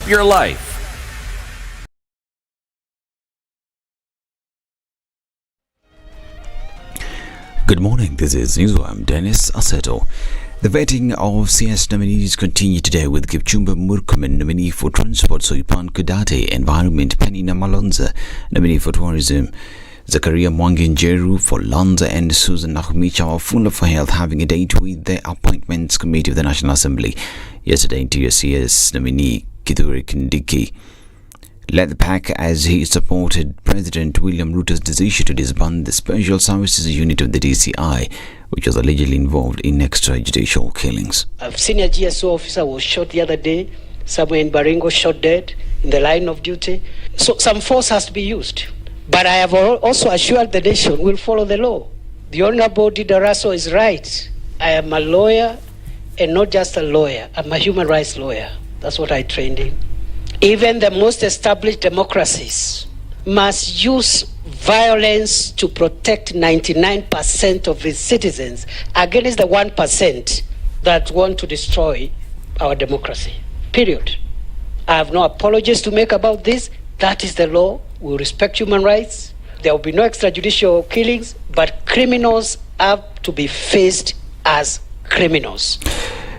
your life. Good morning, this is News. I'm Dennis Aseto. The vetting of CS nominees continue today with Kipchumba Murkomen, nominee for Transport, Soipan Kudate, Environment, Penina Malonza, nominee for Tourism, Zakaria Mwanginjeru for Lanza, and Susan Nahumicha Wafula for Health having a date with the Appointments Committee of the National Assembly. Yesterday, Interior CS nominee Kithure Kindiki led the pack as he supported President William Ruto's decision to disband the Special Services Unit of the DCI, which was allegedly involved in extrajudicial killings. A senior GSO officer was shot the other day, somewhere in Baringo, shot dead in the line of duty. So some force has to be used. But I have also assured the nation we'll follow the law. The Honorable Didaraso is right. I am a lawyer, and not just a lawyer. I'm a human rights lawyer. That's what I trained in. Even the most established democracies must use violence to protect 99% of its citizens against the 1% that want to destroy our democracy. Period. I have no apologies to make about this. That is the law. We respect human rights. There will be no extrajudicial killings, but criminals have to be faced as criminals.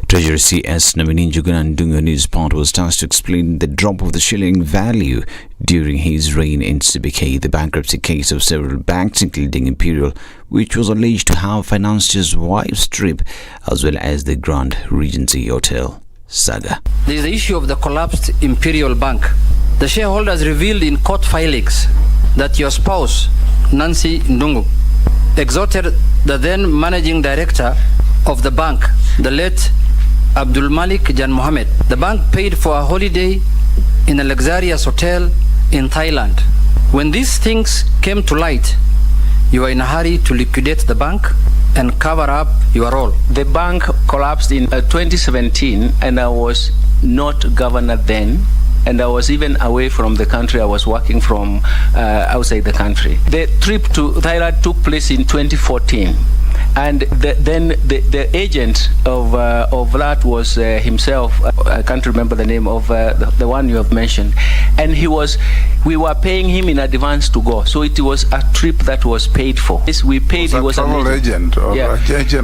Treasury CS nominee Njuguna Ndung'u on his part was tasked to explain the drop of the shilling value during his reign in CBK, the bankruptcy case of several banks including Imperial, which was alleged to have financed his wife's trip, as well as the Grand Regency Hotel saga. There is the issue of the collapsed Imperial Bank. The shareholders revealed in court filings that your spouse, Nancy Ndung'u, exhorted the then managing director of the bank, the late Abdul Malik Jan Mohammed. The bank paid for a holiday in a luxurious hotel in Thailand. When these things came to light, you were in a hurry to liquidate the bank and cover up your role. The bank collapsed in 2017, and I was not governor then, and I was even away from the country. I was working from outside the country. The trip to Thailand took place in 2014. And then the agent of that was himself. I can't remember the name of the one you have mentioned. And we were paying him in advance to go. So it was a trip that was paid for. Yes, we paid. He was an agent.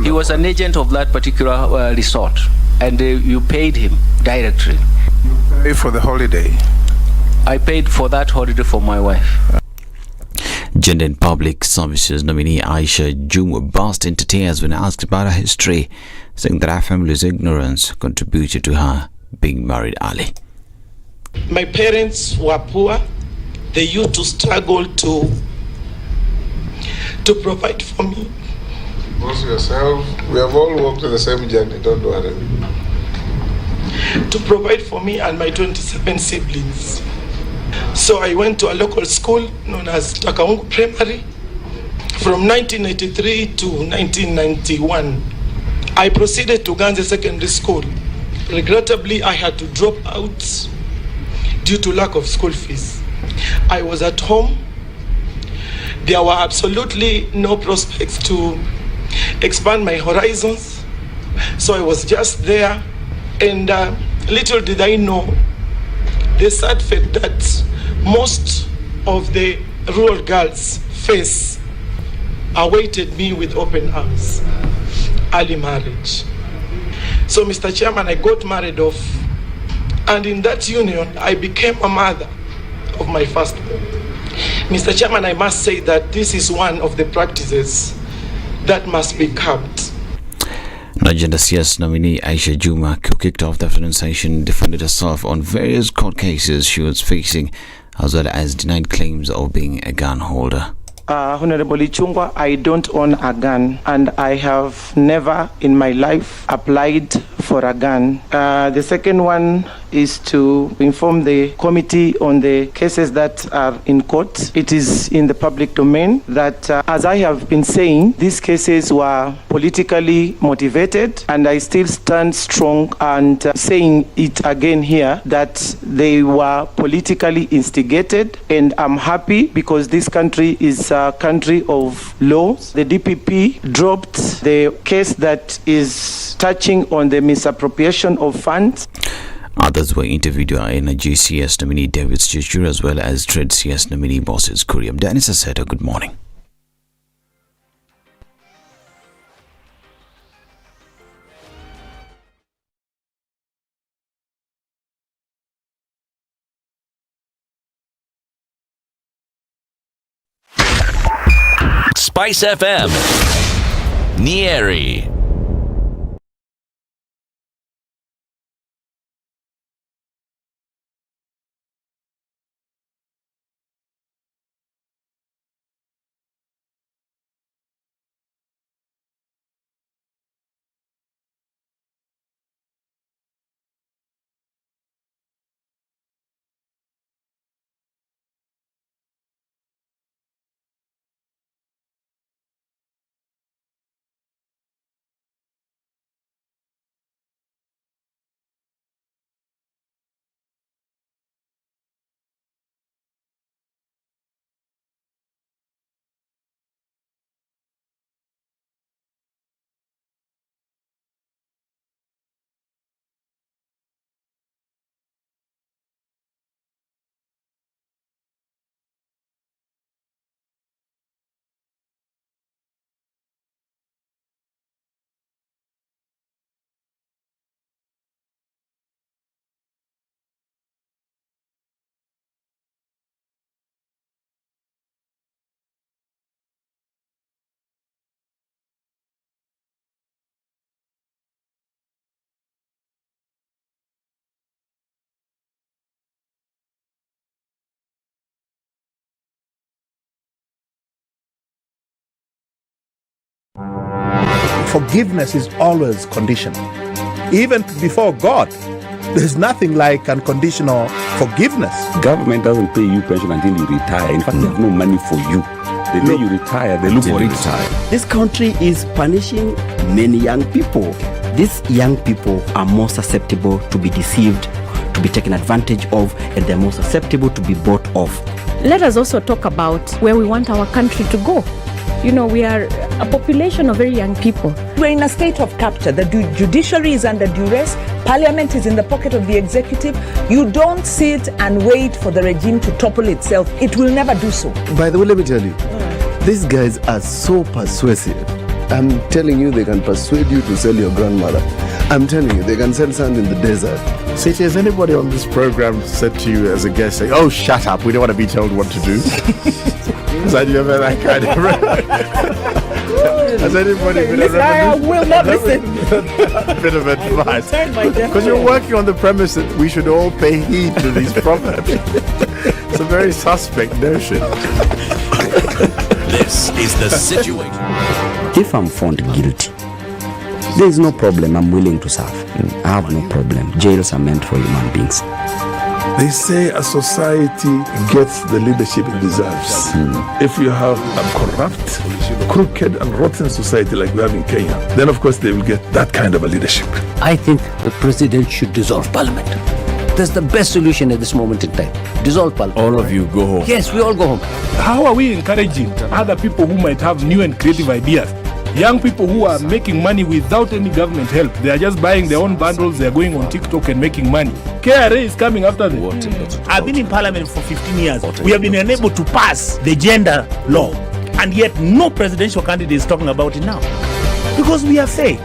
He was an agent of that particular resort, and you paid him directly. You paid for the holiday. I paid for that holiday for my wife. Gender and Public Services nominee Aisha Juma burst into tears when asked about her history, saying that her family's ignorance contributed to her being married early. My parents were poor. They used to struggle to provide for me. Most yourself, we have all walked the same journey, don't worry. To provide for me and my 27 siblings. So I went to a local school known as Takaungu Primary from 1983 to 1991. I proceeded to Ganze Secondary School. Regrettably, I had to drop out due to lack of school fees. I was at home. There were absolutely no prospects to expand my horizons. So I was just there, and little did I know the sad fate that most of the rural girls face awaited me with open arms. Early marriage. So, Mr. Chairman, I got married off, and in that union, I became a mother of my firstborn. Mr. Chairman, I must say that this is one of the practices that must be curbed. Agenda CS nominee Aisha Juma, who kicked off the afternoon session, defended herself on various court cases she was facing, as well as denied claims of being a gun holder. Honorable Ichungwa, I don't own a gun, and I have never in my life applied for a gun. The second one is to inform the committee on the cases that are in court. It is in the public domain that, as I have been saying, these cases were politically motivated, and I still stand strong and saying it again here that they were politically instigated, and I'm happy because this country is a country of laws. The DPP dropped the case that is touching on the misappropriation of funds. Others were interviewed by Energy CS nominee David Stitcher as well as Trade CS nominee Moses Kuriam. Dennis Asseto, good morning. SpiceFM, Nyeri. Forgiveness is always conditional. Even before God, there's nothing like unconditional forgiveness. Government doesn't pay you pension until you retire. In fact, they have no money for you. They let you retire, they look for you retire. This country is punishing many young people. These young people are more susceptible to be deceived, to be taken advantage of, and they're more susceptible to be bought off. Let us also talk about where we want our country to go. You know, we are a population of very young people. We're in a state of capture. The judiciary is under duress. Parliament is in the pocket of the executive. You don't sit and wait for the regime to topple itself. It will never do so. By the way, let me tell you, these guys are so persuasive. I'm telling you, they can persuade you to sell your grandmother. I'm telling you, they can sell sand in the desert. So has anybody on this program said to you as a guest, say, "Oh, shut up, we don't want to be told what to do"? Have you ever that kind of... Has anybody been I will not listen. A bit of advice. Because you're working on the premise that we should all pay heed to these proverbs. It's a very suspect notion. This is the situation. If I'm found guilty, there is no problem. I'm willing to serve. I have no problem. Jails are meant for human beings. They say a society gets the leadership it deserves. If you have a corrupt, crooked and rotten society like we have in Kenya, then of course they will get that kind of a leadership. I think the president should dissolve parliament. That's the best solution at this moment in time. Dissolve parliament. All of you go home. Yes, we all go home. How are we encouraging other people who might have new and creative ideas? Young people who are making money without any government help. They are just buying their own bundles. They are going on TikTok and making money. KRA is coming after them. I've been in parliament for 15 years. We have been unable to pass the gender law. And yet no presidential candidate is talking about it now. Because we are fake.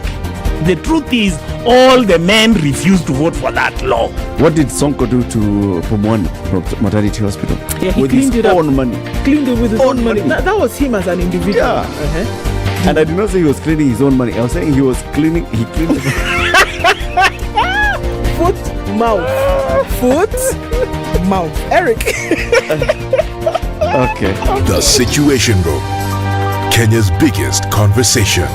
The truth is, all the men refused to vote for that law. What did Sonko do to Pumwani Maternity Hospital? Yeah, he with cleaned his it own money. Cleaned it with his own money. That was him as an individual. Yeah. And I did not say he was cleaning his own money. I was saying he was cleaning. He cleaned it. Foot, mouth. Foot, mouth. Eric. Okay. The Situation Room, Kenya's biggest conversation.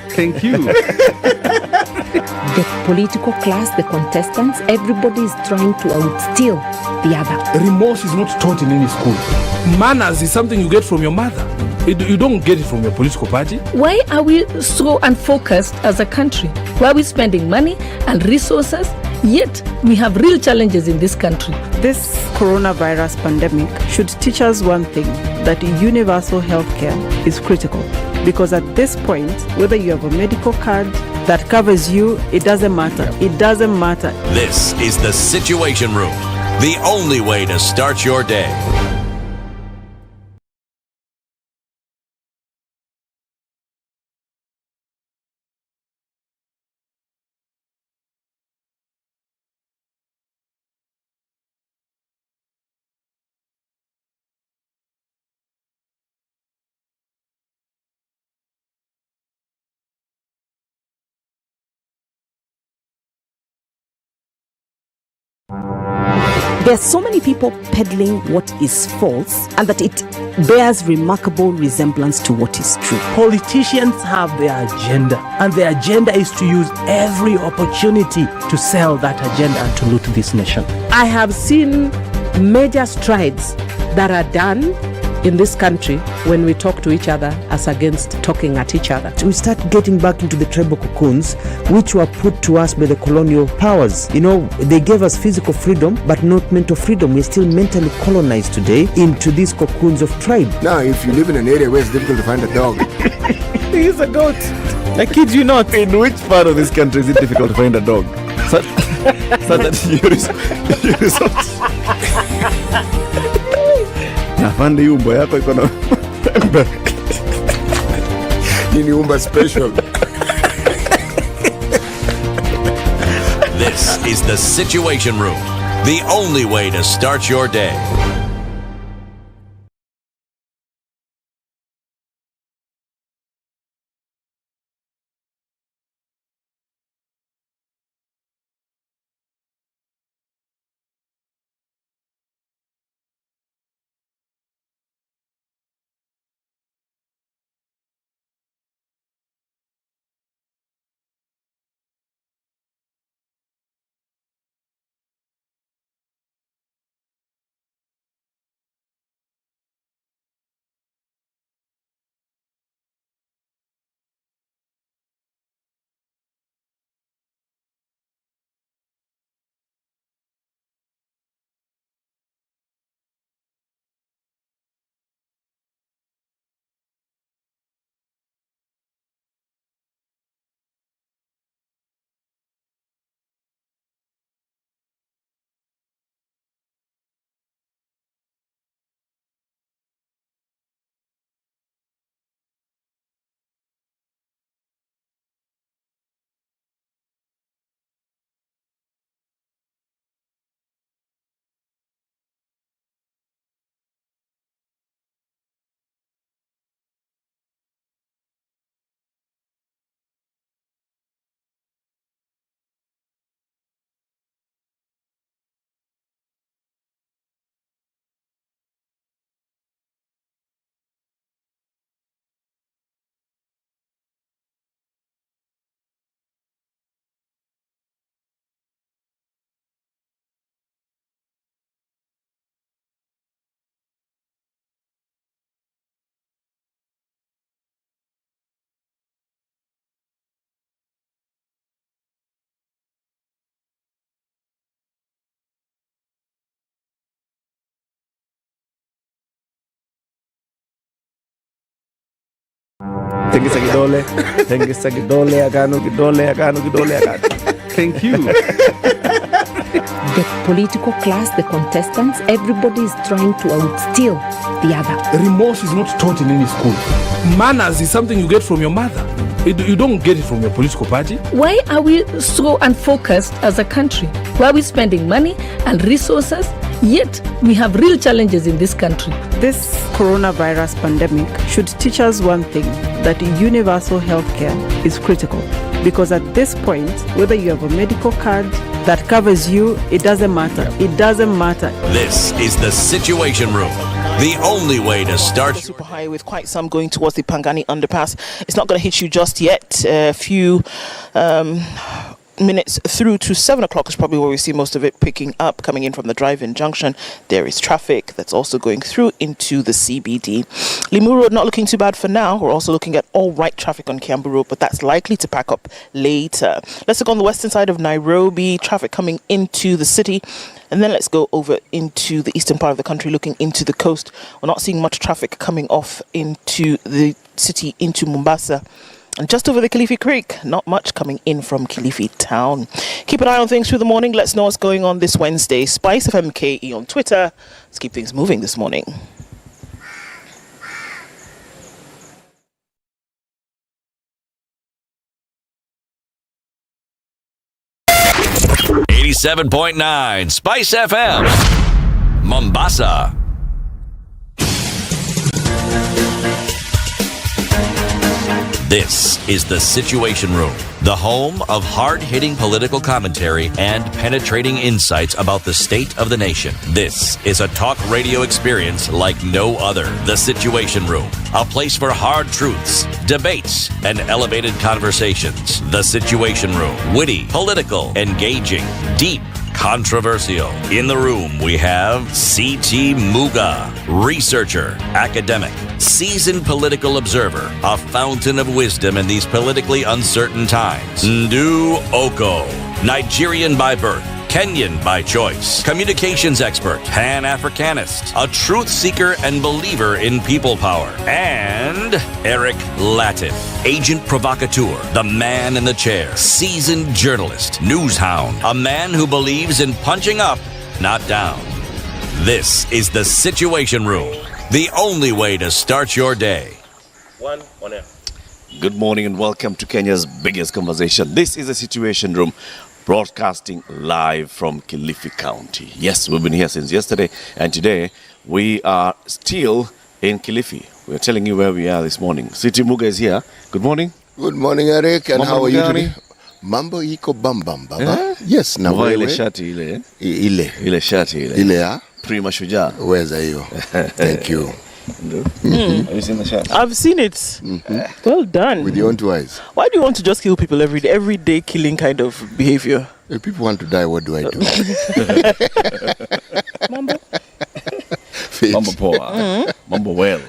Thank you. The political class, the contestants, everybody is trying to outsteal the other. Remorse is not taught in any school. Manners is something you get from your mother. You don't get it from your political party. Why are we so unfocused as a country? Why are we spending money and resources Yet, we have real challenges in this country. This coronavirus pandemic should teach us one thing, that universal healthcare is critical. Because at this point, whether you have a medical card that covers you, it doesn't matter. It doesn't matter. This is the Situation Room, the only way to start your day. There are so many people peddling what is false and that it bears remarkable resemblance to what is true. Politicians have their agenda, and their agenda is to use every opportunity to sell that agenda and to loot this nation. I have seen major strides that are done in this country when we talk to each other as against talking at each other. We start getting back into the tribal cocoons which were put to us by the colonial powers. You know, they gave us physical freedom but not mental freedom. We're still mentally colonized today into these cocoons of tribe. Now, if you live in an area where it's difficult to find a dog, He's a goat. I kid you not. In which part of this country is it difficult to find a dog? So that you resort. Nafandi umbo yako iko na Nini umba special. This is the Situation Room, the only way to start your day. Tengisa kidole, agano. Thank you. The political class, the contestants, everybody is trying to outsteal the other. Remorse is not taught in any school. Manners is something you get from your mother. You don't get it from your political party. Why are we so unfocused as a country? Why are we spending money and resources? Yet, we have real challenges in this country. This coronavirus pandemic should teach us one thing, that universal healthcare is critical. Because at this point, whether you have a medical card that covers you, it doesn't matter. It doesn't matter. This is the Situation Room, the only way to start. Super high with quite some going towards the Pangani underpass. It's not going to hit you just yet. A few minutes through to 7 o'clock is probably where we see most of it picking up. Coming in from the drive-in junction, there is traffic that's also going through into the CBD. Limuru Road not looking too bad for now. We're also looking at all right traffic on Kiambu Road, but that's likely to pack up later. Let's look on the western side of Nairobi, traffic coming into the city. And then let's go over into the eastern part of the country, looking into the coast. We're not seeing much traffic coming off into the city, into Mombasa. And just over the Kilifi Creek, not much coming in from Kilifi town. Keep an eye on things through the morning. Let's know what's going on this Wednesday. SpiceFM KE on Twitter. Let's keep things moving this morning. .9 Spice FM, Mombasa. This is the Situation Room, the home of hard-hitting political commentary and penetrating insights about the state of the nation. This is a talk radio experience like no other. The Situation Room, a place for hard truths, debates, and elevated conversations. The Situation Room, witty, political, engaging, deep, controversial. In the room, we have C.T. Muga, researcher, academic, seasoned political observer, a fountain of wisdom in these politically uncertain times. Ndu Oko, Nigerian by birth, Kenyan by choice, communications expert, Pan-Africanist, a truth seeker and believer in people power, and Eric Latif, agent provocateur, the man in the chair, seasoned journalist, news hound, a man who believes in punching up, not down. This is the Situation Room, the only way to start your day. One air. Good morning and welcome to Kenya's biggest conversation. This is the Situation Room, broadcasting live from Kilifi County. Yes, we've been here since yesterday, and today we are still in Kilifi. We're telling you where we are this morning. City Muga is here. Good morning. Good morning, Eric. And Mambo how are you gani? today? Mambo iko bambam, baba. Yes, na Mwa ile wewe. shati ile. Ile shati ile. Ile ya? Prima shujaa. Where's hiyo? Thank you. Have you seen the shot? I've seen it. Well done. With your own two eyes. Why do you want to just kill people every day? Everyday killing kind of behavior. If people want to die, what do I do? Mambo? Mambo poa. Mambo well.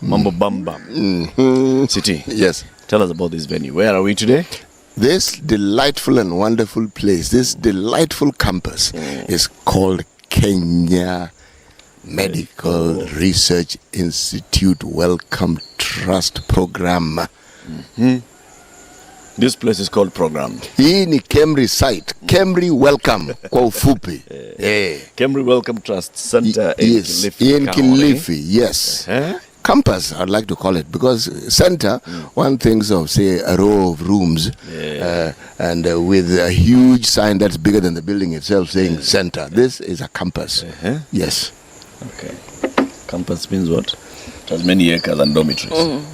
Mambo bam bam. City. Yes. Tell us about this venue. Where are we today? This delightful and wonderful place, this delightful campus is called Kenya Medical Research Institute Welcome Trust Program. This place is called Program. Hii ni KEMRI site. KEMRI Welcome kwa ufupi. KEMRI Welcome Trust Center in Kilifi. In Kilifi, yes. Campus, I'd like to call it, because center, one thinks of, say, a row of rooms and with a huge sign that's bigger than the building itself saying center. This is a campus. Yes. Okay. Campus means what? It has many acres and dormitories.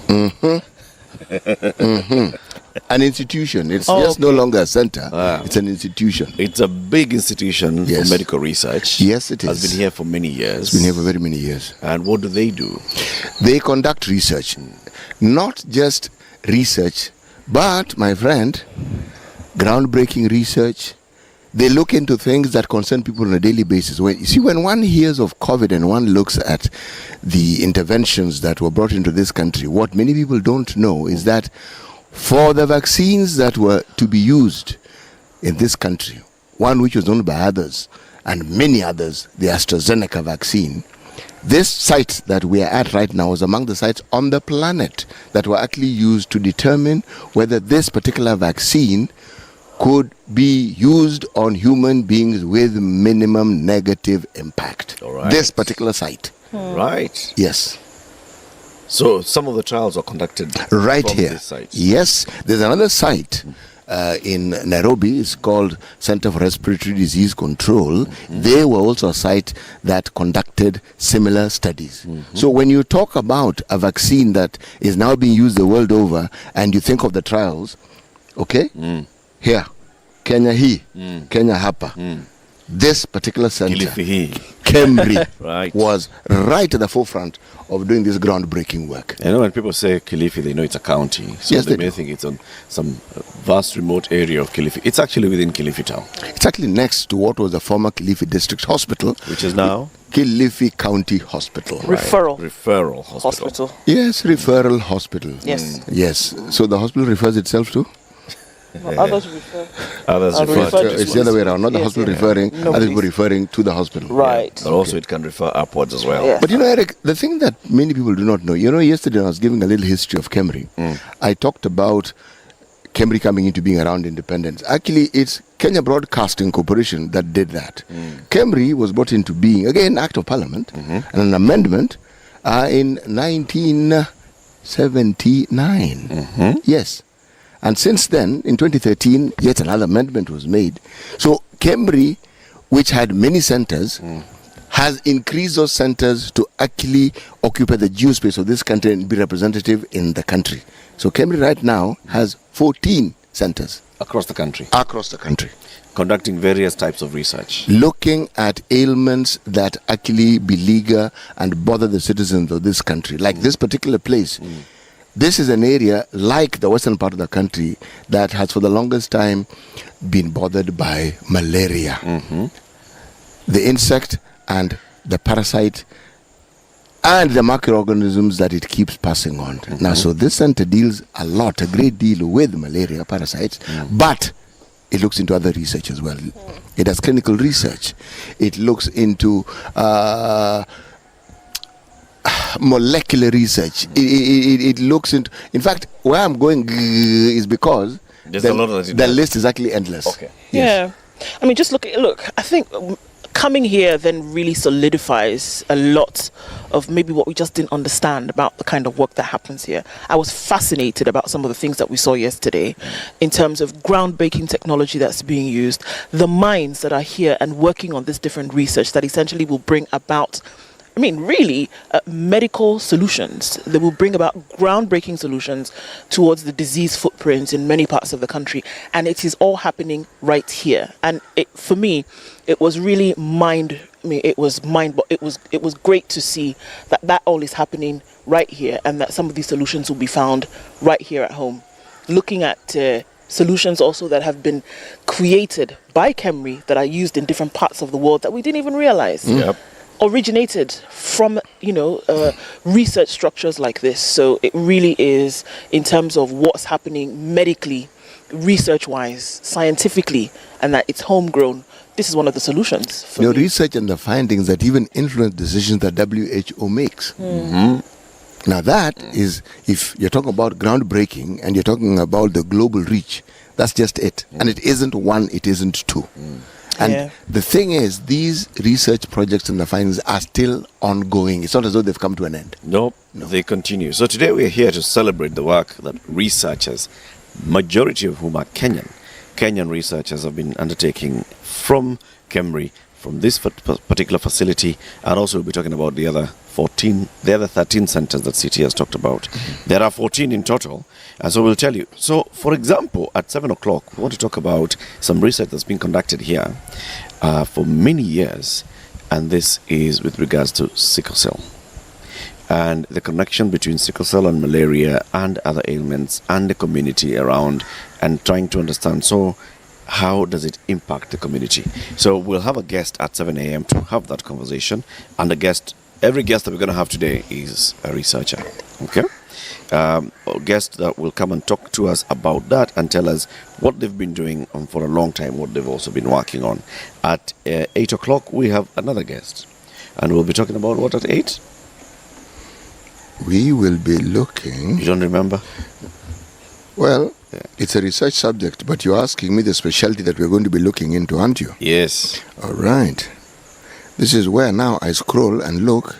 An institution. It's just no longer a center. It's an institution. It's a big institution for medical research. Yes, it is. Has been here for many years. It's been here for very many years. And what do they do? They conduct research. Not just research, but, my friend, groundbreaking research. They look into things that concern people on a daily basis. When one hears of COVID and one looks at the interventions that were brought into this country, what many people don't know is that for the vaccines that were to be used in this country, one which was known by others and many others, the AstraZeneca vaccine, this site that we are at right now is among the sites on the planet that were actually used to determine whether this particular vaccine could be used on human beings with minimum negative impact. Right. This particular site. Right. Yes. So some of the trials are conducted right from here. This site. Yes. There's another site in Nairobi. It's called Center for Respiratory Disease Control. They were also a site that conducted similar studies. So when you talk about a vaccine that is now being used the world over and you think of the trials, okay? Here, Kenya Kenya hapa. This particular center, KEMRI, was right at the forefront of doing this groundbreaking work. I know when people say Kilifi, they know it's a county. So Yes, they they may think it's on some vast remote area of Kilifi. It's actually within Kilifi town. It's actually next to what was the former Kilifi District Hospital, which is now Kilifi County Hospital. Referral hospital. Yes, referral hospital. Yes. Yes. So the hospital refers itself to? Well, others refer. Others refer to it's the other way around, not the Yes, hospital yeah. referring, No, other please. people referring to the hospital. Right. But also it can refer upwards as well. Yes. But you know, Eric, the thing that many people do not know, yesterday I was giving a little history of KEMRI. I talked about KEMRI coming into being around independence. Actually, it's Kenya Broadcasting Corporation that did that. KEMRI was brought into being, again, Act of Parliament, and an amendment in 1979. Yes. And since then, in 2013, yet another amendment was made. So KEMRI, which had many centers, has increased those centers to actually occupy the due space of this country and be representative in the country. So KEMRI right now has 14 centers. Across the country. Across the country. Conducting various types of research. Looking at ailments that actually beleaguer and bother the citizens of this country. Like this particular place. This is an area, like the western part of the country, that has for the longest time been bothered by malaria. The insect and the parasite and the microorganisms that it keeps passing on. Now, so this center deals a great deal with malaria parasites, but it looks into other research as well. It does clinical research. It looks into molecular research. It looks into, in fact, where I'm going is because There's a lot that it the does. list is actually endless. Okay. Yeah. I mean, just look, I think coming here then really solidifies a lot of maybe what we just didn't understand about the kind of work that happens here. I was fascinated about some of the things that we saw yesterday in terms of groundbreaking technology that's being used, the minds that are here and working on this different research that essentially will bring about medical solutions that will bring about groundbreaking solutions towards the disease footprints in many parts of the country. And it is all happening right here. And for me, it was really it was great to see that all is happening right here and that some of these solutions will be found right here at home. Looking at solutions also that have been created by KEMRI that are used in different parts of the world that we didn't even realize. Yep. Originated from research structures like this. So it really is, in terms of what's happening medically, research wise, scientifically, and that it's homegrown. This is one of the solutions for me. Research and the findings that even influence decisions that WHO makes. Now that is, if you're talking about groundbreaking and you're talking about the global reach, that's just it. And it isn't one, it isn't two. And the thing is, these research projects and the findings are still ongoing. It's not as though they've come to an end. No, they continue. So today we're here to celebrate the work that researchers, majority of whom are Kenyan researchers, have been undertaking from KEMRI, from this particular facility, and also we'll be talking about the other 13 centers that CT has talked about. There are 14 in total, and so we'll tell you. So, for example, at 7 o'clock, we want to talk about some research that's been conducted here for many years, and this is with regards to sickle cell and the connection between sickle cell and malaria and other ailments and the community around, and trying to understand, so how does it impact the community? So we'll have a guest at 7 a.m. to have that conversation, and every guest that we're going to have today is a researcher, okay? A guest that will come and talk to us about that and tell us what they've been doing for a long time, what they've also been working on. At 8 o'clock, we have another guest, and we'll be talking about what at 8? We will be looking... You don't remember? Well, it's a research subject, but you're asking me the specialty that we're going to be looking into, aren't you? Yes. All right. This is where now I scroll and look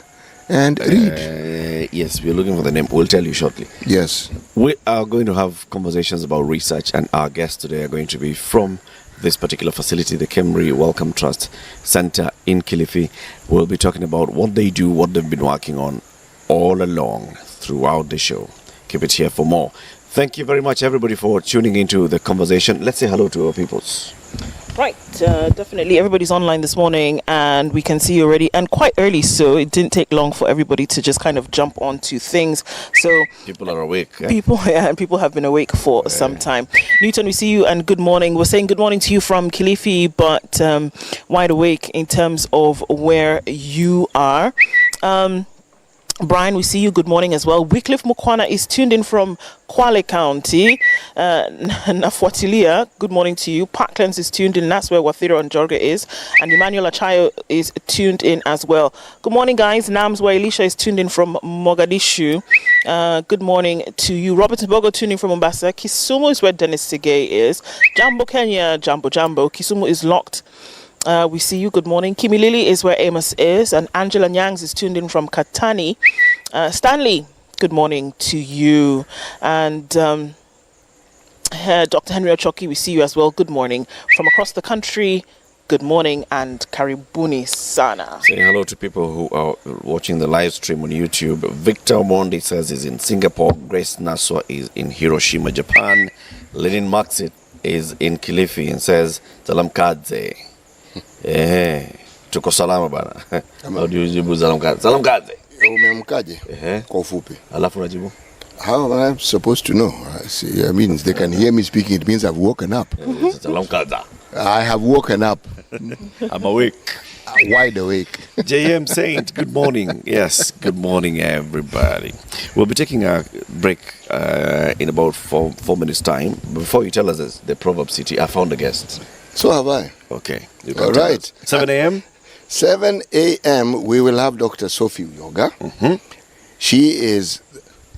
and read. Yes, we're looking for the name. We'll tell you shortly. Yes. We are going to have conversations about research, and our guests today are going to be from this particular facility, the KEMRI Wellcome Trust Center in Kilifi. We'll be talking about what they do, what they've been working on all along throughout the show. Keep it here for more. Thank you very much, everybody, for tuning into the conversation. Let's say hello to our peoples. Right, definitely. Everybody's online this morning, and we can see already, and quite early, so it didn't take long for everybody to just kind of jump onto things. So people are awake. People have been awake for some time. Newton, we see you, and good morning. We're saying good morning to you from Kilifi, but wide awake in terms of where you are. Brian, we see you. Good morning as well. Wycliffe Mukwana is tuned in from Kwale County. Nafuatilia, good morning to you. Parklands is tuned in. That's where Wathira and Jorga is. And Emmanuel Achayo is tuned in as well. Good morning, guys. Nams, where Elisha is tuned in from Mogadishu. Good morning to you. Robert Bogo tuning from Mombasa. Kisumu is where Dennis Sige is. Jambo Kenya, Jambo. Kisumu is locked. We see you. Good morning. Kimi Lily is where Amos is, and Angela Nyangs is tuned in from Katani. Stanley, good morning to you. And Dr. Henry Ochoki, we see you as well. Good morning. From across the country, good morning, and Karibuni Sana. Saying hello to people who are watching the live stream on YouTube. Victor Mondi says he's in Singapore. Grace Naswa is in Hiroshima, Japan. Lenin Maxit is in Kilifi and says, Salam Kadze. Tuko salama bana. How do you jibu salam kadze? Salam kadze. Umeamkaje? Kwa ufupi. Alafu unajibu? How am I supposed to know? I mean, they can hear me speaking. It means I've woken up. Salam kadze. I have woken up. I'm awake. Wide awake. JM Saint, good morning. Yes, good morning, everybody. We'll be taking a break in about 4 minutes' time. Before you tell us the Proverb City, I found a guest. So have I. Okay. All right. 7 a.m.? 7 a.m. we will have Dr. Sophie Uyoga. She is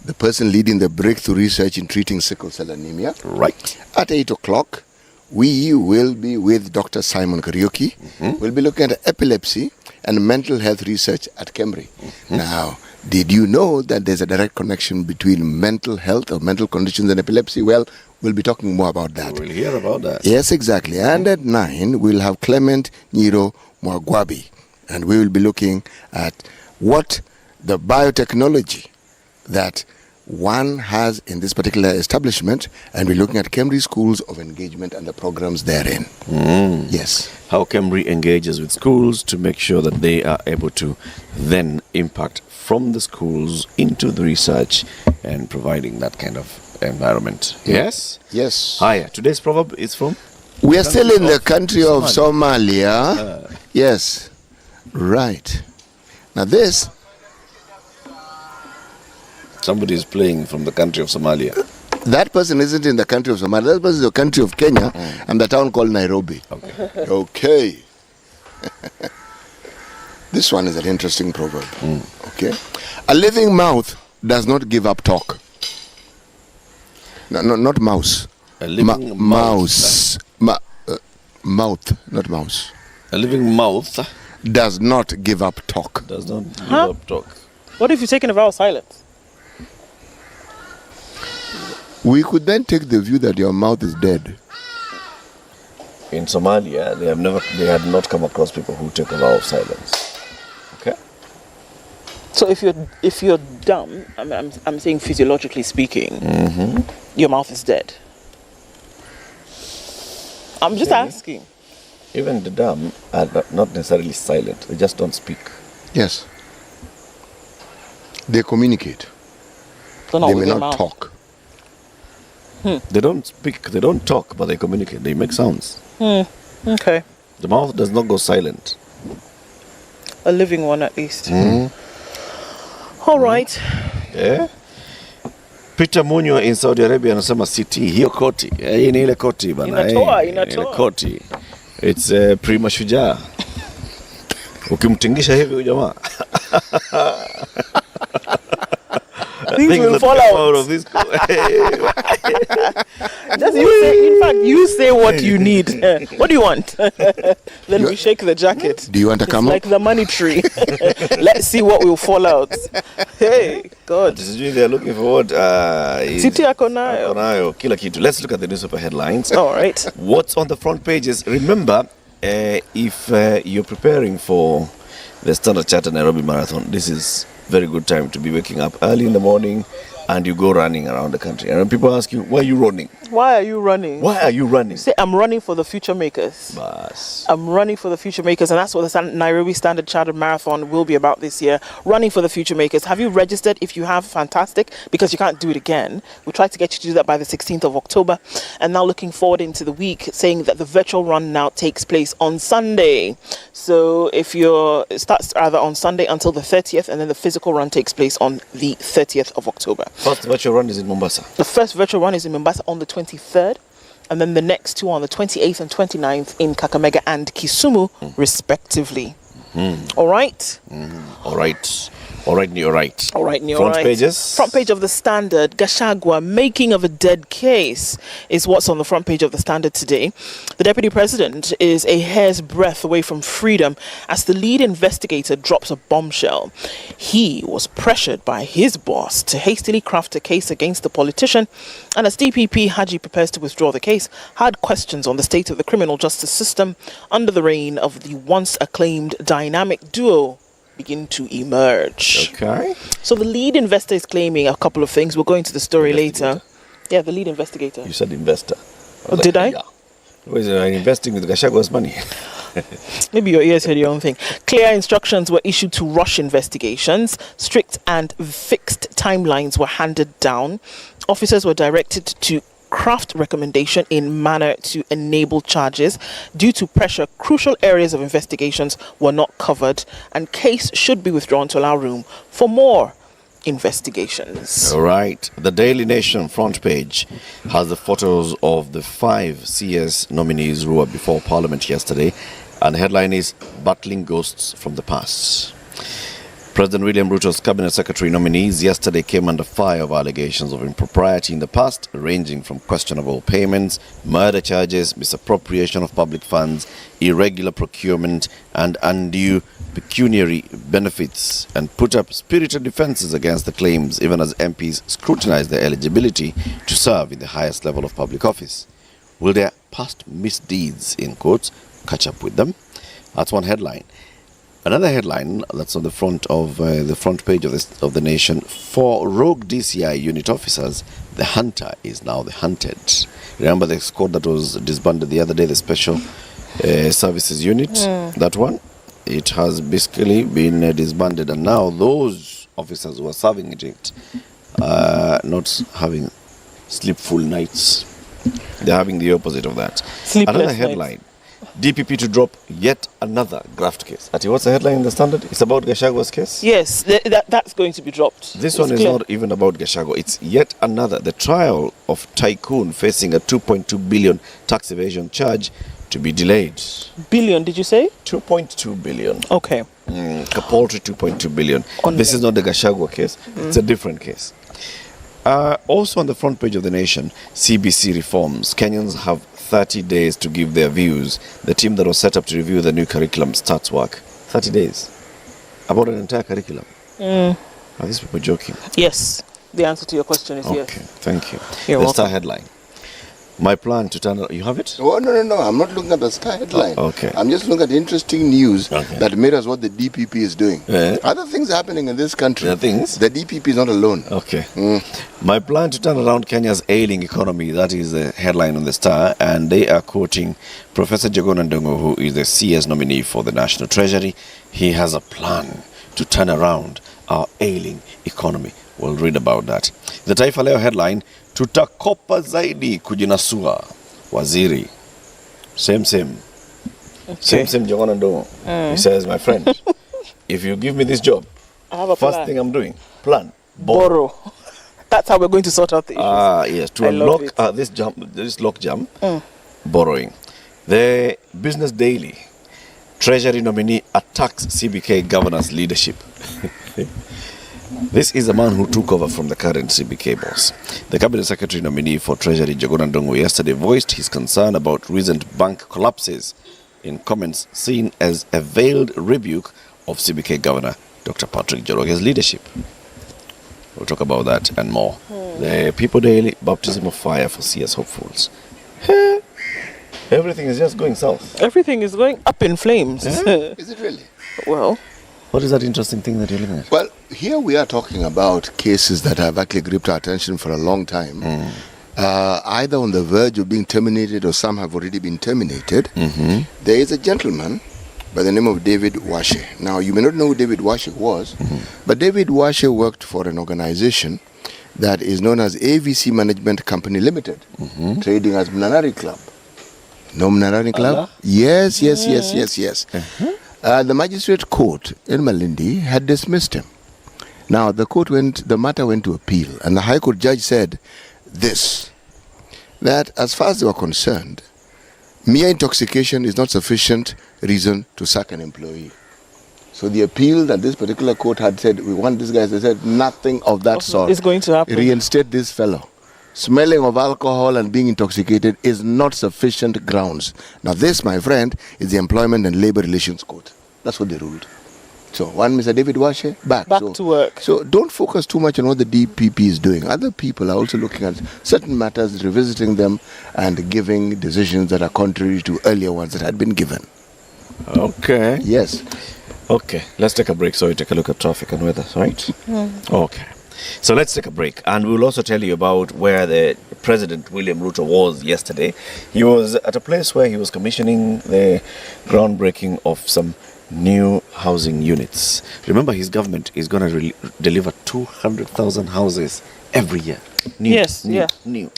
the person leading the breakthrough research in treating sickle cell anemia. Right. At 8 o'clock, we will be with Dr. Simon Kariuki. We'll be looking at epilepsy and mental health research at KEMRI. Now, did you know that there's a direct connection between mental health or mental conditions and epilepsy? Well, we'll be talking more about that. We'll hear about that. Yes, exactly. And at 9, we'll have Clement Nyiro Mwagwabi. And we will be looking at what the biotechnology that one has in this particular establishment, and we're looking at KEMRI schools of engagement and the programs therein. Yes. How KEMRI engages with schools to make sure that they are able to then impact from the schools into the research and providing that kind of environment. Yes? Yes. Hiya. Today's proverb is from? We are still in the country of Somalia. Yes. Right. Now this... Somebody is playing from the country of Somalia. That person isn't in the country of Somalia. That person is the country of Kenya and the town called Nairobi. Okay. This one is an interesting proverb. Okay. A living mouth does not give up talk. No, not mouse. A living mouse. Mouth, not mouse. A living mouth does not give up talk. Does not give up talk. What if you're taking a vow of silence? We could then take the view that your mouth is dead. In Somalia, they had not come across people who take a vow of silence. Okay. So if you're dumb, I'm saying physiologically speaking, your mouth is dead. I'm just asking. Even the dumb are not necessarily silent. They just don't speak. Yes. They communicate. They may not talk. They don't speak, they don't talk, but they communicate. They make sounds. Okay. The mouth does not go silent. A living one at least. All right. Yeah. Peter Munyo in Saudi Arabia anasema city hiyo koti. Hii ni ile koti bana. Inatoa. Ile koti. It's prima shujaa. Ukimtingisha hivi jamaa. Things will fall out of this. Just you say what you need. What do you want? Then we shake the jacket. Do you want to come like the money tree. Let's see what will fall out. Hey, God. They're looking for what? City Akonayo. Kila kitu. Let's look at the newspaper headlines. All right. What's on the front pages? Remember, if you're preparing for the Standard Chartered Nairobi Marathon, this is very good time to be waking up early in the morning, and you go running around the country. And people ask you, why are you running? Why are you running? Why are you running? Say, I'm running for the future makers. Bas. I'm running for the future makers, and that's what the Nairobi Standard Chartered Marathon will be about this year. Running for the future makers. Have you registered? If you have, fantastic, because you can't do it again. We tried to get you to do that by the 16th of October, and now looking forward into the week, saying that the virtual run now takes place on Sunday. So it starts either on Sunday until the 30th, and then the physical run takes place on the 30th of October. First virtual run is in Mombasa. The first virtual run is in Mombasa on the 23rd, and then the next two on the 28th and 29th in Kakamega and Kisumu, respectively. All right? All right. All right, you're right. All right, you're Front right. pages. Front page of the Standard. Gachagua, making of a dead case, is what's on the front page of the Standard today. The Deputy President is a hair's breadth away from freedom as the lead investigator drops a bombshell. He was pressured by his boss to hastily craft a case against the politician, and as DPP Haji prepares to withdraw the case, had questions on the state of the criminal justice system under the reign of the once acclaimed dynamic duo begin to emerge. Okay. So the lead investor is claiming a couple of things. We'll go into the story later. Yeah, the lead investigator. You said investor. Did I? Yeah. Was investing with Gashagua's money? Maybe your ears heard your own thing. Clear instructions were issued to rush investigations. Strict and fixed timelines were handed down. Officers were directed to craft recommendation in manner to enable charges. Due to pressure, crucial areas of investigations were not covered, and case should be withdrawn to allow room for more investigations. All right. The Daily Nation front page has the photos of the 5 CS nominees who were before Parliament yesterday, and the headline is Battling Ghosts from the Past. President William Ruto's cabinet secretary nominees yesterday came under fire of allegations of impropriety in the past, ranging from questionable payments, murder charges, misappropriation of public funds, irregular procurement, and undue pecuniary benefits, and put up spirited defenses against the claims, even as MPs scrutinized their eligibility to serve in the highest level of public office. Will their past misdeeds, in quotes, catch up with them? That's one headline. Another headline that's on the front of the front page of the Nation: for rogue DCI unit officers, the hunter is now the hunted. Remember the squad that was disbanded the other day, the Special Services Unit? That one? It has basically been disbanded, and now those officers who are serving it are not having sleepful nights. They're having the opposite of that. Sleepless Another headline. nights. DPP to drop yet another graft case. Ati, what's the headline in the Standard? It's about Gashagua's case? Yes, that's going to be dropped. This one is not even about Gachagua. It's yet another. The trial of tycoon facing a 2.2 billion tax evasion charge to be delayed. Billion, did you say? 2.2 billion. Okay. A paltry 2.2 billion. This is not the Gachagua case. It's a different case. Also on the front page of the Nation, CBC reforms. Kenyans have 30 days to give their views. The team that was set up to review the new curriculum starts work. 30 days. About an entire curriculum. Are these people joking? Yes. The answer to your question is yes. Okay, thank you. You're the welcome. Star headline. My plan to turn... You have it? Oh, no. I'm not looking at the Star headline. Oh, okay. I'm just looking at interesting news that mirrors what the DPP is doing. Other things happening in this country. There are things? The DPP is not alone. Okay. My plan to turn around Kenya's ailing economy. That is the headline on the Star. And they are quoting Professor Njuguna Ndung'u, who is the CS nominee for the National Treasury. He has a plan to turn around our ailing economy. We'll read about that. The Taifa Leo headline, tutakopa zaidi kujinasua. Waziri. Same. Okay. Same Njuguna Ndung'u. He says, my friend, if you give me this job, I have a first plan. thing I'm doing, plan. Borrow. That's how we're going to sort out the issues. Yes. To unlock this lock jam, borrowing. The Business Daily, Treasury nominee attacks CBK governor's leadership. This is a man who took over from the current CBK boss. The Cabinet Secretary nominee for Treasury, Njuguna Ndung'u, yesterday voiced his concern about recent bank collapses in comments seen as a veiled rebuke of CBK Governor Dr. Patrick Njoroge's leadership. We'll talk about that and more. The People Daily, baptism of fire for CS hopefuls. Everything is just going south. Everything is going up in flames. Is it really? Well, What is that interesting thing that you're looking at? Well, here we are talking about cases that have actually gripped our attention for a long time. Either on the verge of being terminated or some have already been terminated. There is a gentleman by the name of David Washe. Now, you may not know who David Washe was, but David Washe worked for an organization that is known as AVC Management Company Limited, trading as Mnanari Club. No Mnanari Club? Yes. The magistrate court in Malindi had dismissed him. Now, the matter went to appeal, and the High Court judge said this, that as far as they were concerned, mere intoxication is not sufficient reason to sack an employee. So the appeal that this particular court had said, we want this guy, they said nothing of that sort is going to happen. Reinstate this fellow. Smelling of alcohol and being intoxicated is not sufficient grounds. Now this, my friend, is the Employment and Labor Relations Court. That's what they ruled. So one Mr. David Washe, back to work. So don't focus too much on what the DPP is doing. Other people are also looking at certain matters, revisiting them, and giving decisions that are contrary to earlier ones that had been given. Okay. Yes. Okay, let's take a break so we take a look at traffic and weather, right? Okay. So let's take a break, and we'll also tell you about where the President William Ruto was yesterday. He was at a place where he was commissioning the groundbreaking of some new housing units. Remember, his government is going to deliver 200,000 houses every year. New.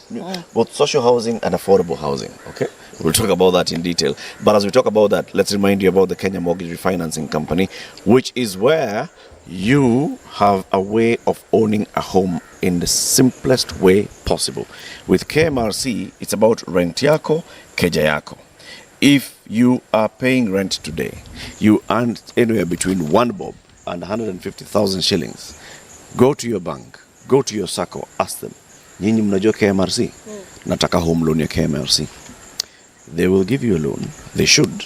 Both social housing and affordable housing. Okay, we'll talk about that in detail. But as we talk about that, let's remind you about the Kenya Mortgage Refinancing Company, which is where you have a way of owning a home in the simplest way possible. With KMRC, it's about rent yako, keja yako. If you are paying rent today, you earn anywhere between 1 bob and 150,000 shillings. Go to your bank, go to your SACCO, ask them, nyinyi mnajua KMRC? Nataka home loan ya KMRC. They will give you a loan, they should,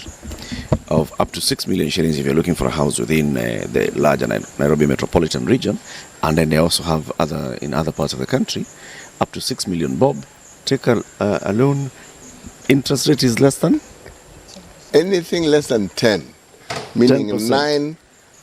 of up to 6 million shillings if you're looking for a house within the larger Nairobi metropolitan region. And then they also have in other parts of the country, up to 6 million bob. Take a loan, interest rate is less than? Anything less than 10, meaning 10%.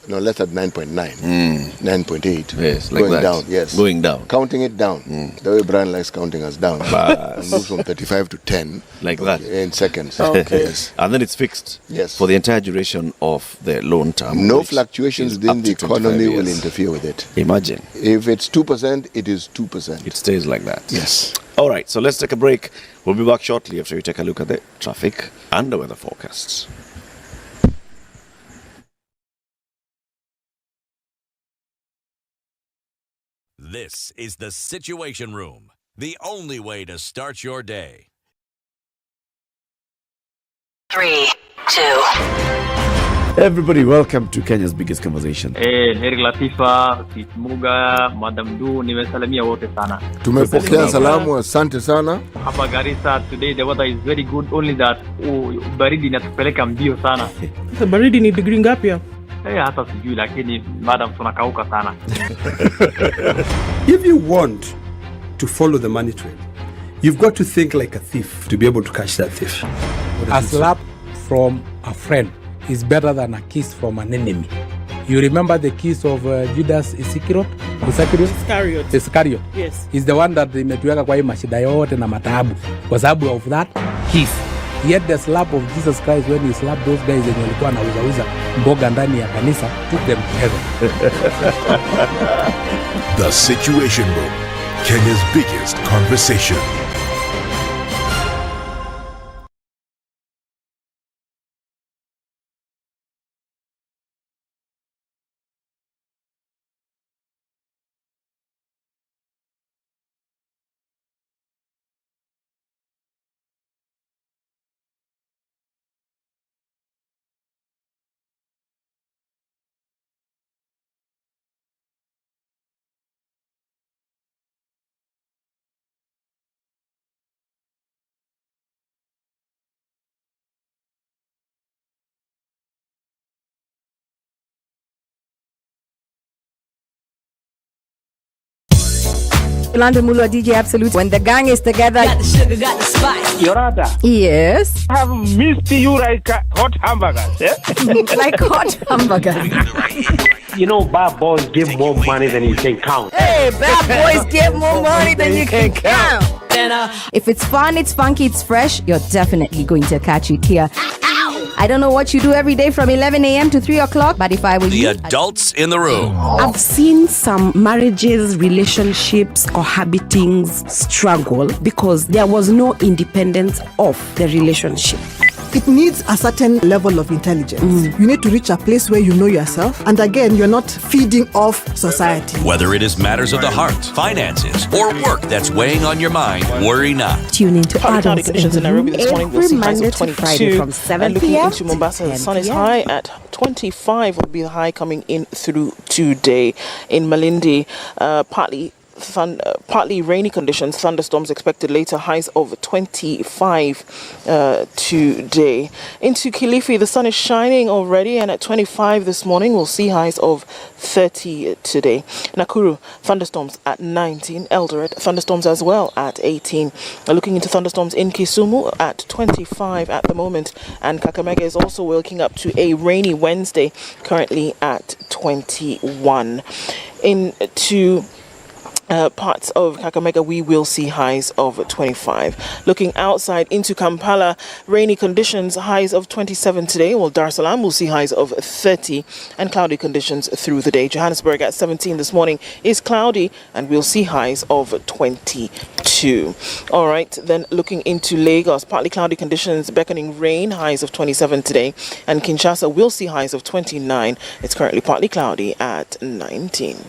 Less than 9.9, 9.8. Yes, like going that. down, yes. Going down. Counting it down. The way Brian likes counting us down. And move from 35 to 10. Like that. In seconds. Okay. Yes. And then it's fixed Yes. for the entire duration of the loan term. No which fluctuations is within up the to 25 economy will years. interfere with it. Imagine. If it's 2%, it is 2%. It stays like that. Yes. All right, so let's take a break. We'll be back shortly after we take a look at the traffic and the weather forecasts. This is the Situation Room, the only way to start your day. 3, 2. Everybody, welcome to Kenya's biggest conversation. Heri Latifa, Muga, Madam Du, nimesalimia wote sana. Tumepokea salamu, asante sana. Hapa Garissa today the weather is very good, only that baridi inatupeleka mbio sana. Baridi ni degree ngapi hapo? Hata sijui lakini madam tunakauka sana. If you want to follow the money trail, you've got to think like a thief to be able to catch that thief. A slap from a friend is better than a kiss from an enemy. You remember the kiss of Judas Iscariot? Iscariot. Yes. Is the one that imetuweka kwa hii mashida yote na mataabu kwa sababu of that kiss. Yet the slap of Jesus Christ when he slapped those guys wenye walikuwa wanauza mboga ndani ya kanisa took them to heaven. The Situation Room, Kenya's biggest conversation. London Mulo DJ Absolute. When the gang is together. Got the sugar, got the spice. Yorada. Yes. I have missed you like hot hamburgers. Eh? Like hot hamburgers. You know, bad boys give more money than you can count. Hey, bad boys give more money than you can count. If it's fun, it's funky, it's fresh, you're definitely going to catch it here. I don't know what you do every day from 11 a.m. to 3 o'clock, but if I were The you... adults in the room. I've seen some marriages, relationships, cohabitings struggle because there was no independence of the relationship. It needs a certain level of intelligence. You need to reach a place where you know yourself, and again, you're not feeding off society. Whether it is matters of the heart, finances, or work that's weighing on your mind, worry not. Tune into Cloudy conditions in Nairobi this morning. We'll see highs of 22. from 7 and looking p.m. into Mombasa, the sun is high at 25. Will be the high coming in through today. In Malindi, partly rainy conditions, thunderstorms expected later, highs of 25 today. Into Kilifi, the sun is shining already, and at 25 this morning, we'll see highs of 30 today. Nakuru, thunderstorms at 19. Eldoret, thunderstorms as well at 18. Looking into thunderstorms in Kisumu at 25 at the moment, and Kakamega is also waking up to a rainy Wednesday, currently at 21. Into parts of Kakamega, we will see highs of 25. Looking outside into Kampala, rainy conditions, highs of 27 today. Well, Dar es Salaam will see highs of 30 and cloudy conditions through the day. Johannesburg at 17 this morning is cloudy and we'll see highs of 22. All right, then looking into Lagos, partly cloudy conditions, beckoning rain, highs of 27 today. And Kinshasa will see highs of 29. It's currently partly cloudy at 19.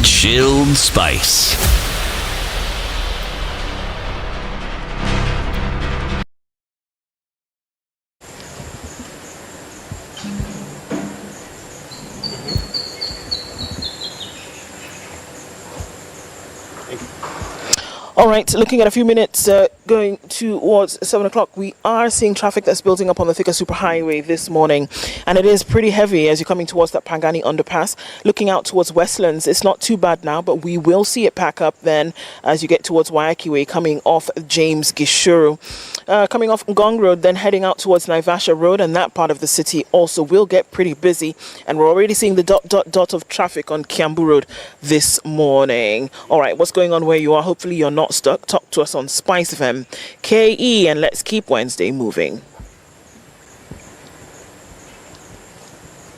Chilled Spice. All right, looking at a few minutes, going towards 7 o'clock, we are seeing traffic that's building up on the Thika Superhighway this morning, and it is pretty heavy as you're coming towards that Pangani underpass. Looking out towards Westlands, it's not too bad now, but we will see it pack up then as you get towards Waiyaki Way, coming off James Gishuru. Coming off Ngong Road, then heading out towards Naivasha Road, and that part of the city also will get pretty busy, and we're already seeing the dot of traffic on Kiambu Road this morning. All right, what's going on where you are? Hopefully you're not stuck. Talk to us on SpiceFM KE, and let's keep Wednesday moving.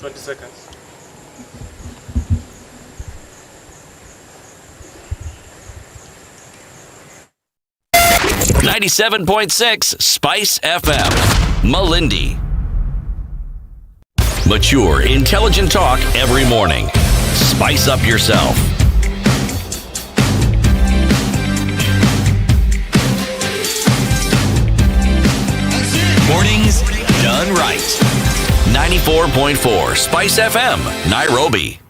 20 seconds. .6 Spice FM, Malindi. Mature, intelligent talk every morning. Spice up yourself. Mornings done right. 94.4 Spice FM, Nairobi.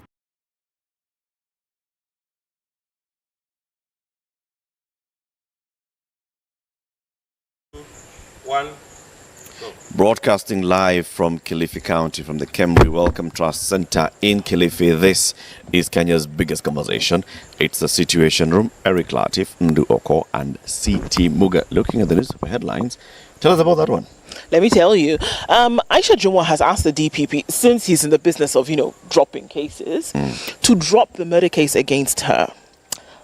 Broadcasting live from Kilifi County, from the KEMRI Welcome Trust Center in Kilifi. This is Kenya's biggest conversation. It's the Situation Room. Eric Latif, Ndu Oko, and CT Muga. Looking at the newspaper headlines, tell us about that one. Let me tell you, Aisha Jumwa has asked the DPP, since he's in the business of, dropping cases, to drop the murder case against her.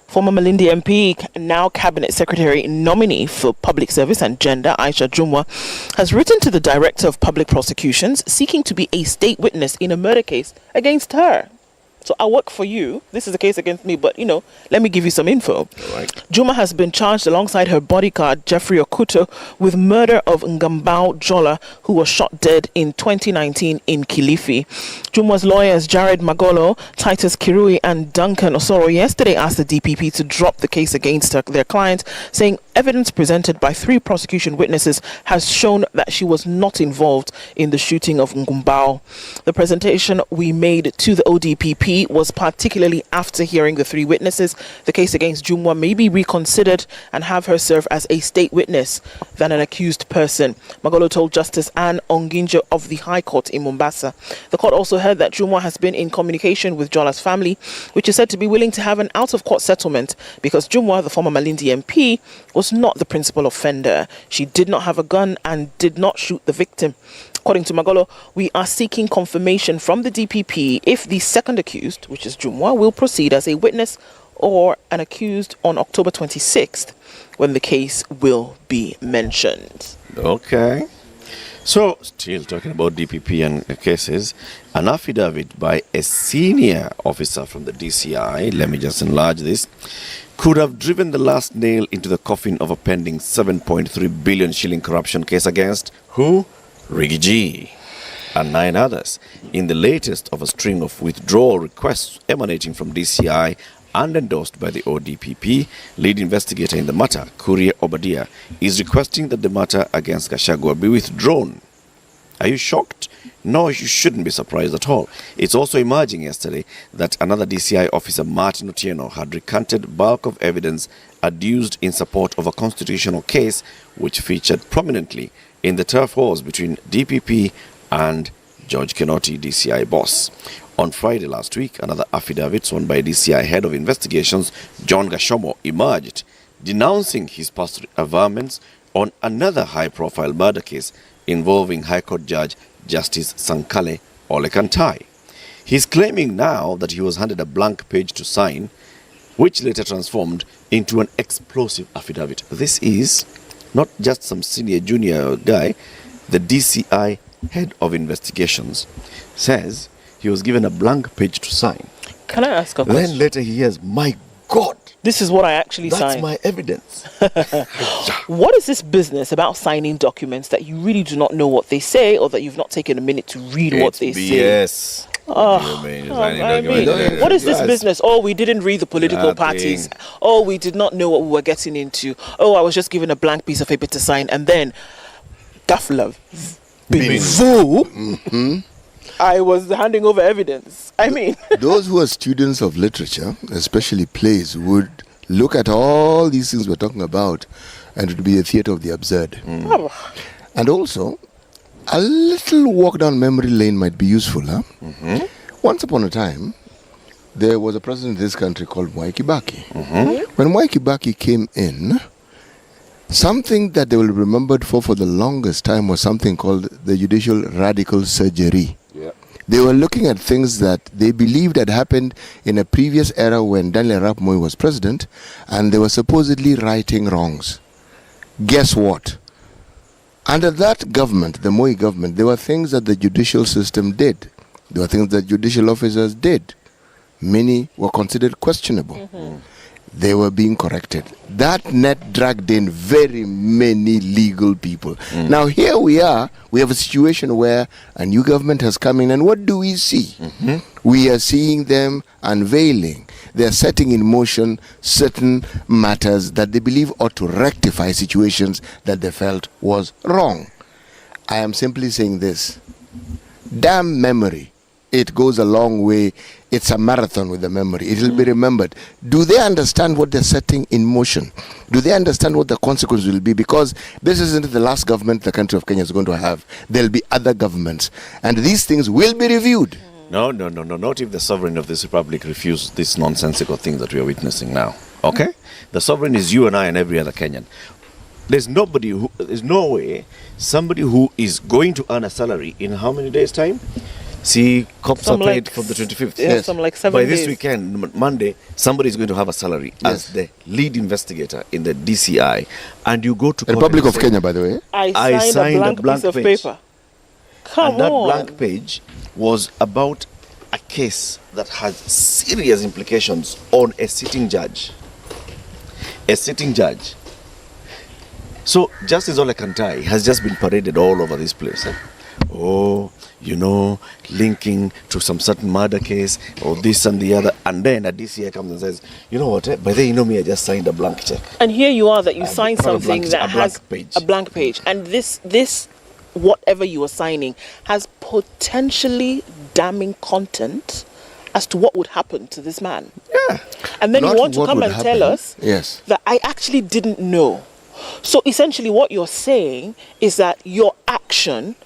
Former Malindi MP, now Cabinet Secretary nominee for Public Service and Gender, Aisha Jumwa, has written to the Director of Public Prosecutions seeking to be a state witness in a murder case against her. So I work for you. This is a case against me, but, let me give you some info. Right. Juma has been charged alongside her bodyguard, Jeffrey Okuto, with murder of Ngambao Jola, who was shot dead in 2019 in Kilifi. Juma's lawyers, Jared Magolo, Titus Kirui, and Duncan Osoro, yesterday asked the DPP to drop the case against their client, saying evidence presented by 3 prosecution witnesses has shown that she was not involved in the shooting of Ngumbao. The presentation we made to the ODPP was particularly after hearing the 3 witnesses. The case against Jumwa may be reconsidered and have her serve as a state witness than an accused person, Magolo told Justice Anne Onginjo of the High Court in Mombasa. The court also heard that Jumwa has been in communication with Jola's family, which is said to be willing to have an out-of-court settlement because Jumwa, the former Malindi MP, was not the principal offender. She did not have a gun and did not shoot the victim. According to Magolo, we are seeking confirmation from the DPP if the second accused, which is Jumwa, will proceed as a witness or an accused on October 26th, when the case will be mentioned. Okay. So, still talking about DPP and cases, an affidavit by a senior officer from the DCI, let me just enlarge this, could have driven the last nail into the coffin of a pending 7.3 billion shilling corruption case against who? Riggy G and 9 others, in the latest of a string of withdrawal requests emanating from DCI and endorsed by the ODPP. Lead investigator in the matter, Kuria Obadia, is requesting that the matter against Gachagua be withdrawn. Are you shocked? No, you shouldn't be surprised at all. It's also emerging yesterday that another DCI officer, Martin Otieno, had recanted bulk of evidence adduced in support of a constitutional case which featured prominently in the turf wars between DPP and George Kinoti, DCI boss. On Friday last week, another affidavit sworn by DCI head of investigations, John Gashomo, emerged, denouncing his past averments on another high-profile murder case involving High Court Judge Justice Sankale Olekantai. He's claiming now that he was handed a blank page to sign, which later transformed into an explosive affidavit. This is not just some senior junior guy. The DCI head of investigations says he was given a blank page to sign. Can I ask a question? Then later he hears, my God, this is what I actually that's signed. my evidence. What is this business about signing documents that you really do not know what they say, or that you've not taken a minute to read what they say? Yes. What is this business? Oh, we didn't read the political parties. Oh, we did not know what we were getting into. Oh, I was just given a blank piece of paper to sign, and then Gaflov, I was handing over evidence. I mean, those who are students of literature, especially plays, would look at all these things we're talking about, and it would be a theater of the absurd. And also, a little walk down memory lane might be useful. Once upon a time, there was a president in this country called Mwai Kibaki. When Mwai Kibaki came in, something that they will be remembered for the longest time was something called the judicial radical surgery. They were looking at things that they believed had happened in a previous era when Daniel Arap Moi was president, and they were supposedly righting wrongs. Guess what? Under that government, the Moi government, there were things that the judicial system did. There were things that judicial officers did. Many were considered questionable. They were being corrected. That net dragged in very many legal people. Now here we are, we have a situation where a new government has come in, and what do we see? We are seeing them unveiling. They are setting in motion certain matters that they believe ought to rectify situations that they felt was wrong. I am simply saying this. Damn memory. It goes a long way. It's a marathon with the memory. It will be remembered. Do they understand what they're setting in motion? Do they understand what the consequences will be? Because this isn't the last government the country of Kenya is going to have. There'll be other governments. And these things will be reviewed. No. Not if the sovereign of this republic refuse this nonsensical thing that we are witnessing now. Okay? The sovereign is you and I and every other Kenyan. There's no way somebody who is going to earn a salary in how many days' time? See, cops are paid from the 25th. Yes, some like 7 By days. this weekend, Monday, somebody is going to have a salary as the lead investigator in the DCI. And you go to court. Republic of Kenya, by the way. I signed a blank piece of paper. Come on. That blank page was about a case that has serious implications on a sitting judge. A sitting judge. So Justice Olekantai has just been paraded all over this place. Oh, linking to some certain murder case or this and the other, and then a DCI comes and says, you know what, by the way, me, I just signed a blank check. And here you are that you signed something that has a blank page. And this, whatever you are signing, has potentially damning content as to what would happen to this man. Yeah. And then you want to come and tell us that I actually didn't know. So essentially what you're saying is that your action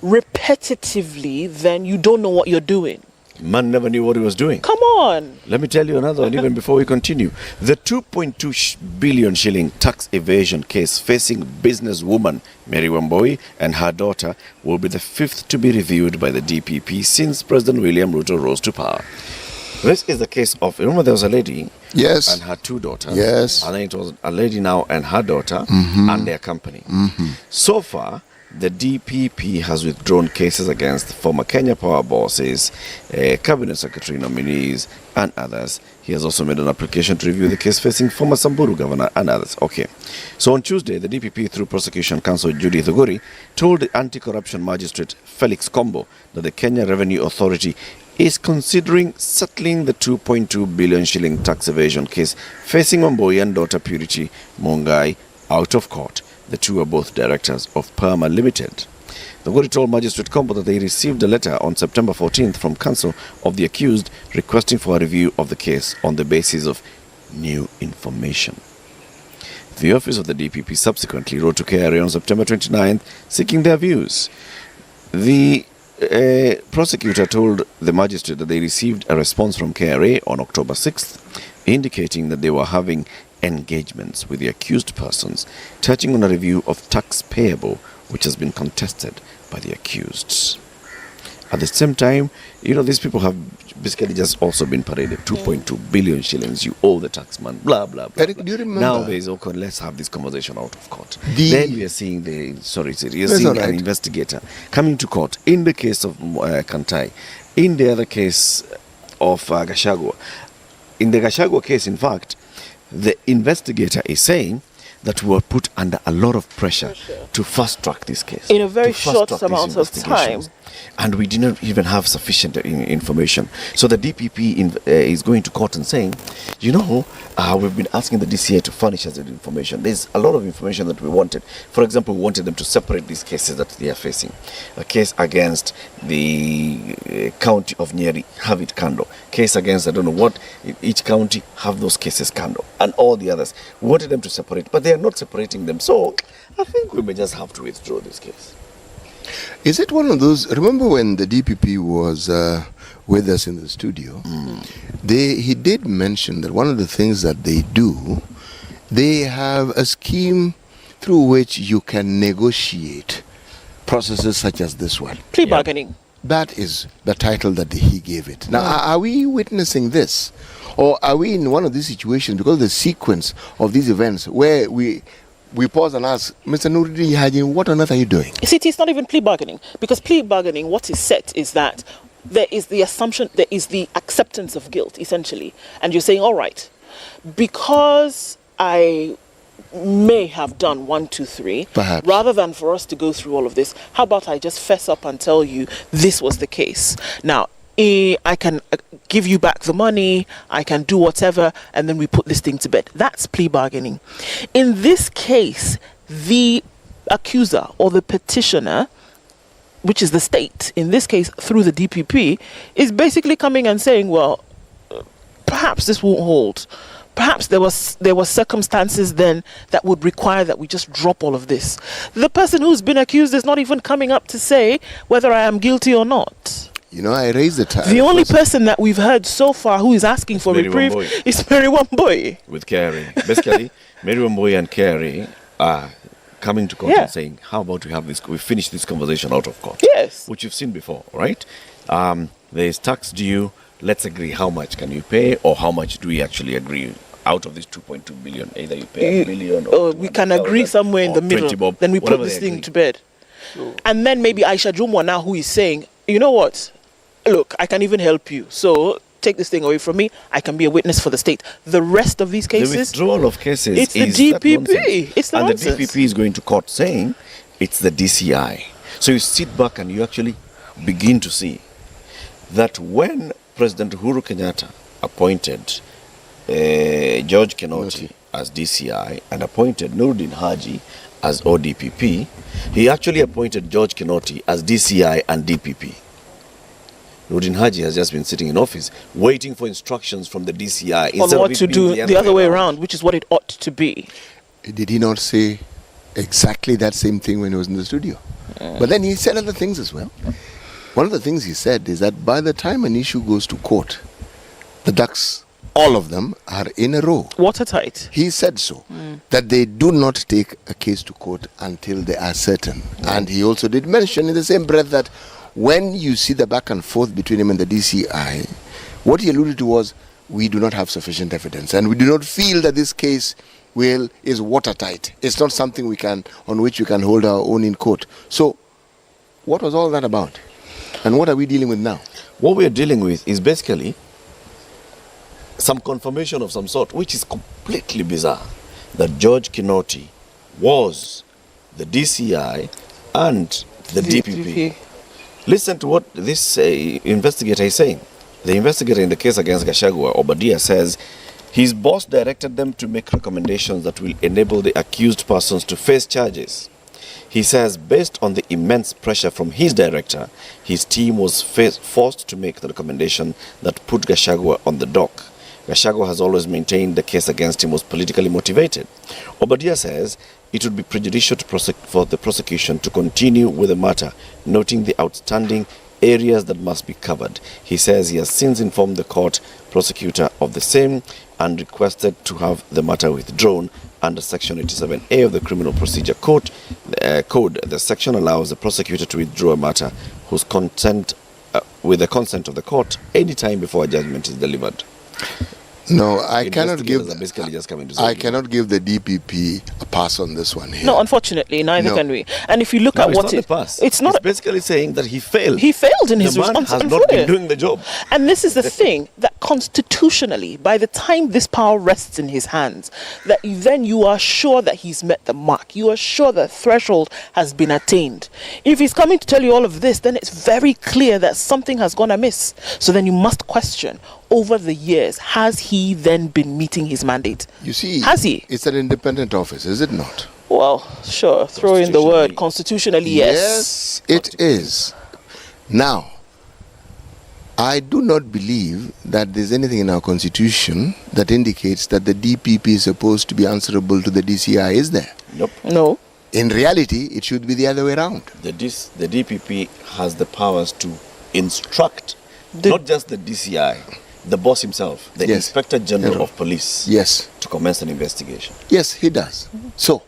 repetitively, then you don't know what you're doing. Man never knew what he was doing. Come on. Let me tell you another one, even before we continue. The 2.2 billion shilling tax evasion case facing businesswoman Mary Wambui and her daughter will be the fifth to be reviewed by the DPP since President William Ruto rose to power. This is the case of, remember there was a lady and her two daughters. Yes. And then it was a lady now and her daughter and their company. So far, the DPP has withdrawn cases against former Kenya Power bosses, cabinet secretary nominees, and others. He has also made an application to review the case facing former Samburu governor and others. Okay. So on Tuesday, the DPP, through prosecution counsel Judy Thuguri, told the anti-corruption magistrate Felix Kombo that the Kenya Revenue Authority is considering settling the 2.2 billion shilling tax evasion case facing Wambui and daughter Purity Mungai out of court. The two are both directors of Perma Limited. The Thuguri told Magistrate Kombo that they received a letter on September 14th from counsel of the accused requesting for a review of the case on the basis of new information. The office of the DPP subsequently wrote to KEMRI on September 29th seeking their views. The prosecutor told the magistrate that they received a response from KEMRI on October 6th indicating that they were having engagements with the accused persons touching on a review of tax payable which has been contested by the accused. At the same time, these people have basically just also been paraded 2.2 billion shillings, you owe the taxman, blah blah blah. Eric, do you remember? Now there is okay, let's have this conversation out of court. Then we are seeing an investigator coming to court in the case of Kantai, in the other case of Gachagua. In the Gachagua case, in fact, the investigator is saying that we were put under a lot of pressure to fast track this case. In a very short amount of time. And we didn't even have sufficient information. So the DPP is going to court and saying, we've been asking the DCA to furnish us with information. There's a lot of information that we wanted. For example, we wanted them to separate these cases that they are facing. A case against the county of Nyeri, have it kando. Case against, I don't know what, each county, have those cases kando. And all the others. We wanted them to separate, but they are not separating them. So I think we may just have to withdraw this case. Is it one of those? Remember when the DPP was with us in the studio? He did mention that one of the things that they do, they have a scheme through which you can negotiate processes such as this one. Plea bargaining. That is the title that he gave it. Now, are we witnessing this? Or are we in one of these situations because of the sequence of these events where we pause and ask, Mr. Nuruddin Hajin, what on earth are you doing? You see, it's not even plea bargaining. Because plea bargaining, what is set is that there is the assumption, there is the acceptance of guilt, essentially. And you're saying, all right, because I may have done 1, 2, 3, perhaps, rather than for us to go through all of this, how about I just fess up and tell you this was the case? Now, I can give you back the money, I can do whatever, and then we put this thing to bed. That's plea bargaining. In this case, the accuser or the petitioner, which is the state, in this case through the DPP, is basically coming and saying, well, perhaps this won't hold. Perhaps there were circumstances then that would require that we just drop all of this. The person who's been accused is not even coming up to say whether I am guilty or not. I raised the time. The only person that we've heard so far who is asking for reprieve is Mary Wambui. With KEMRI. Basically, Mary Wambui and KEMRI are coming to court and saying, how about we finish this conversation out of court? Yes. Which you've seen before, right? There's tax due. Let's agree how much can you pay or how much do we actually agree out of this 2.2 billion? Either you pay $1 billion or we can agree somewhere in the middle. Then we put this thing to bed. And then maybe Aisha Jumwa now who is saying, you know what? Look, I can even help you. So take this thing away from me. I can be a witness for the state. The rest of these cases, the withdrawal of cases, it's the DPP. It's the nonsense. And the DPP is going to court saying it's the DCI. So you sit back and you actually begin to see that when President Uhuru Kenyatta appointed George Kinoti as DCI and appointed Nuruddin Haji as ODPP, he actually appointed George Kinoti as DCI and DPP. Nuruddin Haji has just been sitting in office waiting for instructions from the DCI on what to do the other way around, which is what it ought to be. Did he not say exactly that same thing when he was in the studio? But then he said other things as well. One of the things he said is that by the time an issue goes to court, the ducks, all of them, are in a row. Watertight. He said so, that they do not take a case to court until they are certain. And he also did mention in the same breath that when you see the back and forth between him and the DCI, what he alluded to was, we do not have sufficient evidence and we do not feel that this case is watertight. It's not something on which we can hold our own in court. So what was all that about? And what are we dealing with now? What we are dealing with is basically some confirmation of some sort, which is completely bizarre, that George Kinoti was the DCI and the DPP. Listen to what this investigator is saying. The investigator in the case against Gachagua, Obadiah, says his boss directed them to make recommendations that will enable the accused persons to face charges. He says based on the immense pressure from his director, his team was forced to make the recommendation that put Gachagua on the dock. Gachagua has always maintained the case against him was politically motivated. Obadiah says it would be prejudicial for the prosecution to continue with the matter, noting the outstanding areas that must be covered. He says he has since informed the court prosecutor of the same and requested to have the matter withdrawn under Section 87A of the Criminal Procedure Code. The section allows the prosecutor to withdraw a matter whose consent, with the consent of the court, any time before a judgment is delivered. No, I cannot give the DPP a pass on this one here. No, unfortunately, neither can we. And if you look at what it's basically saying that he failed. He failed in his responsibility. Has not been doing the job. And this is the thing, that constitutionally, by the time this power rests in his hands, that then you are sure that he's met the mark. You are sure the threshold has been attained. If he's coming to tell you all of this, then it's very clear that something has gone amiss. So then you must question, over the years, has he then been meeting his mandate? You see, has he? It's an independent office, is it not? Well, sure. Throw in the word constitutionally, yes. Yes, it is. Now, I do not believe that there's anything in our constitution that indicates that the DPP is supposed to be answerable to the DCI, is there? Nope. No. In reality, it should be the other way around. The DPP has the powers to instruct, not just the DCI, the boss himself, the Inspector General of Police, to commence an investigation. Yes, he does. So,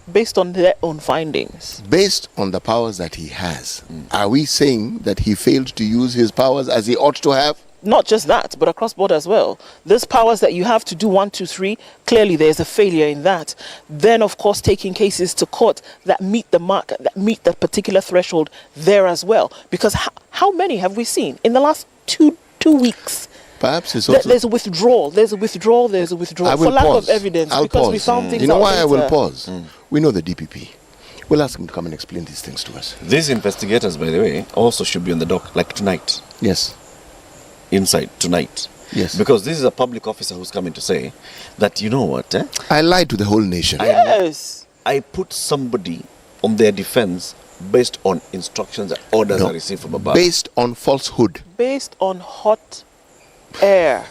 based on their own findings, based on the powers that he has, are we saying that he failed to use his powers as he ought to have? Not just that, but across board as well. These powers that you have to do 1, 2, 3, clearly there's a failure in that. Then, of course, taking cases to court that meet the mark, that meet the particular threshold there as well. Because how many have we seen in the last two weeks? Perhaps it's also... There's a withdrawal. For lack of evidence. I'll because pause. We found things. You know why I will pause? We know the DPP. We'll ask him to come and explain these things to us. These investigators, by the way, also should be on the dock, like tonight. Yes. Inside, tonight. Yes. Because this is a public officer who's coming to say that, you know what? I lied to the whole nation. Yes. I put somebody on their defense based on instructions and orders I received from above. Based on falsehood. Based on hot air.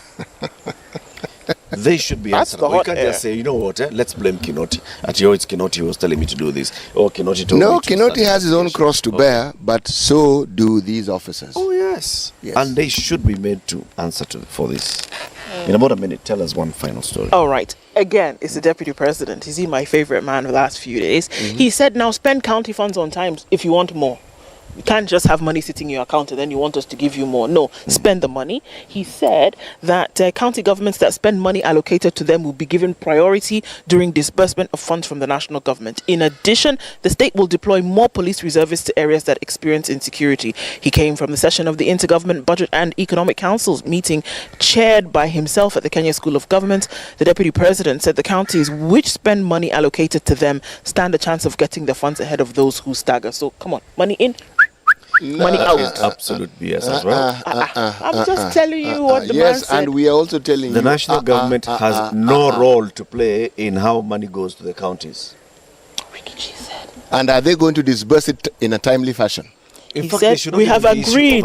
They should be answerable. You can't just say, you know what, let's blame Kinoti. It's Kinoti who was telling me to do this. Or Kinoti told me to Kinoti has his own cross to bear, but so do these officers. Oh, yes. And they should be made to answer for this. In about a minute, tell us one final story. All right. Again, it's the Deputy President. Is he my favorite man for the last few days? He said, now spend county funds on time if you want more. You can't just have money sitting in your account and then you want us to give you more. No, spend the money. He said that county governments that spend money allocated to them will be given priority during disbursement of funds from the national government. In addition, the state will deploy more police reservists to areas that experience insecurity. He came from the session of the Intergovernment Budget and Economic Council's meeting chaired by himself at the Kenya School of Government. The Deputy President said the counties which spend money allocated to them stand a chance of getting the funds ahead of those who stagger. So come on, money in. money out. Absolute BS as well. I'm just telling you what the man said. And we are also telling the you. national government has no role to play in how money goes to the counties. And are they going to disburse it in a timely fashion? In fact, they should not we have agreed.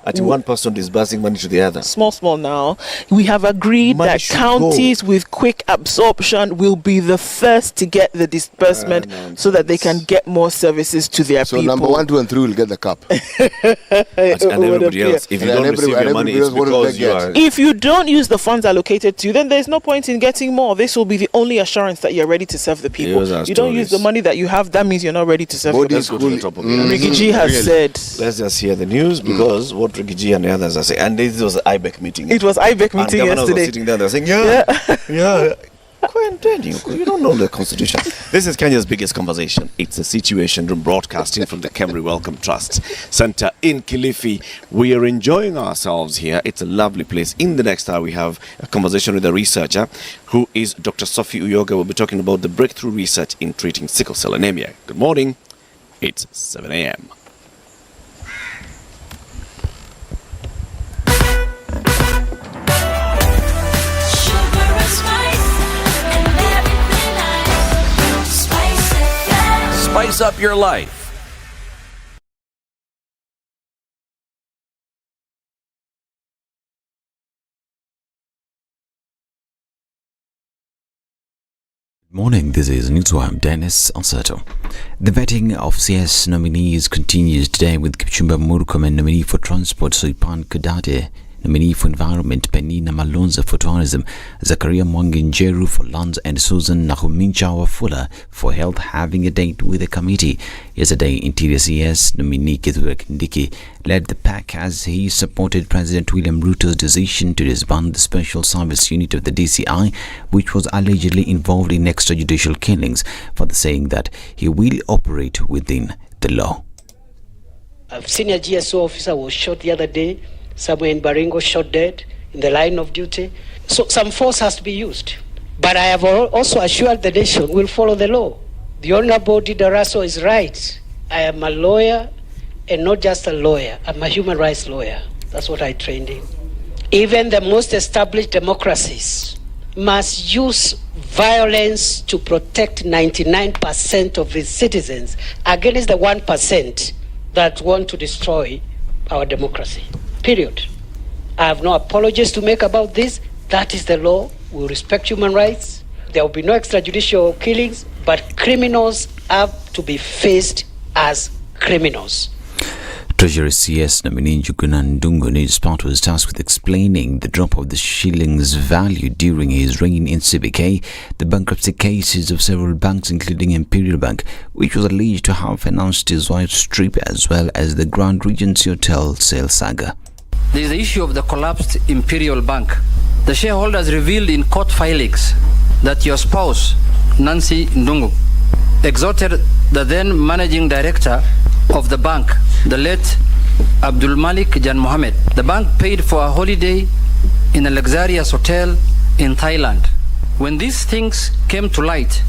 At one person disbursing money to the other. Small now. We have agreed that counties with quick absorption will be the first to get the disbursement so that they can get more services to their people. So number 1, 2, and 3 will get the cup. And everybody else, if you don't receive your money, it's because you are... If you don't use the funds allocated to you, then there's no point in getting more. This will be the only assurance that you're ready to serve the people. You don't use the money that you have, that means you're not ready to serve the people. Rigiji has said... Let's just hear the news, because what Rigiji and the others are saying, and this was IBEC meeting. It was IBEC meeting yesterday. Were sitting there, they're saying, you don't know the constitution. This is Kenya's biggest conversation. It's a situation room broadcasting from the KEMRI Welcome Trust Center in Kilifi. We are enjoying ourselves here. It's a lovely place. In the next hour, we have a conversation with a researcher who is Dr. Sophie Uyoga. We'll be talking about the breakthrough research in treating sickle cell anemia. Good morning. It's 7 a.m. Spice up your life. Good morning, this is Newswire. Dennis Alserto. The vetting of CS nominees continues today with Kipchumba Murkomen, nominee for Transport, Soipan Kadate, nominee for Environment, Penina Malonza for Tourism, Zakaria Mwanginjeru for Lands, and Susan Nahuminchawa Fuller for Health having a date with the committee. Yesterday, Interior CS nominee Kithure Kindiki led the pack as he supported President William Ruto's decision to disband the Special Service Unit of the DCI, which was allegedly involved in extrajudicial killings, for the saying that he will operate within the law. A senior GSO officer was shot the other day, somewhere in Baringo, shot dead in the line of duty. So some force has to be used. But I have also assured the nation will follow the law. The Honorable Didaraso is right. I am a lawyer, and not just a lawyer. I'm a human rights lawyer. That's what I trained in. Even the most established democracies must use violence to protect 99% of its citizens against the 1% that want to destroy our democracy. Period. I have no apologies to make about this. That is the law. We respect human rights. There will be no extrajudicial killings, but criminals have to be faced as criminals. Treasury CS nominee Njuguna Ndunguni's part was tasked with explaining the drop of the shilling's value during his reign in CBK, the bankruptcy cases of several banks including Imperial Bank, which was alleged to have financed his wife's trip, as well as the Grand Regency Hotel sale saga. There is the issue of the collapsed Imperial Bank. The shareholders revealed in court filings that your spouse, Nancy Ndungu, exhorted the then managing director of the bank, the late Abdul Malik Jan Mohammed. The bank paid for a holiday in a luxurious hotel in Thailand. When these things came to light,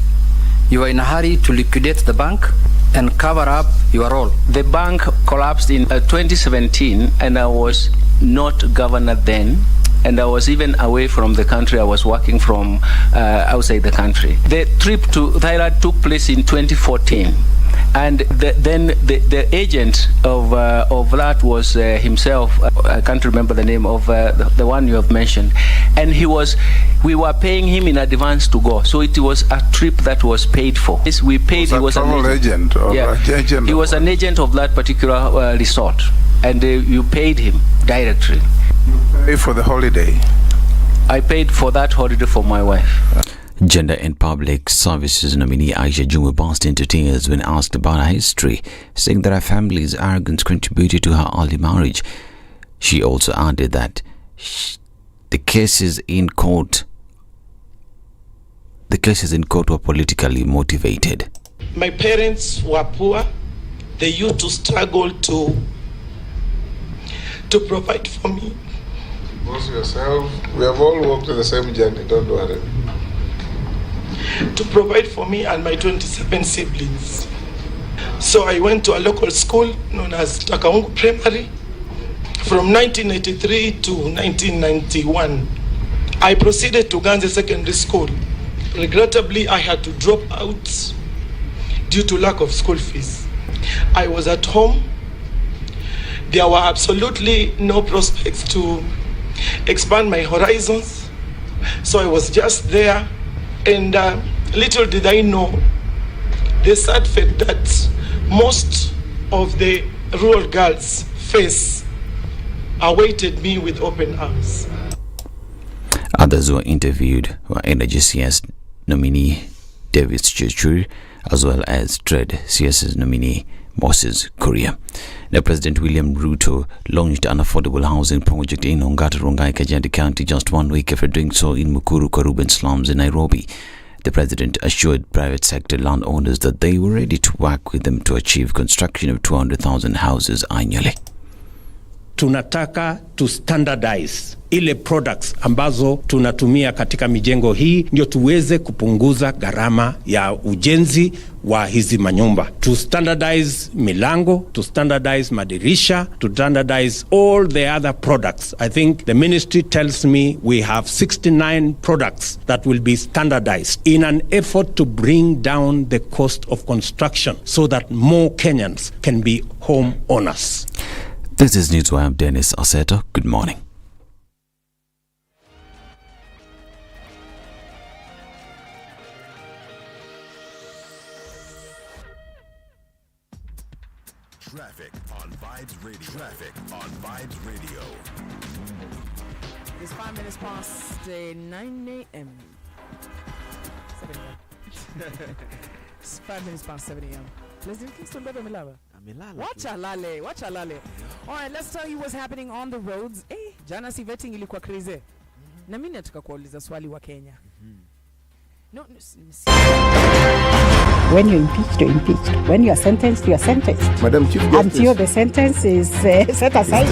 you were in a hurry to liquidate the bank and cover up your role. The bank collapsed in 2017, and I was not governor then, and I was even away from the country. I was working from outside the country. The trip to Thailand took place in 2014, and then the agent of that was himself. I can't remember the name of the one you have mentioned, and we were paying him in advance to go, so it was a trip that was paid for. Yes, we paid. He was an agent. He was an agent of that particular resort, and you paid him directly. You paid for the holiday? I paid for that holiday for my wife. Gender and Public Services nominee Aisha Jumbo burst into tears when asked about her history, saying that her family's arrogance contributed to her early marriage. She also added that the cases in court were politically motivated. My parents were poor. They used to struggle to provide for me. Boss yourself. We have all walked the same journey, don't worry. To provide for me and my 27 siblings. So I went to a local school known as Takaungu Primary from 1983 to 1991. I proceeded to Ganze Secondary School. Regrettably, I had to drop out due to lack of school fees. I was at home. There were absolutely no prospects to expand my horizons. So I was just there, and little did I know the sad fate that most of the rural girls face awaited me with open arms. Others who were interviewed were Energy CS nominee Davis Chechuri, as well as Trade CS's nominee Moses Kuria. Now, President William Ruto launched an affordable housing project in Ongata Rongai, Kajiado County just 1 week after doing so in Nakuru, Karuben slums in Nairobi. The president assured private sector landowners that they were ready to work with them to achieve construction of 200,000 houses annually. Tunataka to standardize ile products ambazo tunatumia katika mijengo hii ndio tuweze kupunguza gharama ya ujenzi wa hizi manyumba. To standardize milango, to standardize madirisha, to standardize all the other products. I think the ministry tells me we have 69 products that will be standardized in an effort to bring down the cost of construction so that more Kenyans can be home owners. This is News. I'm Dennis Aseto. Good morning. Traffic on Vibes Radio. Traffic on Vibes Radio. It's 5 minutes past 9 a.m. 7 a.m. It's 5 minutes past 7 a.m. President Kingston Bebe Milava. Wacha lale. All right, let's tell you what's happening on the roads. Jana si vetting ilikuwa crazy. Na mimi nataka kuuliza swali wa Kenya. When you're impeached, you're impeached. When you're sentenced, you're sentenced. Madam Chief Justice. Until the sentence is set aside.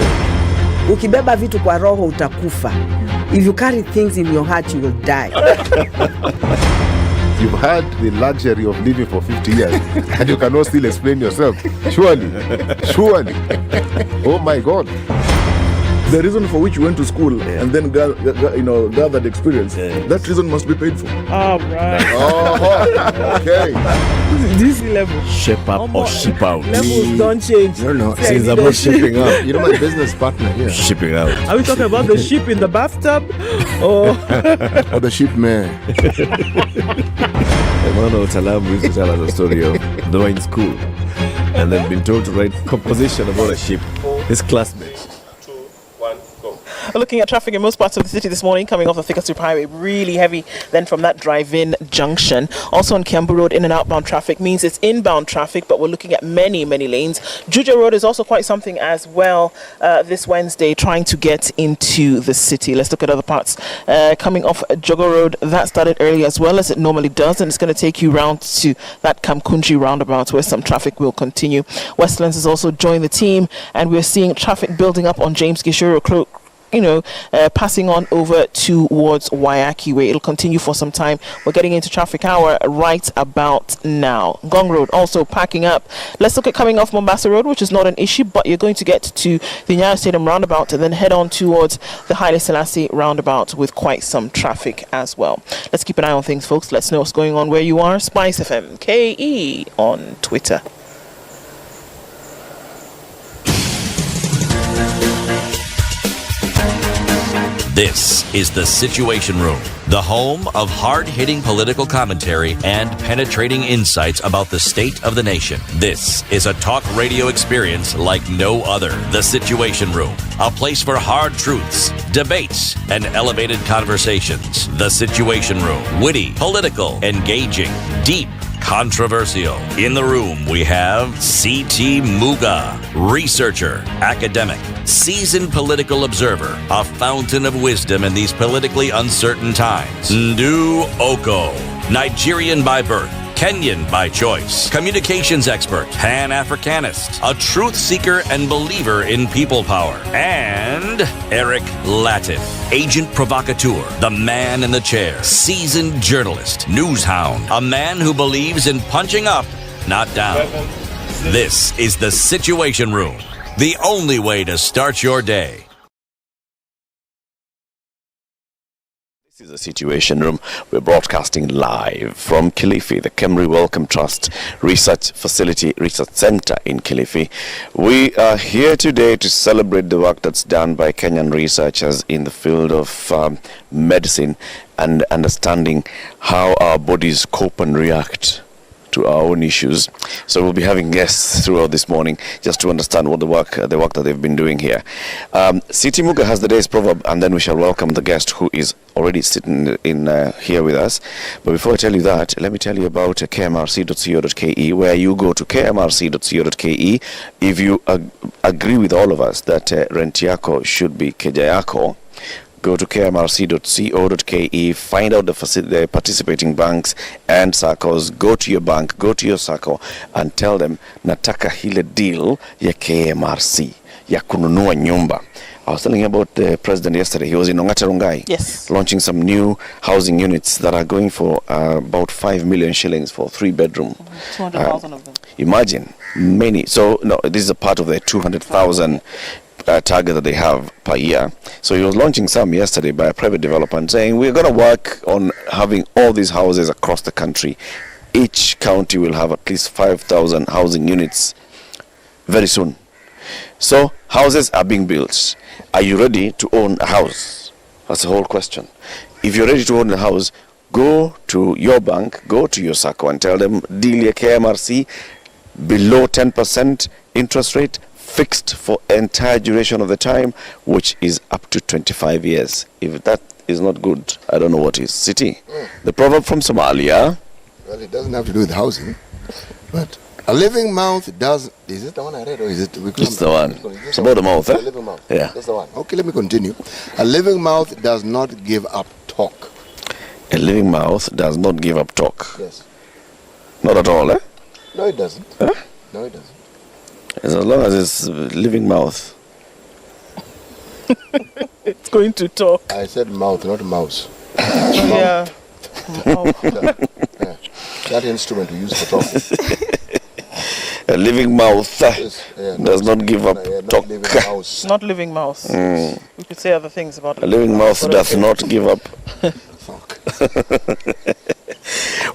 Ukibeba vitu kwa roho utakufa. If you carry things in your heart, you will die. You've had the luxury of living for 50 years and you cannot still explain yourself. Surely. Oh my God. The reason for which you went to school and then gathered experience, that reason must be paid for. Oh, right. Oh, okay. This level. Shape up or ship out. Levels don't change. No. Since I'm not shipping up. You know my business partner here. Shipping out. Are we talking about the ship in the bathtub? Or the ship man? Emmanuel Talabu used to tell us a story of they were in school and they'd been told to write composition about a ship. His classmates. Looking at traffic in most parts of the city this morning, coming off the Thika Super Highway, really heavy then from that drive-in junction. Also on Kiambu Road, in and outbound traffic means it's inbound traffic, but we're looking at many lanes. Juja Road is also quite something as well this Wednesday, trying to get into the city. Let's look at other parts. Coming off Jogo Road, that started early as well as it normally does, and it's going to take you round to that Kamkunji roundabout where some traffic will continue. Westlands has also joined the team, and we're seeing traffic building up on James Gishuru passing on over towards Wayaki Way. It'll continue for some time. We're getting into traffic hour right about now. Ngong Road also packing up. Let's look at coming off Mombasa Road, which is not an issue, but you're going to get to the Nyeri Stadium roundabout and then head on towards the Haile Selassie roundabout with quite some traffic as well. Let's keep an eye on things, folks. Let's know what's going on where you are. SpiceFM KE on Twitter. This is The Situation Room, the home of hard-hitting political commentary and penetrating insights about the state of the nation. This is a talk radio experience like no other. The Situation Room, a place for hard truths, debates, and elevated conversations. The Situation Room, witty, political, engaging, deep, controversial. In the room, we have C.T. Muga, researcher, academic, seasoned political observer, a fountain of wisdom in these politically uncertain times. Ndu Oko, Nigerian by birth, Kenyan by choice, communications expert, Pan-Africanist, a truth seeker and believer in people power, and Eric Latin, agent provocateur, the man in the chair, seasoned journalist, news hound, a man who believes in punching up, not down. This is the Situation Room, the only way to start your day. This is the Situation Room. We're broadcasting live from Kilifi, the KEMRI Wellcome Trust Research Facility Research Center in Kilifi. We are here today to celebrate the work that's done by Kenyan researchers in the field of medicine and understanding how our bodies cope and react to our own issues. So we'll be having guests throughout this morning just to understand what the work that they've been doing here. Siti Muga has the day's proverb, and then we shall welcome the guest who is already sitting in here with us. But before I tell you that, let me tell you about KEMRC.co.ke, where you go to KEMRC.co.ke if you agree with all of us that rent yako should be keja yako. Go to KEMRC.co.ke, find out the participating banks and SACCOs. Go to your bank, go to your SACCO, and tell them, nataka hile deal ya KMRC, ya kununua nyumba. I was telling you about the president yesterday. He was in Ongata Rongai, yes, launching some new housing units that are going for about 5 million shillings for 3-bedroom. 200,000 of them. Imagine, many. So, no, this is a part of the 200,000 target that they have per year. So he was launching some yesterday by a private developer and saying we're going to work on having all these houses across the country. Each county will have at least 5,000 housing units very soon. So houses are being built. Are you ready to own a house? That's the whole question. If you're ready to own a house, go to your bank, go to your SACCO and tell them deal ya KMRC below 10% interest rate, fixed for entire duration of the time, which is up to 25 years. If that is not good, I don't know what is. City, the proverb from Somalia. Well, it doesn't have to do with housing, but a living mouth does. Is it the one I read, or is it? It's the one. It's about the mouth, A living mouth. Yeah. That's the one. Okay, let me continue. A living mouth does not give up talk. A living mouth does not give up talk. Yes. Not at all, eh? No, it doesn't. Huh? No, it doesn't. As long as it's living mouth. It's going to talk. I said mouth, not mouse. Yeah. Yeah. That instrument we use for talking. A living mouth does not give up talk. Not living mouse. We could say other things about a living mouth does not give up.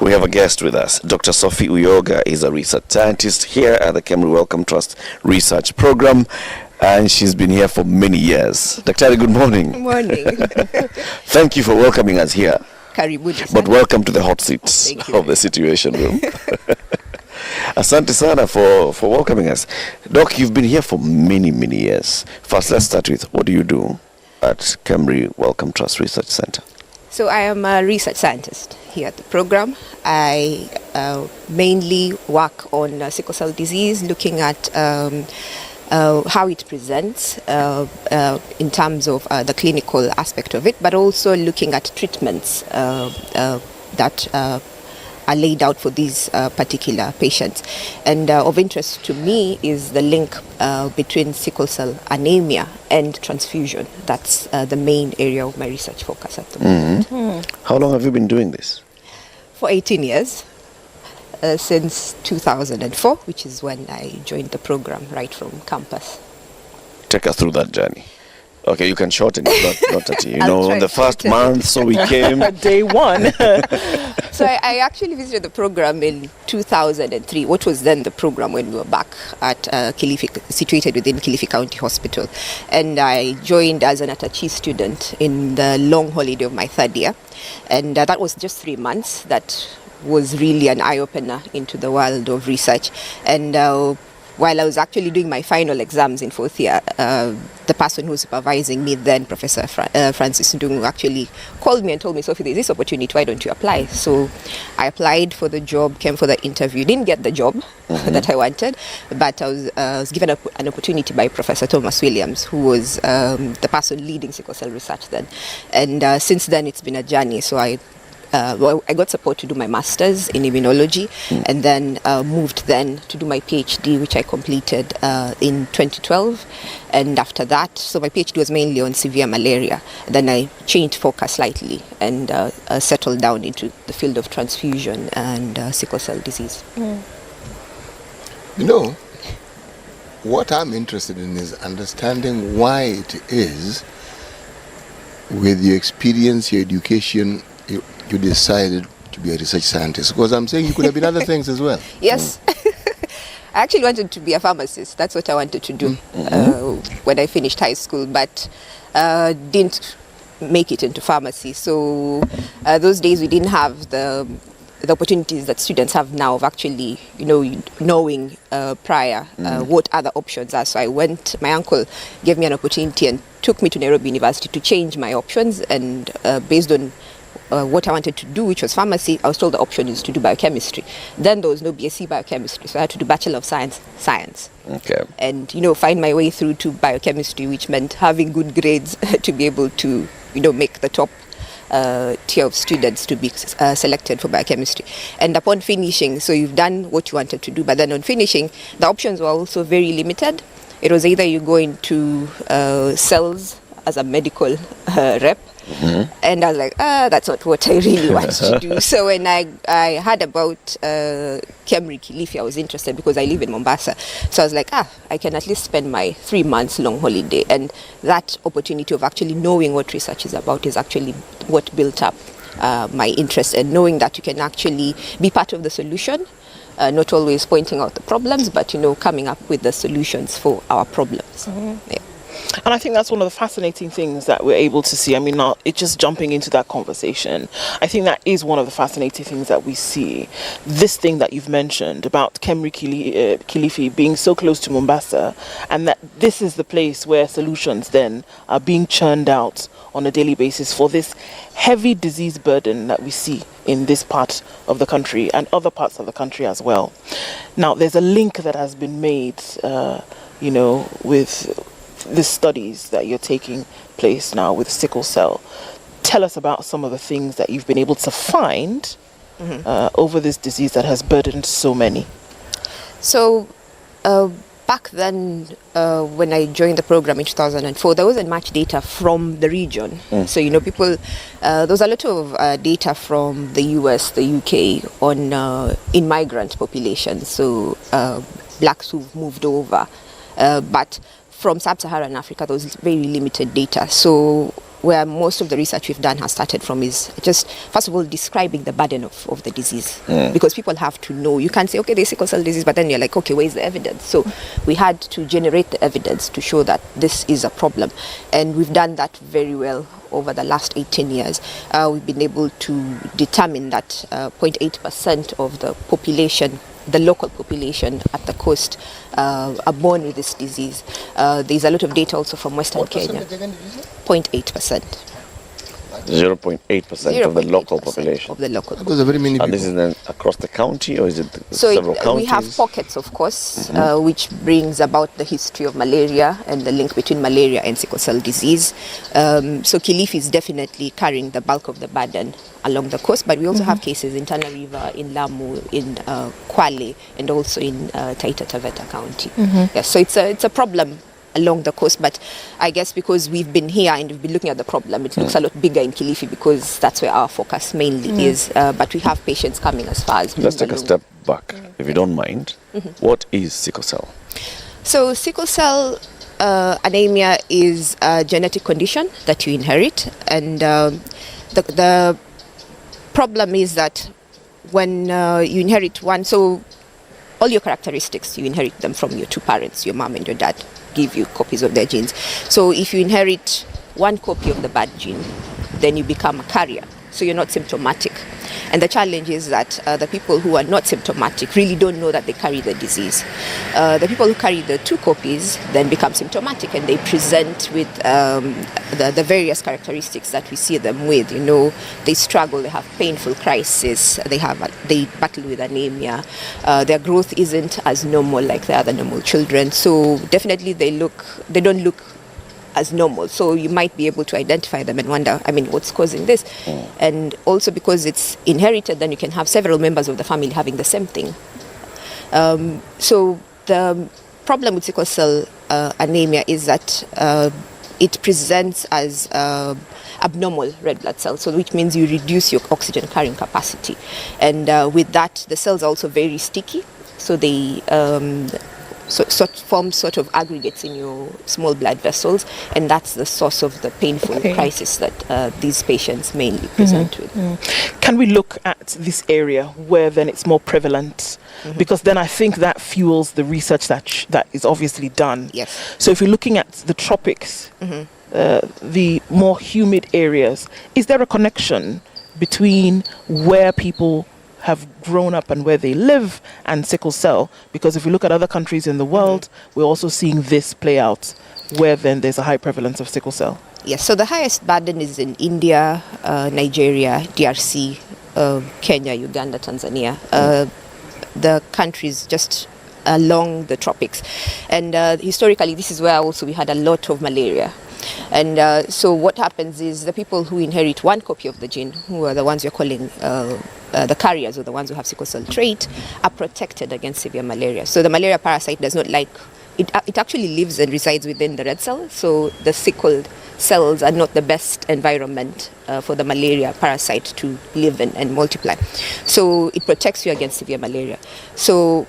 We have a guest with us. Dr. Sophie Uyoga is a research scientist here at the KEMRI Wellcome Trust Research Program, and she's been here for many years. Dr. Good morning. Good morning. Thank you for welcoming us here. Karibuni. But welcome to the hot seats of the Situation Room. Asante sana for welcoming us. Doc, you've been here for many, many years. First, let's start with, what do you do at KEMRI Wellcome Trust Research Center? So I am a research scientist here at the program. I mainly work on sickle cell disease, looking at how it presents in terms of the clinical aspect of it, but also looking at treatments that are laid out for these particular patients. And of interest to me is the link between sickle cell anemia and transfusion. That's the main area of my research focus at the moment. How long have you been doing this? For 18 years, since 2004, which is when I joined the program right from campus. Take us through that journey. Okay, you can shorten it, not at you know, on the first month, so we came. Day one. So I actually visited the program in 2003, what was then the program when we were back at Kilifi, situated within Kilifi County Hospital. And I joined as an attaché student in the long holiday of my third year. And that was just 3 months. That was really an eye-opener into the world of research. And while I was actually doing my final exams in fourth year, the person who was supervising me then, Professor Francis Ndungu, actually called me and told me, Sophie, there's this opportunity, why don't you apply? So I applied for the job, came for the interview, didn't get the job that I wanted, but I was given an opportunity by Professor Thomas Williams, who was the person leading sickle cell research then. And since then, it's been a journey. So I got support to do my master's in immunology, and then moved then to do my PhD, which I completed in 2012. And after that, so my PhD was mainly on severe malaria. Then I changed focus slightly and settled down into the field of transfusion and sickle cell disease. You know, what I'm interested in is understanding why it is, with your experience, your education, you decided to be a research scientist. Because I'm saying you could have been other things as well. Yes. I actually wanted to be a pharmacist. That's what I wanted to do when I finished high school, but didn't make it into pharmacy. So those days we didn't have the opportunities that students have now of actually, knowing prior what other options are. So my uncle gave me an opportunity and took me to Nairobi University to change my options, and based on what I wanted to do, which was pharmacy, I was told the option is to do biochemistry. Then there was no BSc biochemistry, so I had to do Bachelor of Science. Okay. And, find my way through to biochemistry, which meant having good grades to be able to, make the top tier of students to be selected for biochemistry. And upon finishing, so you've done what you wanted to do, but then on finishing, the options were also very limited. It was either you go into sales as a medical rep, and I was like, that's not what I really want to do. So when I heard about KEMRI Kilifi, I was interested because I live in Mombasa. So I was like, I can at least spend my 3 months long holiday. And that opportunity of actually knowing what research is about is actually what built up my interest, and knowing that you can actually be part of the solution, not always pointing out the problems, but, coming up with the solutions for our problems. Yeah. And I think that's one of the fascinating things that we're able to see. I mean, now it's just jumping into that conversation. I think that is one of the fascinating things that we see. This thing that you've mentioned about KEMRI Kilifi being so close to Mombasa, and that this is the place where solutions then are being churned out on a daily basis for this heavy disease burden that we see in this part of the country and other parts of the country as well. Now, there's a link that has been made, with the studies that you're taking place now with sickle cell. Tell us about some of the things that you've been able to find over this disease that has burdened so many. So back then, when I joined the program in 2004, there wasn't much data from the region. So, people, there was a lot of data from the US, the UK on immigrant populations, so blacks who've moved over. But from sub-Saharan Africa, there was very limited data. So where most of the research we've done has started from is just, first of all, describing the burden of the disease. Because people have to know. You can't say, okay, there's sickle cell disease, but then you're like, okay, where's the evidence? So we had to generate the evidence to show that this is a problem. And we've done that very well over the last 18 years. We've been able to determine that 0.8% of the population, the local population at the coast, are born with this disease. There's a lot of data also from Western Kenya. 0.8%. 0.8% of the local population. Of the local Those are very many people. And this is then across the county, or is it so several counties? We have pockets, of course, which brings about the history of malaria and the link between malaria and sickle cell disease. So Kilifi is definitely carrying the bulk of the burden along the coast, but we also have cases in Tana River, in Lamu, in Kwale, and also in Taita Taveta County. Yes, so it's a problem along the coast, but I guess because we've been here and we've been looking at the problem, it looks a lot bigger in Kilifi because that's where our focus mainly is. But we have patients coming as far as... Let's take a step back, if you don't mind. What is sickle cell? So sickle cell anemia is a genetic condition that you inherit, and the problem is that when you inherit one, so all your characteristics, you inherit them from your two parents, your mom and your dad give you copies of their genes. So if you inherit one copy of the bad gene, then you become a carrier. So you're not symptomatic. And the challenge is that the people who are not symptomatic really don't know that they carry the disease. The people who carry the two copies then become symptomatic, and they present with the various characteristics that we see them with. They struggle, they have painful crisis, they battle with anemia, their growth isn't as normal like the other normal children. So definitely they don't look as normal. So you might be able to identify them and wonder, what's causing this? And also because it's inherited, then you can have several members of the family having the same thing. So the problem with sickle cell anemia is that it presents as abnormal red blood cells, so which means you reduce your oxygen carrying capacity. And with that, the cells are also very sticky. So they form sort of aggregates in your small blood vessels, and that's the source of the painful crisis that these patients mainly present with. Can we look at this area where then it's more prevalent? Because then I think that fuels the research that is obviously done. Yes. So if you're looking at the tropics, the more humid areas, is there a connection between where people have grown up and where they live and sickle cell? Because if we look at other countries in the world, we're also seeing this play out where then there's a high prevalence of sickle cell. Yes, so the highest burden is in India, Nigeria, DRC, Kenya, Uganda, Tanzania. The countries just along the tropics. And historically, this is where also we had a lot of malaria. And so what happens is the people who inherit one copy of the gene, who are the ones you're calling the carriers, or the ones who have sickle cell trait, are protected against severe malaria. So the malaria parasite does not like, it actually lives and resides within the red cell. So the sickled cells are not the best environment for the malaria parasite to live in and multiply. So it protects you against severe malaria. So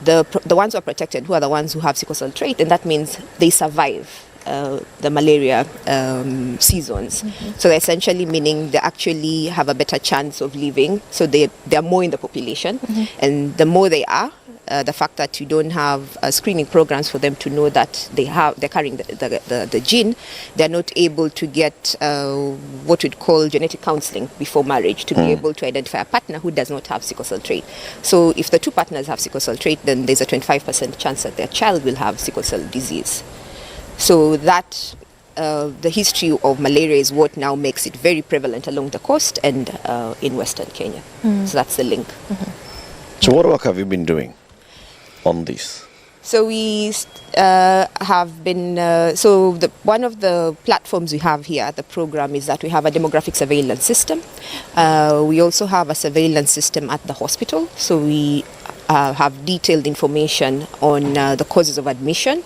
the ones who are protected, who are the ones who have sickle cell trait, and that means they survive the malaria seasons. So they're essentially meaning they actually have a better chance of living. So they are more in the population, and the more they are, the fact that you don't have screening programs for them to know that they're carrying the gene, they're not able to get what we'd call genetic counseling before marriage to be able to identify a partner who does not have sickle cell trait. So if the two partners have sickle cell trait, then there's a 25% chance that their child will have sickle cell disease. So that the history of malaria is what now makes it very prevalent along the coast and in Western Kenya. So that's the link. So what work have you been doing on this? So we have been, one of the platforms we have here at the program is that we have a demographic surveillance system. We also have a surveillance system at the hospital. So we have detailed information on the causes of admission,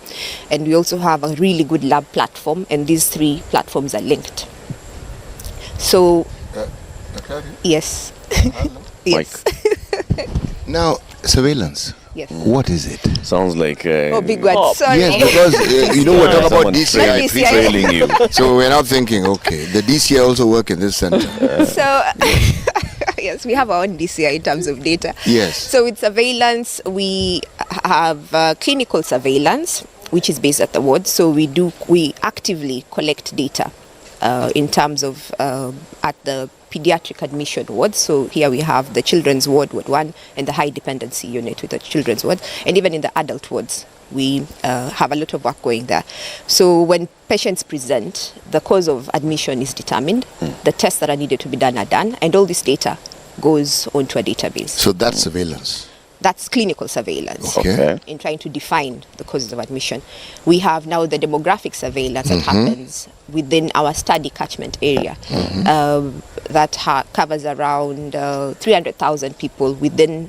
and we also have a really good lab platform, and these three platforms are linked. So yes. Yes. Now, surveillance. Yes. What is it? Sounds like big word. Sorry. Yes, because we're talking about DCI trailing you. So we're now thinking, okay, the DCI also work in this center. So yes, we have our own DCI in terms of data. Yes. So with surveillance, we have clinical surveillance, which is based at the ward. So we actively collect data in terms of at the pediatric admission ward. So here we have the children's ward, ward 1, and the high dependency unit with the children's ward. And even in the adult wards, we have a lot of work going there. So when patients present, the cause of admission is determined, the tests that are needed to be done are done, and all this data goes onto a database. So that's surveillance. That's clinical surveillance in trying to define the causes of admission. We have now the demographic surveillance that happens within our study catchment area that covers around 300,000 people within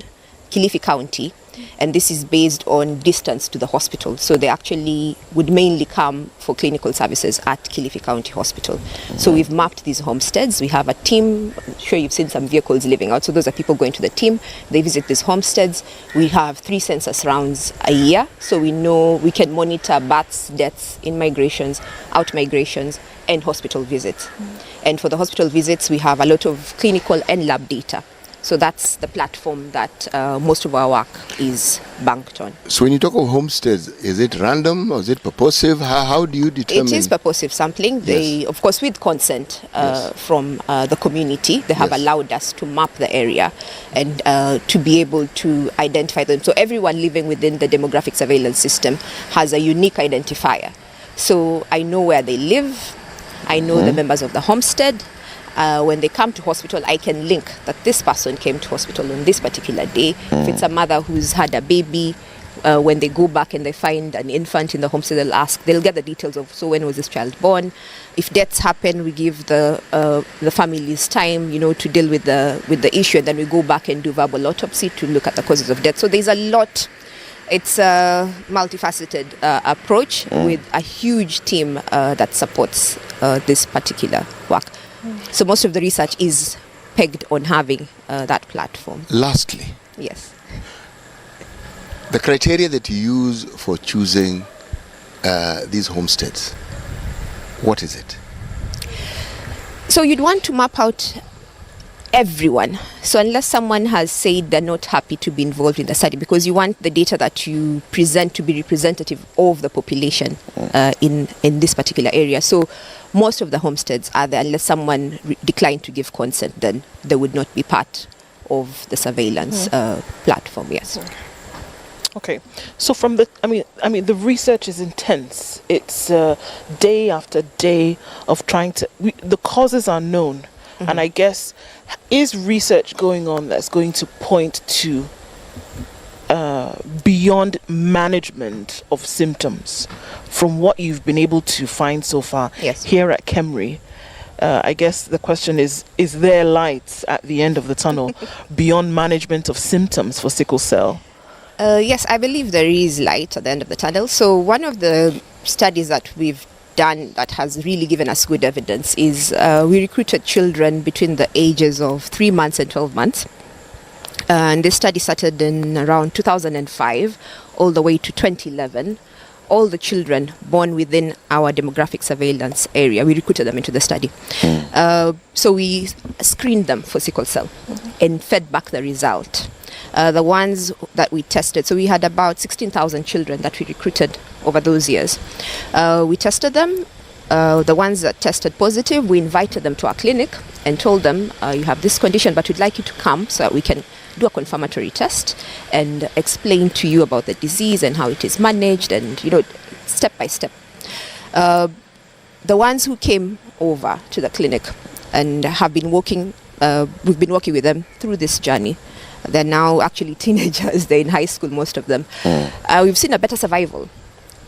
Kilifi County, and this is based on distance to the hospital. So they actually would mainly come for clinical services at Kilifi County Hospital. So we've mapped these homesteads. We have a team. I'm sure you've seen some vehicles living out. So those are people going to the team. They visit these homesteads. We have 3 census rounds a year. So we know we can monitor births, deaths, in migrations, out migrations, and hospital visits. And for the hospital visits, we have a lot of clinical and lab data. So that's the platform that most of our work is banked on. So when you talk of homesteads, is it random or is it purposive? How do you determine? It is purposive sampling. Yes. They, of course, with consent from the community, they have allowed us to map the area and to be able to identify them. So everyone living within the demographic surveillance system has a unique identifier. So I know where they live. I know the members of the homestead. When they come to hospital, I can link that this person came to hospital on this particular day. If it's a mother who's had a baby, when they go back and they find an infant in the homestead, they'll get the details of, so when was this child born? If deaths happen, we give the families time, to deal with the issue, and then we go back and do verbal autopsy to look at the causes of death. So there's a lot. It's a multifaceted approach with a huge team that supports this particular work. So most of the research is pegged on having that platform. Lastly, yes, The criteria that you use for choosing these homesteads, what is it? So you'd want to map out everyone. So unless someone has said they're not happy to be involved in the study, because you want the data that you present to be representative of the population in this particular area. So most of the homesteads are there. Unless someone declined to give consent, then they would not be part of the surveillance platform. Yes. Okay, so from the, I mean, the research is intense. It's day after day of trying to. The causes are known, and I guess is research going on that's going to point to beyond management of symptoms, from what you've been able to find so far here at KEMRI. I guess the question is there light at the end of the tunnel beyond management of symptoms for sickle cell? Yes, I believe there is light at the end of the tunnel. So one of the studies that we've done that has really given us good evidence is we recruited children between the ages of 3 months and 12 months. And this study started in around 2005 all the way to 2011. All the children born within our demographic surveillance area, we recruited them into the study. So we screened them for sickle cell and fed back the result. The ones that we tested, so we had about 16,000 children that we recruited over those years. We tested them. The ones that tested positive, we invited them to our clinic and told them, you have this condition, but we'd like you to come so that we can do a confirmatory test and explain to you about the disease and how it is managed and, step by step. The ones who came over to the clinic and have been working, we've been working with them through this journey. They're now actually teenagers. They're in high school, most of them. We've seen a better survival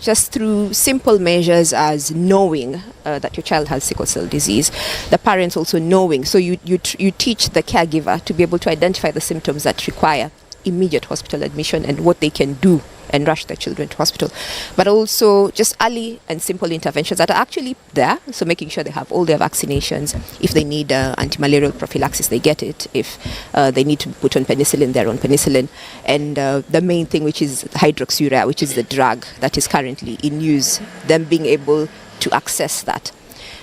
just through simple measures as knowing that your child has sickle cell disease. The parents also knowing. So you teach the caregiver to be able to identify the symptoms that require immediate hospital admission and what they can do and rush their children to hospital. But also just early and simple interventions that are actually there. So making sure they have all their vaccinations. If they need anti-malarial prophylaxis, they get it. If they need to put on penicillin, they're on penicillin. And the main thing, which is hydroxyurea, which is the drug that is currently in use, them being able to access that.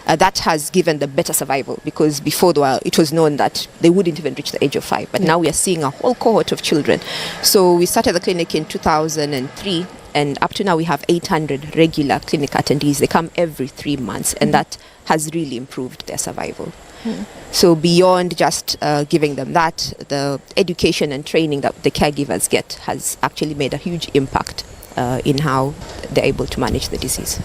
That has given the better survival, because before it was known that they wouldn't even reach the age of 5. But now we are seeing a whole cohort of children. So we started the clinic in 2003, and up to now we have 800 regular clinic attendees. They come every 3 months, and that has really improved their survival. So beyond just giving them that, the education and training that the caregivers get has actually made a huge impact in how they're able to manage the disease.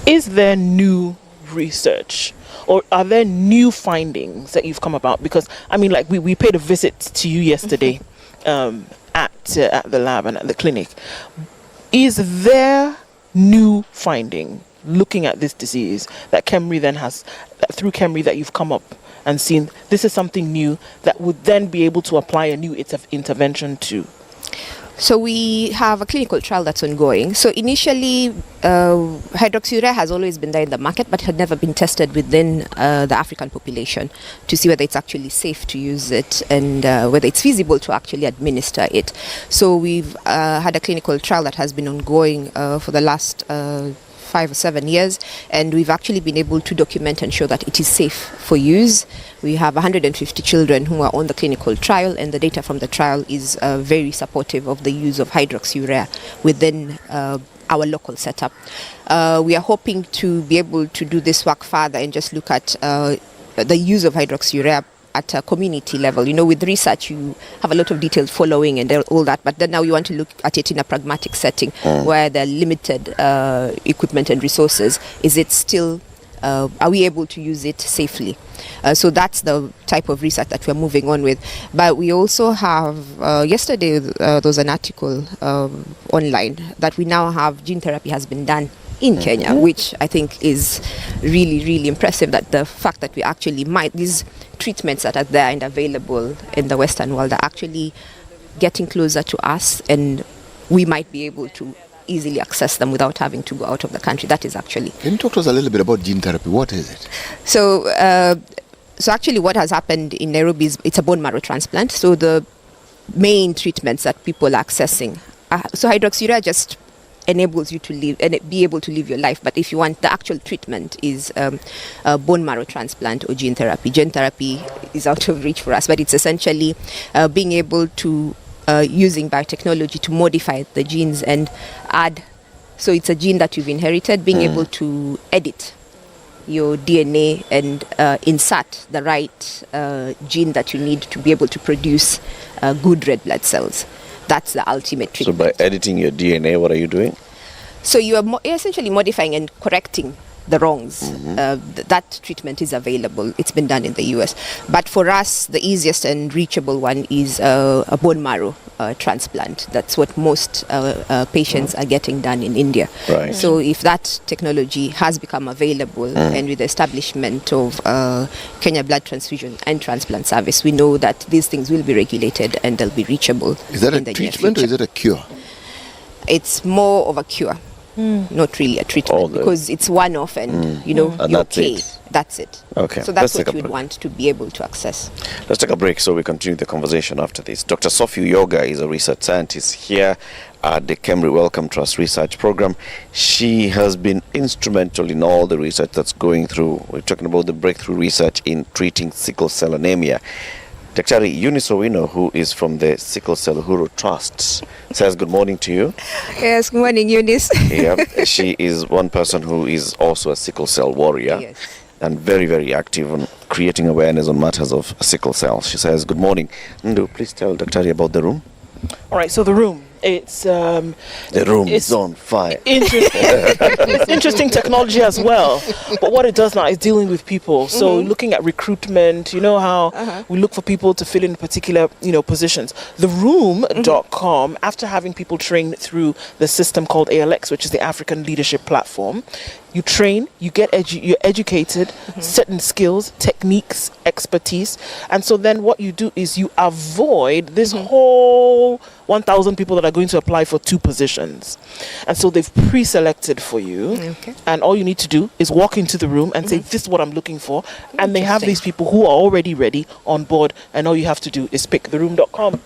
Is there new research, or are there new findings that you've come about? Because we paid a visit to you yesterday at the lab and at the clinic. Is there new finding looking at this disease that KEMRI then has, through KEMRI, that you've come up and seen this is something new that would then be able to apply a new intervention to? So we have a clinical trial that's ongoing. So initially, hydroxyurea has always been there in the market, but had never been tested within the African population to see whether it's actually safe to use it and whether it's feasible to actually administer it. So we've had a clinical trial that has been ongoing for the last 5 or 7 years, and we've actually been able to document and show that it is safe for use. We have 150 children who are on the clinical trial, and the data from the trial is very supportive of the use of hydroxyurea within our local setup. We are hoping to be able to do this work further and just look at the use of hydroxyurea at a community level. With research, you have a lot of detailed following and all that, but then now you want to look at it in a pragmatic setting where there are limited equipment and resources. Is it still, are we able to use it safely? So that's the type of research that we're moving on with. But we also have, yesterday there was an article online that we now have gene therapy has been done in Kenya, which I think is really, really impressive, that the fact that we actually these treatments that are there and available in the Western world are actually getting closer to us, and we might be able to easily access them without having to go out of the country. That is actually. Can you talk to us a little bit about gene therapy? What is it? So actually what has happened in Nairobi is it's a bone marrow transplant. So the main treatments that people are accessing. So hydroxyurea just enables you to live and be able to live your life. But if you want the actual treatment is a bone marrow transplant or gene therapy. Gene therapy is out of reach for us, but it's essentially being able to using biotechnology to modify the genes and add. So it's a gene that you've inherited, being able to edit your DNA and insert the right gene that you need to be able to produce good red blood cells. That's the ultimate treatment. So by editing your DNA, what are you doing? So you're essentially modifying and correcting the wrongs. That treatment is available. It's been done in the US. But for us, the easiest and reachable one is a bone marrow transplant. That's what most patients are getting done in India. Right. So if that technology has become available and with the establishment of Kenya Blood Transfusion and Transplant Service, we know that these things will be regulated and they'll be reachable. Is that a treatment or is it a cure? It's more of a cure. Not really a treatment because it's one-off and you're that's okay. it. That's it. Okay. So that's Let's what you'd want to be able to access. Let's take a break so we continue the conversation after this. Dr. Sophie Yoga is a research scientist here at the KEMRI Wellcome Trust Research Program. She has been instrumental in all the research that's going through. We're talking about the breakthrough research in treating sickle cell anemia. Dr. Eunice Owino, who is from the Sickle Cell Uhuru Trust, says good morning to you. Yes, good morning, Eunice. Yeah, she is one person who is also a sickle cell warrior. Yes. And very, very active on creating awareness on matters of sickle cell. She says, good morning. Ndu, please tell Dr. about the room. All right, so the room. It's the room is on fire. It's interesting technology as well. But what it does now is dealing with people. So looking at recruitment, you know how we look for people to fill in particular, positions. Theroom.com, after having people trained through the system called ALX, which is the African Leadership Platform, you train, you get you're educated, certain skills, techniques, expertise, and so then what you do is you avoid this whole 1,000 people that are going to apply for 2 positions. And so they've pre-selected for you, and all you need to do is walk into the room and say, this is what I'm looking for, and they have these people who are already ready on board, and all you have to do is pick theroom.com,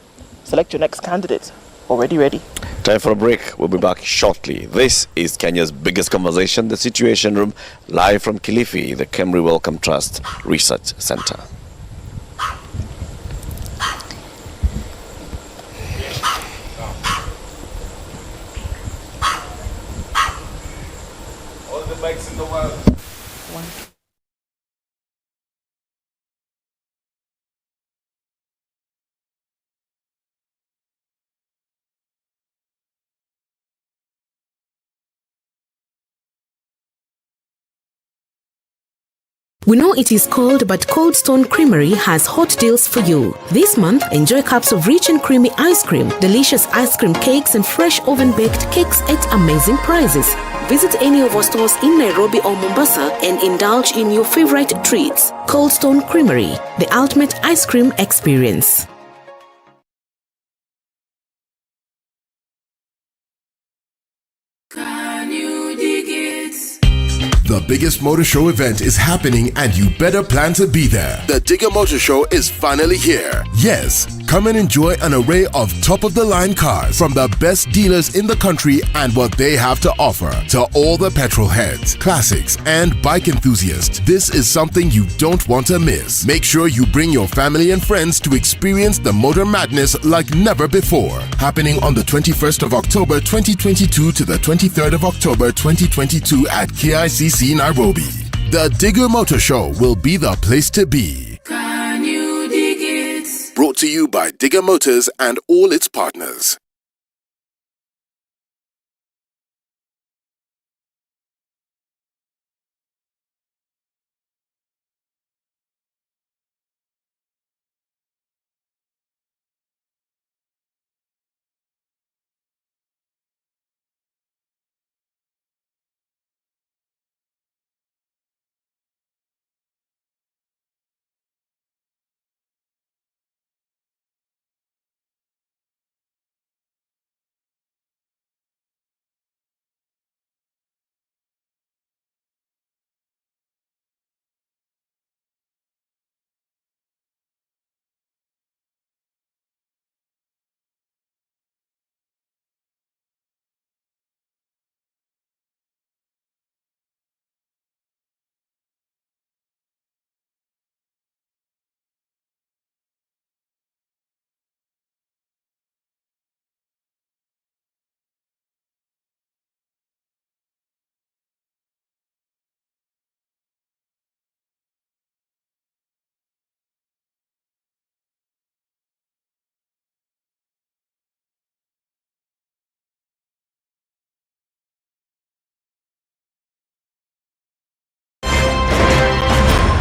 select your next candidate. Already ready. Time for a break. We'll be back shortly. This is Kenya's biggest conversation, the Situation Room, live from Kilifi, the KEMRI Wellcome Trust Research Center. All the bikes in the world. We know it is cold, but Cold Stone Creamery has hot deals for you. This month, enjoy cups of rich and creamy ice cream, delicious ice cream cakes, and fresh oven-baked cakes at amazing prices. Visit any of our stores in Nairobi or Mombasa and indulge in your favorite treats. Cold Stone Creamery, the ultimate ice cream experience. The biggest motor show event is happening and you better plan to be there. The Digger Motor Show is finally here. Yes, come and enjoy an array of top-of-the-line cars from the best dealers in the country and what they have to offer. To all the petrol heads, classics, and bike enthusiasts, this is something you don't want to miss. Make sure you bring your family and friends to experience the motor madness like never before. Happening on the 21st of October 2022 to the 23rd of October 2022 at KICC Nairobi. The Digger Motor Show will be the place to be. Can you dig it? Brought to you by Digger Motors and all its partners.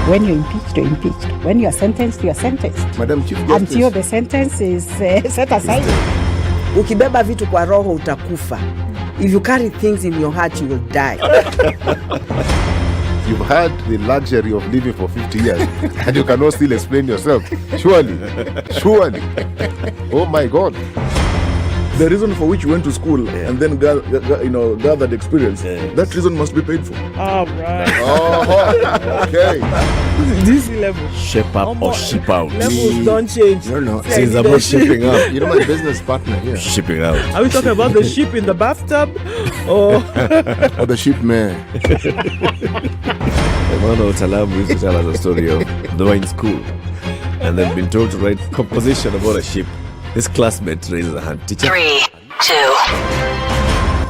When you're impeached, you're impeached. When you're sentenced, you're sentenced. Madam Chief Justice. Until the sentence is set aside. Ukibeba vitu kwa roho utakufa. If you carry things in your heart, you will die. You've had the luxury of living for 50 years and you cannot still explain yourself. Surely. Oh my God. The reason for which you went to school and then gathered experience, that reason must be paid for. All right. Oh, okay. This level. Shape up or ship out. Levels don't change. No. It's about shipping out. You know my business partner here. Shipping out. Are we talking about the sheep in the bathtub? Or the sheep man. Emmanuel used to tell us a story of they were in school and they've been told to write composition about a ship. His classmate raises a hand. Teacher. 3, 2.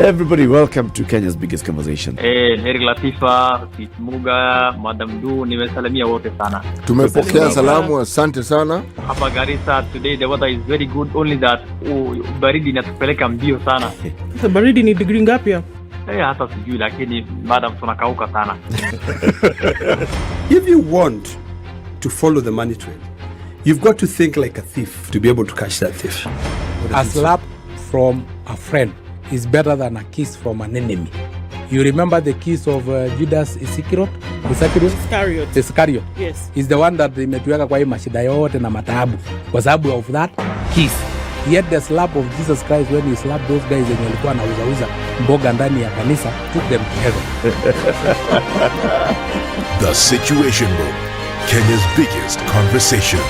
Everybody, welcome to Kenya's biggest conversation. Heri Latifa, Muga, Madam Du, nimesalimia wote sana. Tumepokea salamu, asante sana. Hapa Garissa today the weather is very good, only that baridi inatupeleka mbio sana. Sasa baridi ni degree ngapi hapa? Hata sijui lakini madam tunakauka sana. If you want to follow the money trail, you've got to think like a thief to be able to catch that thief. A slap from a friend is better than a kiss from an enemy. You remember the kiss of Judas Iscariot? Iscariot. Yes. Is the one that imetuweka kwa hii mashida yote na mataabu kwa sababu of that kiss. Yet the slap of Jesus Christ when he slapped those guys wenye walikuwa wanauza mboga ndani ya kanisa took them to heaven. The Situation Room, Kenya's biggest conversation.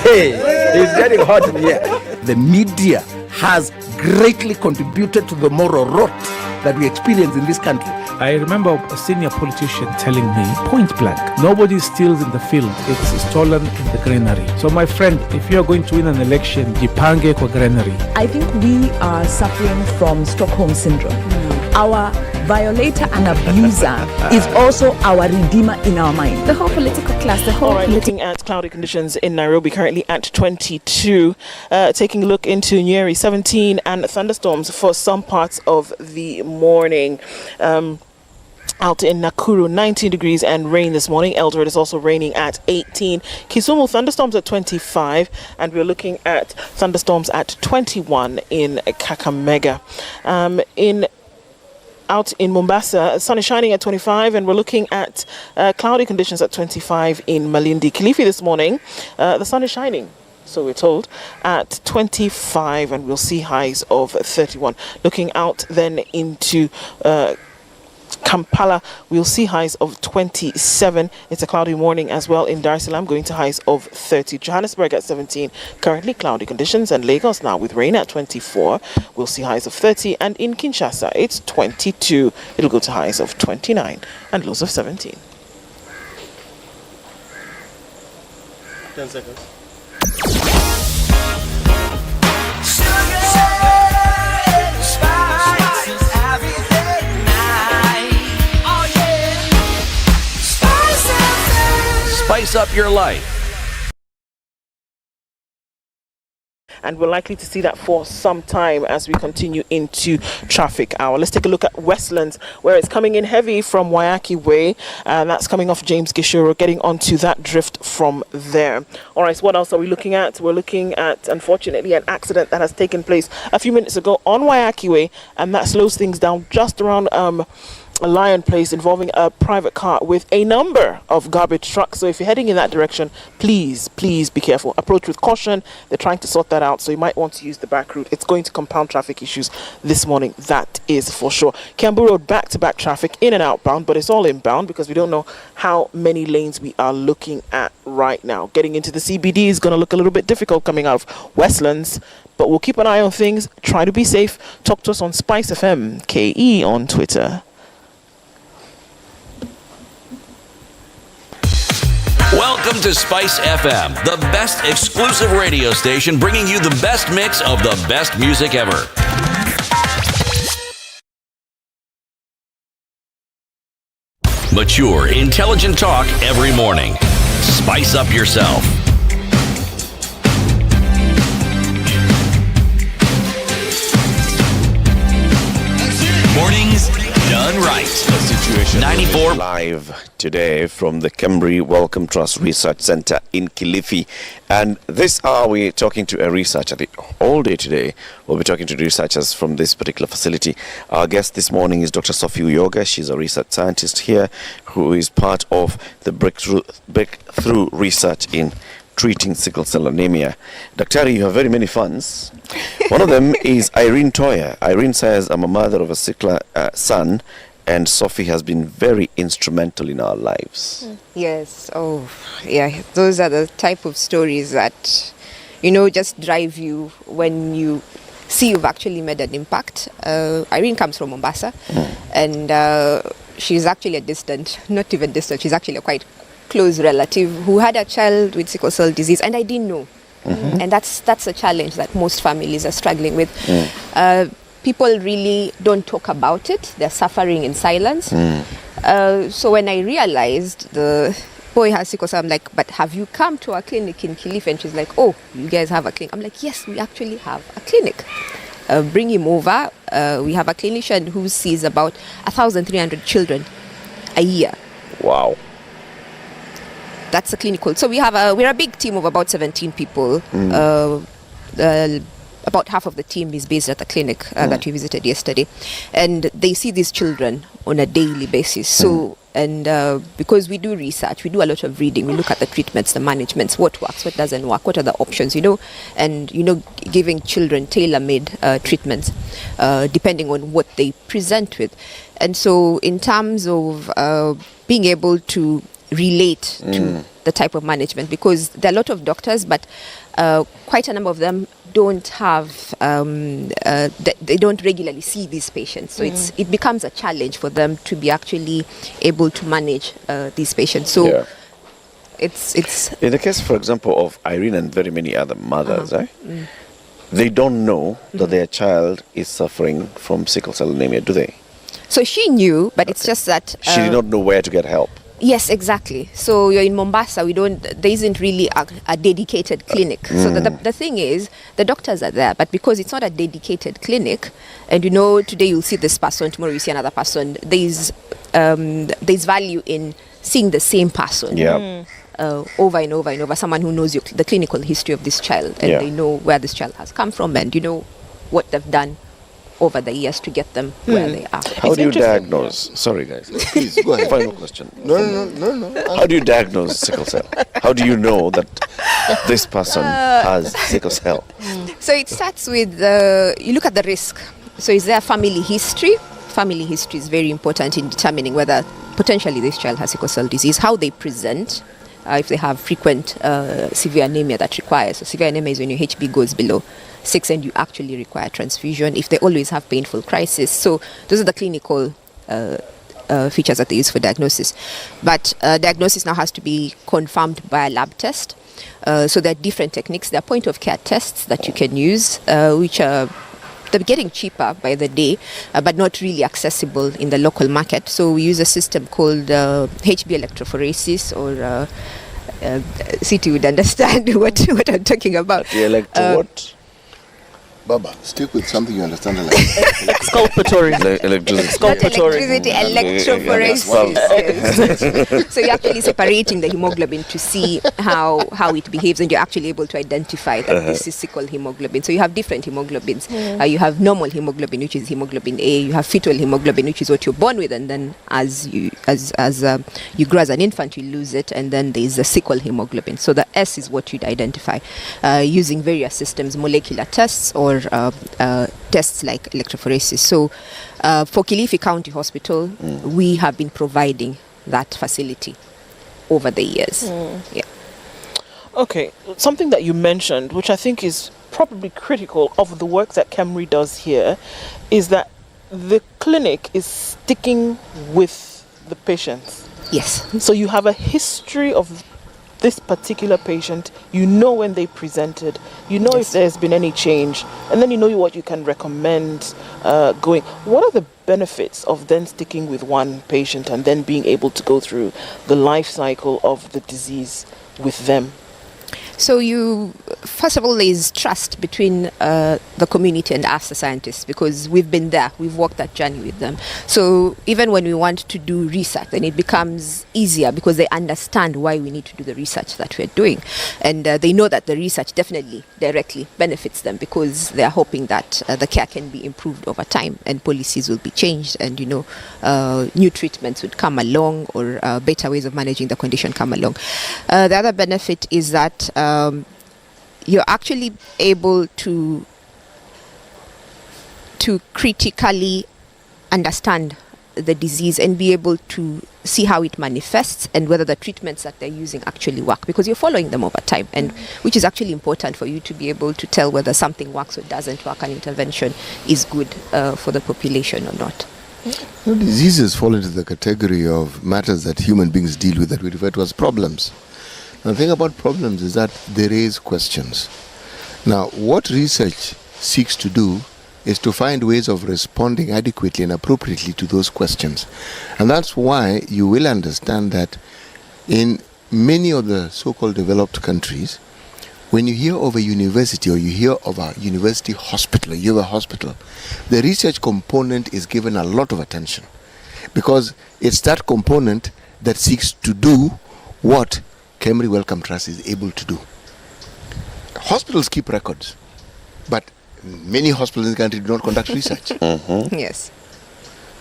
Hey, it's getting hot in here. The media has greatly contributed to the moral rot that we experience in this country. I remember a senior politician telling me, point blank, nobody steals in the field, it's stolen in the granary. So my friend, if you're going to win an election, jipange kwa granary. I think we are suffering from Stockholm syndrome. Our violator and abuser is also our redeemer in our mind. The whole political class, looking at cloudy conditions in Nairobi, currently at 22. Taking a look into Nyeri, 17, and thunderstorms for some parts of the morning. Out in Nakuru, 19 degrees and rain this morning. Eldoret is also raining at 18. Kisumu, thunderstorms at 25. And we're looking at thunderstorms at 21 in Kakamega. Out in Mombasa, sun is shining at 25, and we're looking at cloudy conditions at 25 in Malindi. Kilifi this morning, the sun is shining, so we're told, at 25, and we'll see highs of 31. Looking out then into Kampala, we'll see highs of 27. It's a cloudy morning as well in Dar es Salaam, going to highs of 30. Johannesburg at 17, currently cloudy conditions, and Lagos now with rain at 24. We'll see highs of 30, and in Kinshasa it's 22. It'll go to highs of 29 and lows of 17. 10 seconds. Spice up your life. And we're likely to see that for some time as we continue into traffic hour. Let's take a look at Westlands, where it's coming in heavy from Wayaki Way, and that's coming off James Gishuru, getting onto that drift from there. All right, so what else are we looking at? We're looking at, unfortunately, an accident that has taken place a few minutes ago on Wayaki Way, and that slows things down just around a Lion Place, involving a private car with a number of garbage trucks. So if you're heading in that direction, please be careful. Approach with caution. They're trying to sort that out, so you might want to use the back route. It's going to compound traffic issues this morning, that is for sure. Kiambu Road, back-to-back traffic in and outbound, but it's all inbound because we don't know how many lanes we are looking at right now. Getting into the CBD is going to look a little bit difficult coming out of Westlands, but we'll keep an eye on things. Try to be safe. Talk to us on SpiceFM, KE on Twitter. Welcome to Spice FM, the best exclusive radio station bringing you the best mix of the best music ever. Mature, intelligent talk every morning. Spice up yourself. Mornings done right. The Situation 94 live today from the KEMRI Wellcome Trust Research Center in Kilifi. And this hour we're talking to a researcher. All day today we'll be talking to researchers from this particular facility. Our guest this morning is Dr. Sophie Uyoga. She's a research scientist here who is part of the breakthrough research in treating sickle cell anemia. Daktari, you have very many fans. One of them is Irene Toya. Irene says, I'm a mother of a sickle son, and Sophie has been very instrumental in our lives. Yes. Oh, yeah. Those are the type of stories that, just drive you when you see you've actually made an impact. Irene comes from Mombasa, and she's actually not even distant, she's actually a quite close relative who had a child with sickle cell disease, and I didn't know. And that's a challenge that most families are struggling with. People really don't talk about it. They're suffering in silence. So when I realized the boy has sickle cell, I'm like, but have you come to our clinic in Kilifi? And she's like, oh, you guys have a clinic. I'm like, yes, we actually have a clinic. Bring him over. We have a clinician who sees about 1,300 children a year. Wow. That's a clinical. So we're a big team of about 17 people. About half of the team is based at the clinic that we visited yesterday, and they see these children on a daily basis. So because we do research, we do a lot of reading. We look at the treatments, the managements, what works, what doesn't work, what are the options, and giving children tailor-made treatments depending on what they present with. And so in terms of being able to relate to the type of management, because there are a lot of doctors, but quite a number of them don't have they don't regularly see these patients, so it becomes a challenge for them to be actually able to manage these patients. So it's in the case, for example, of Irene and very many other mothers, they don't know that their child is suffering from sickle cell anemia, do they? So she knew, but it's just that she did not know where to get help. Yes, exactly. So you're in Mombasa, there isn't really a dedicated clinic. So the thing is, the doctors are there, but because it's not a dedicated clinic, and today you'll see this person, tomorrow you see another person, there's value in seeing the same person over and over and over, someone who knows the clinical history of this child, and they know where this child has come from, and what they've done over the years to get them where they are. How do you diagnose? Sorry, guys. Please, go ahead. Final question. No. How do you diagnose sickle cell? How do you know that this person has sickle cell? So it starts with, you look at the risk. So is there a family history? Family history is very important in determining whether potentially this child has sickle cell disease, how they present, if they have frequent severe anemia that requires. So severe anemia is when your HB goes below 6 and you actually require transfusion, if they always have painful crisis. So those are the clinical features that they use for diagnosis. But diagnosis now has to be confirmed by a lab test. So there are different techniques. There are point of care tests that you can use, which are they're getting cheaper by the day, but not really accessible in the local market. So we use a system called HB electrophoresis, or CT would understand what I'm talking about. The what? Baba, stick with something you understand. Exculpatory. Electricity, electrophoresis. Yes. So you're actually separating the hemoglobin to see how it behaves, and you're actually able to identify that this is sickle hemoglobin. So you have different hemoglobins. You have normal hemoglobin, which is hemoglobin A. You have fetal hemoglobin, which is what you're born with, and then as you grow as an infant, you lose it, and then there's a sickle hemoglobin. So the S is what you'd identify using various systems, molecular tests, or tests like electrophoresis. So for Kilifi County Hospital, we have been providing that facility over the years. Yeah. Okay, something that you mentioned, which I think is probably critical of the work that KEMRI does here, is that the clinic is sticking with the patients. Yes. So you have a history of this particular patient, you know when they presented, you know if there's been any change, and then you know what you can recommend going. What are the benefits of then sticking with one patient and then being able to go through the life cycle of the disease with them? So first of all, there is trust between the community and us, the scientists, because we've been there, we've walked that journey with them. So even when we want to do research, then it becomes easier because they understand why we need to do the research that we're doing. And they know that the research definitely directly benefits them because they're hoping that the care can be improved over time and policies will be changed and, new treatments would come along or better ways of managing the condition come along. The other benefit is that you're actually able to critically understand the disease and be able to see how it manifests and whether the treatments that they're using actually work, because you're following them over time, and which is actually important for you to be able to tell whether something works or doesn't work, an intervention is good for the population or not. Diseases fall into the category of matters that human beings deal with that we refer to as problems. The thing about problems is that they raise questions. Now, what research seeks to do is to find ways of responding adequately and appropriately to those questions. And that's why you will understand that in many of the so-called developed countries, when you hear of a university or you hear of a university hospital, you have a hospital, the research component is given a lot of attention because it's that component that seeks to do what KEMRI Wellcome Trust is able to do. Hospitals keep records, but many hospitals in the country do not conduct research. Yes.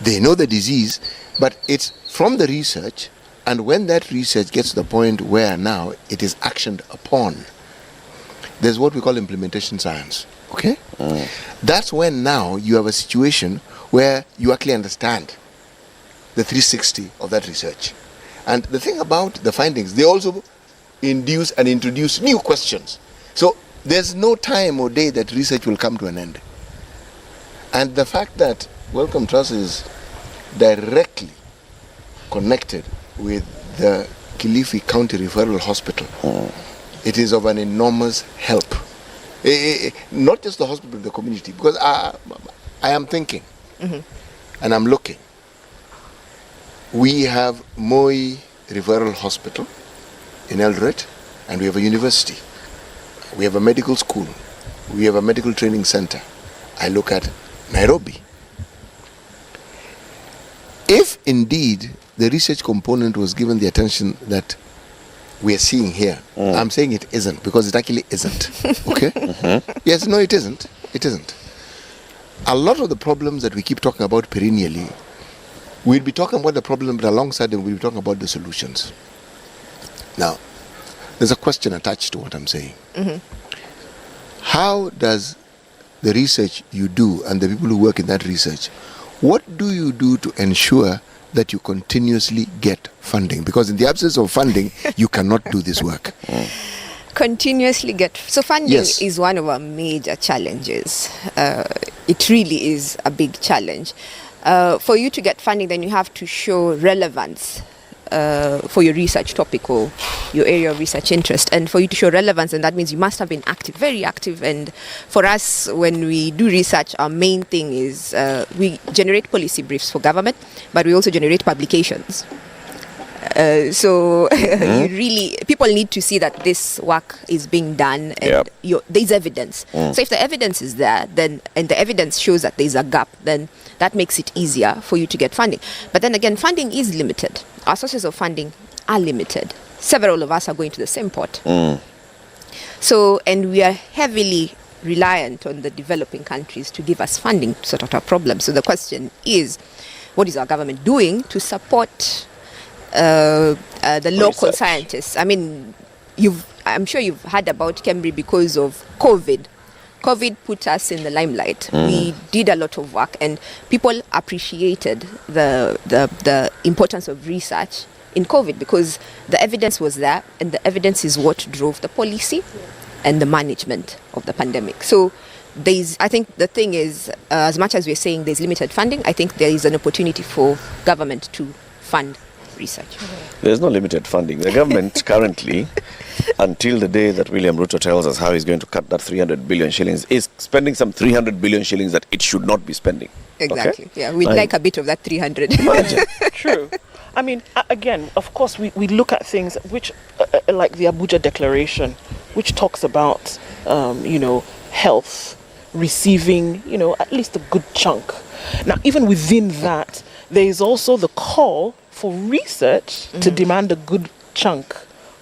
They know the disease, but it's from the research, and when that research gets to the point where now it is actioned upon, there's what we call implementation science. Okay? That's when now you have a situation where you actually understand the 360 of that research. And the thing about the findings, they also induce and introduce new questions. So there's no time or day that research will come to an end. And the fact that Wellcome Trust is directly connected with the Kilifi County Referral Hospital, it is of an enormous help. Not just the hospital, but the community. Because I am thinking, and I'm looking. We have Moi Referral Hospital in Eldoret, and we have a university. We have a medical school. We have a medical training center. I look at Nairobi. If indeed the research component was given the attention that we are seeing here, I'm saying it isn't, because it actually isn't. Okay? Yes, no, it isn't. It isn't. A lot of the problems that we keep talking about perennially, we'll be talking about the problem, but alongside them, we'll be talking about the solutions. Now, there's a question attached to what I'm saying. How does the research you do and the people who work in that research, what do you do to ensure that you continuously get funding? Because in the absence of funding, you cannot do this work. Continuously get... So funding is one of our major challenges. It really is a big challenge. For you to get funding, then you have to show relevance for your research topic or your area of research interest. And for you to show relevance, and that means you must have been active, very active. And for us, when we do research, our main thing is we generate policy briefs for government, but we also generate publications. So people need to see that this work is being done and there's evidence. So if the evidence is there, then and the evidence shows that there's a gap, then that makes it easier for you to get funding. But then again, funding is limited. Our sources of funding are limited. Several of us are going to the same pot. So, and we are heavily reliant on the developing countries to give us funding to sort out our problems. So the question is, what is our government doing to support the local scientists? I mean, I'm sure you've heard about KEMRI because of COVID. COVID put us in the limelight. We did a lot of work, and people appreciated the importance of research in COVID because the evidence was there, and the evidence is what drove the policy and the management of the pandemic. So I think the thing is, as much as we're saying there's limited funding, I think there is an opportunity for government to fund research. There's no limited funding. The government currently, until the day that William Ruto tells us how he's going to cut that 300 billion shillings, is spending some 300 billion shillings that it should not be spending. Exactly. Okay? Yeah, we'd like a bit of that 300. True. I mean, again, of course, we look at things which, like the Abuja Declaration, which talks about, health receiving, at least a good chunk. Now, even within that, there is also the call for research to demand a good chunk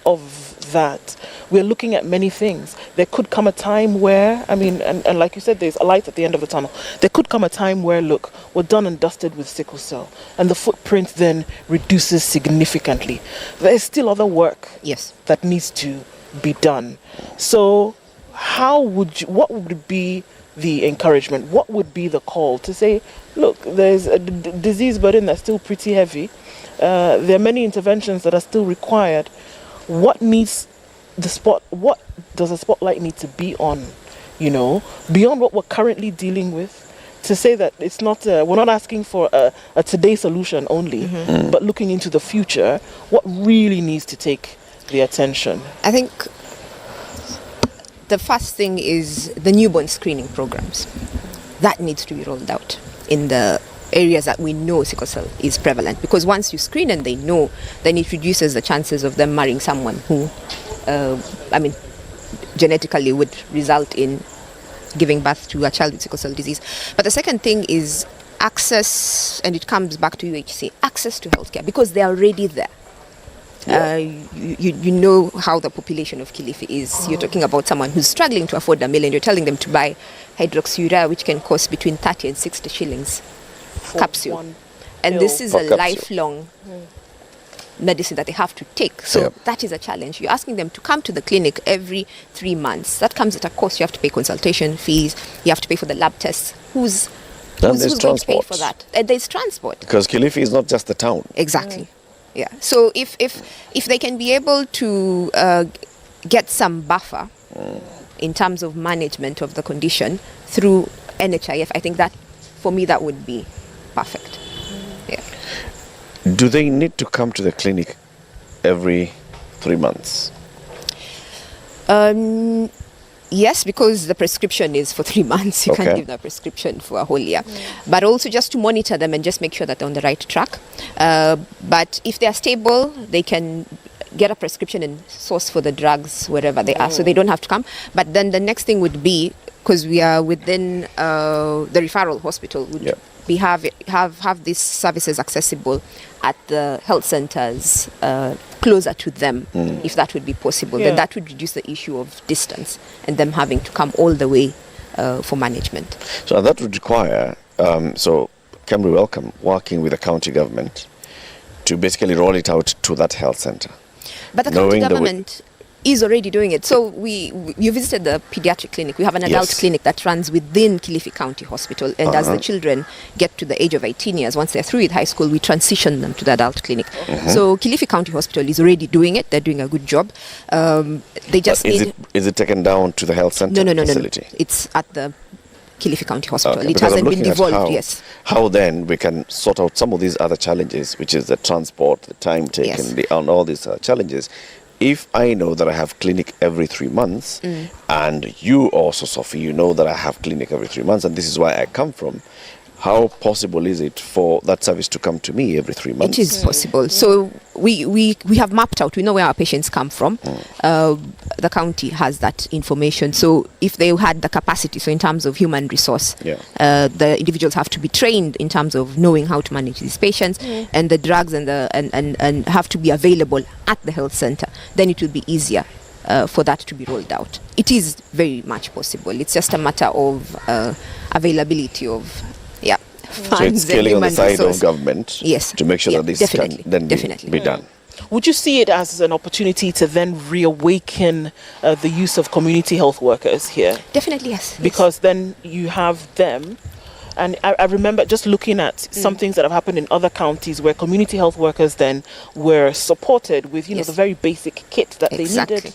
of that. We're looking at many things. There could come a time where, and like you said, there's a light at the end of the tunnel. There could come a time where, look, we're done and dusted with sickle cell, and the footprint then reduces significantly. There's still other work that needs to be done. So what would be the encouragement? What would be the call to say, look, there's a disease burden that's still pretty heavy. There are many interventions that are still required. What does the spotlight need to be on, beyond what we're currently dealing with, to say that it's not, we're not asking for a today solution only, but looking into the future, what really needs to take the attention? I think the first thing is the newborn screening programs. That needs to be rolled out in the areas that we know sickle cell is prevalent, because once you screen and they know, then it reduces the chances of them marrying someone who genetically would result in giving birth to a child with sickle cell disease. But the second thing is access, and it comes back to UHC, access to healthcare, because they're already there. You know how the population of Kilifi is. You're talking about someone who's struggling to afford $1 million. You're telling them to buy hydroxyurea, which can cost between 30 and 60 shillings capsule. And this is a lifelong medicine that they have to take. So that is a challenge. You're asking them to come to the clinic every 3 months. That comes at a cost. You have to pay consultation fees. You have to pay for the lab tests. Who's going to pay for that? There's transport. Because Kilifi is not just the town. Exactly. Yeah. So if they can be able to get some buffer in terms of management of the condition through NHIF, I think that, for me, that would be perfect. Yeah. Do they need to come to the clinic every 3 months? Yes, because the prescription is for 3 months. You can't give them a prescription for a whole year. But also just to monitor them and just make sure that they're on the right track. But if they're stable, they can get a prescription and source for the drugs wherever they are, so they don't have to come. But then the next thing would be, because we are within the referral hospital, would be have these services accessible at the health centers closer to them, if that would be possible. Then that would reduce the issue of distance and them having to come all the way for management. So that would require, KEMRI Welcome working with the county government to basically roll it out to that health center. But the county government is already doing it. So you visited the pediatric clinic. We have an adult clinic that runs within Kilifi County Hospital, and as the children get to the age of 18 years, once they're through with high school, we transition them to the adult clinic. So Kilifi County Hospital is already doing it. They're doing a good job. They just is it taken down to the health center facility? No. It's at the Kilifi County Hospital. It hasn't been devolved, How then we can sort out some of these other challenges, which is the transport, the time taken, and all these challenges. If I know that I have clinic every 3 months, and you also, Sophie, you know that I have clinic every 3 months, and this is where I come from, how possible is it for that service to come to me every 3 months? It is possible. So we have mapped out, we know where our patients come from. The county has that information. So if they had the capacity, so in terms of human resource, the individuals have to be trained in terms of knowing how to manage these patients, and the drugs and have to be available at the health center. Then it will be easier for that to be rolled out. It is very much possible. It's just a matter of availability of so it's scaling on the side of government to make sure that this can then be done. Would you see it as an opportunity to then reawaken the use of community health workers here? Definitely, yes. Because then you have them. And I remember just looking at some things that have happened in other counties where community health workers then were supported with, the very basic kit that they needed.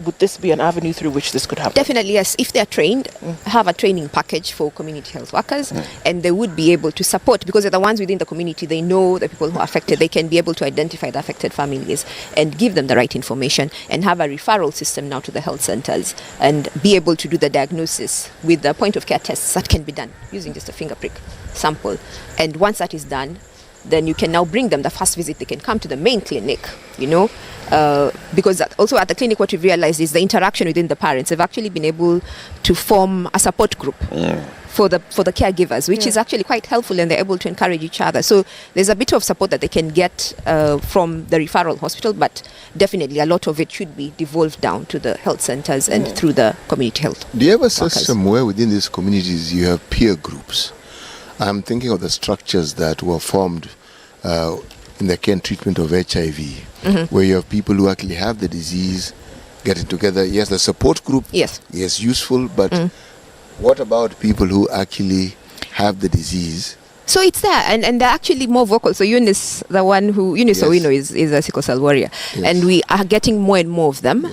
would this be an avenue through which this could happen? Definitely, yes. If they're trained, have a training package for community health workers, and they would be able to support, because they're the ones within the community, they know the people who are affected, they can be able to identify the affected families and give them the right information, and have a referral system now to the health centers, and be able to do the diagnosis with the point of care tests that can be done using just a finger prick sample. And once that is done, then you can now bring them the first visit. They can come to the main clinic, because also at the clinic what we've realized is the interaction within the parents. They've actually been able to form a support group for the caregivers, which is actually quite helpful, and they're able to encourage each other. So there's a bit of support that they can get from the referral hospital, but definitely a lot of it should be devolved down to the health centers and through the community health. Do you ever see somewhere within these communities you have peer groups? I'm thinking of the structures that were formed in the care and treatment of HIV, where you have people who actually have the disease getting together. Yes, the support group is useful, but what about people who actually have the disease? So it's there, and they're actually more vocal. So Eunice, the one who, Eunice Owino is a sickle cell warrior. Yes. And we are getting more and more of them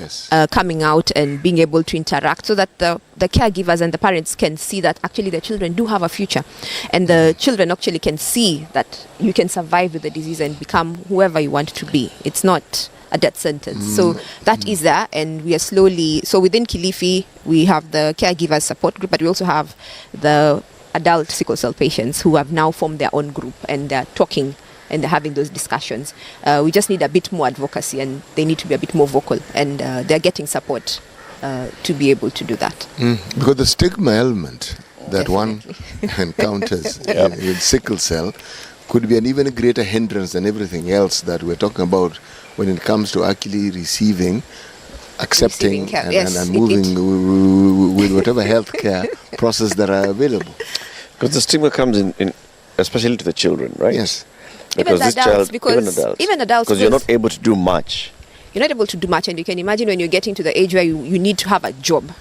coming out and being able to interact, so that the caregivers and the parents can see that actually their children do have a future. And the children actually can see that you can survive with the disease and become whoever you want to be. It's not a death sentence. So that is there, and we are slowly, so within Kilifi, we have the caregivers support group, but we also have the adult sickle cell patients who have now formed their own group, and they're talking and they're having those discussions. We just need a bit more advocacy, and they need to be a bit more vocal, and they're getting support to be able to do that. Because the stigma element that one encounters with sickle cell could be an even greater hindrance than everything else that we're talking about when it comes to actually receiving, accepting and moving with whatever healthcare process that are available. Because the stigma comes in especially to the children, right? Yes. Because even this adults, child, even adults, because you're not able to do much. You're not able to do much, and you can imagine when you're getting to the age where you need to have a job.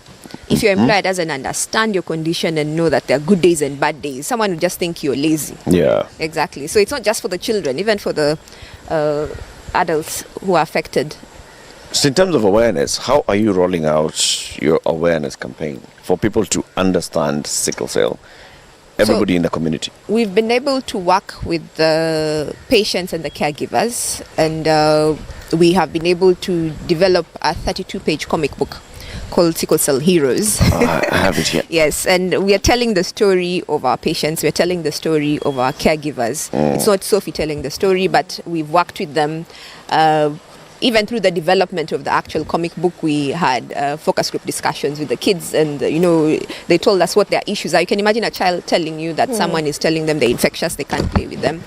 If your employer doesn't understand your condition and know that there are good days and bad days, someone will just think you're lazy. Yeah. Exactly. So it's not just for the children, even for the adults who are affected. So in terms of awareness, how are you rolling out your awareness campaign for people to understand sickle cell? Everybody in the community. We've been able to work with the patients and the caregivers, and we have been able to develop a 32-page comic book called Sickle Cell Heroes. I have it here. Yes, and we are telling the story of our patients, we are telling the story of our caregivers. It's not Sophie telling the story, but we've worked with them. Even through the development of the actual comic book, we had focus group discussions with the kids, and they told us what their issues are. You can imagine a child telling you that someone is telling them they're infectious, they can't play with them.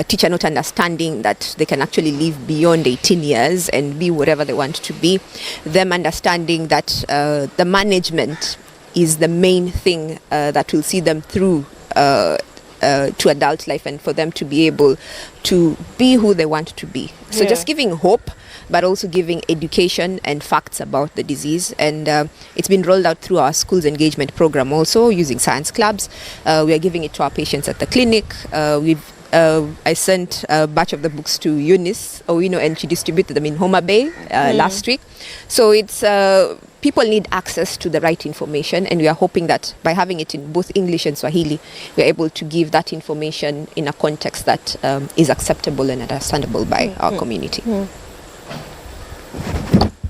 Teacher not understanding that they can actually live beyond 18 years and be whatever they want to be. Them understanding that the management is the main thing that will see them through to adult life, and for them to be able to be who they want to be. So just giving hope, but also giving education and facts about the disease. And it's been rolled out through our schools engagement program also, using science clubs. We are giving it to our patients at the clinic. I sent a batch of the books to Eunice Owino, and she distributed them in Homa Bay last week. So it's people need access to the right information, and we are hoping that by having it in both English and Swahili, we are able to give that information in a context that is acceptable and understandable by our community.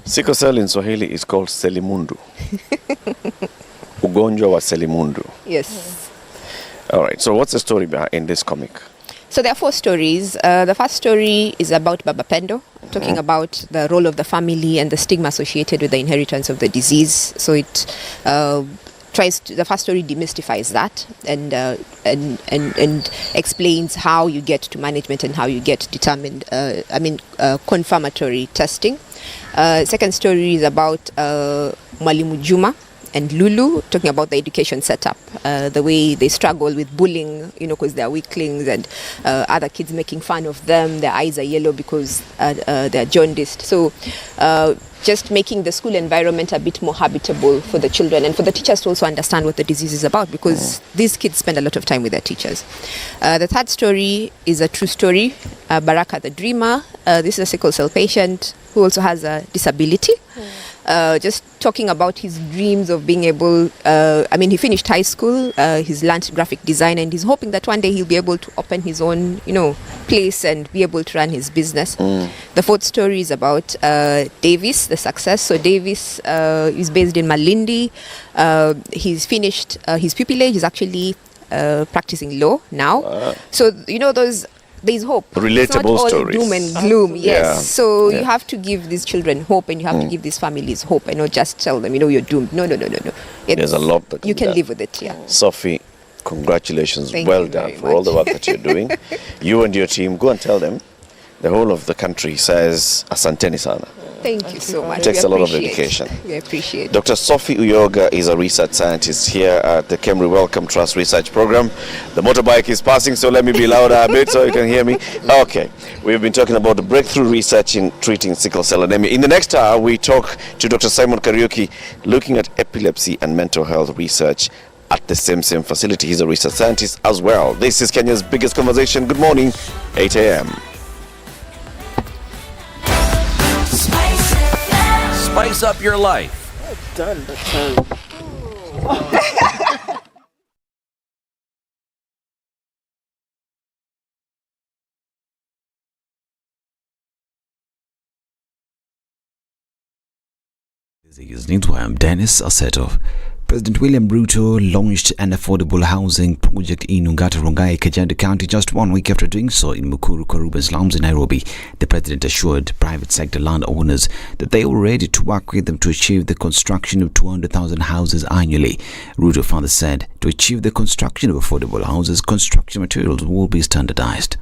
Sickle cell in Swahili is called selimundu. Ugonjwa wa selimundu. Yes. All right. So what's the story behind this comic? So there are 4 stories. The first story is about Baba Pendo, talking about the role of the family and the stigma associated with the inheritance of the disease. So it the first story demystifies that and explains how you get to management and how you get determined, confirmatory testing. Second story is about Mwalimu Juma and Lulu, talking about the education setup, the way they struggle with bullying, because they're weaklings, and other kids making fun of them. Their eyes are yellow because they're jaundiced. So just making the school environment a bit more habitable for the children and for the teachers to also understand what the disease is about, because these kids spend a lot of time with their teachers. The third story is a true story, Baraka the Dreamer. This is a sickle cell patient who also has a disability. Just talking about his dreams of being able, he finished high school, he's learned graphic design, and he's hoping that one day he'll be able to open his own, place and be able to run his business. The fourth story is about Davis, the success. So Davis is based in Malindi. He's finished his pupillage. He's actually practicing law now. So, there's hope. Relatable it's not all stories. Doom and gloom, yes. Yeah. So you have to give these children hope, and you have to give these families hope, and not just tell them, you're doomed. No. There's a lot that you can live with it, yeah. Sophie, congratulations. Thank well you done very for all much. the work that you're doing. You and your team, go and tell them. The whole of the country says asanteni sana. Thank you so much. It takes We a lot of appreciate dedication. it. We appreciate it. Dr. Sophie Uyoga is a research scientist here at the KEMRI Welcome Trust Research Program. The motorbike is passing, so let me be louder a bit so you can hear me. Okay, we've been talking about the breakthrough research in treating sickle cell anemia. In the next hour, we talk to Dr. Simon Kariuki, looking at epilepsy and mental health research at the same facility. He's a research scientist as well. This is Kenya's biggest conversation. Good morning, 8 a.m. Spice up your life. Done. This is News. I'm Dennis Asetov. President William Ruto launched an affordable housing project in Ongata Rongai, Kajiado County, just 1 week after doing so in Mukuru, Karuba slums in Nairobi. The president assured private sector landowners that they were ready to work with them to achieve the construction of 200,000 houses annually. Ruto further said to achieve the construction of affordable houses, construction materials will be standardized.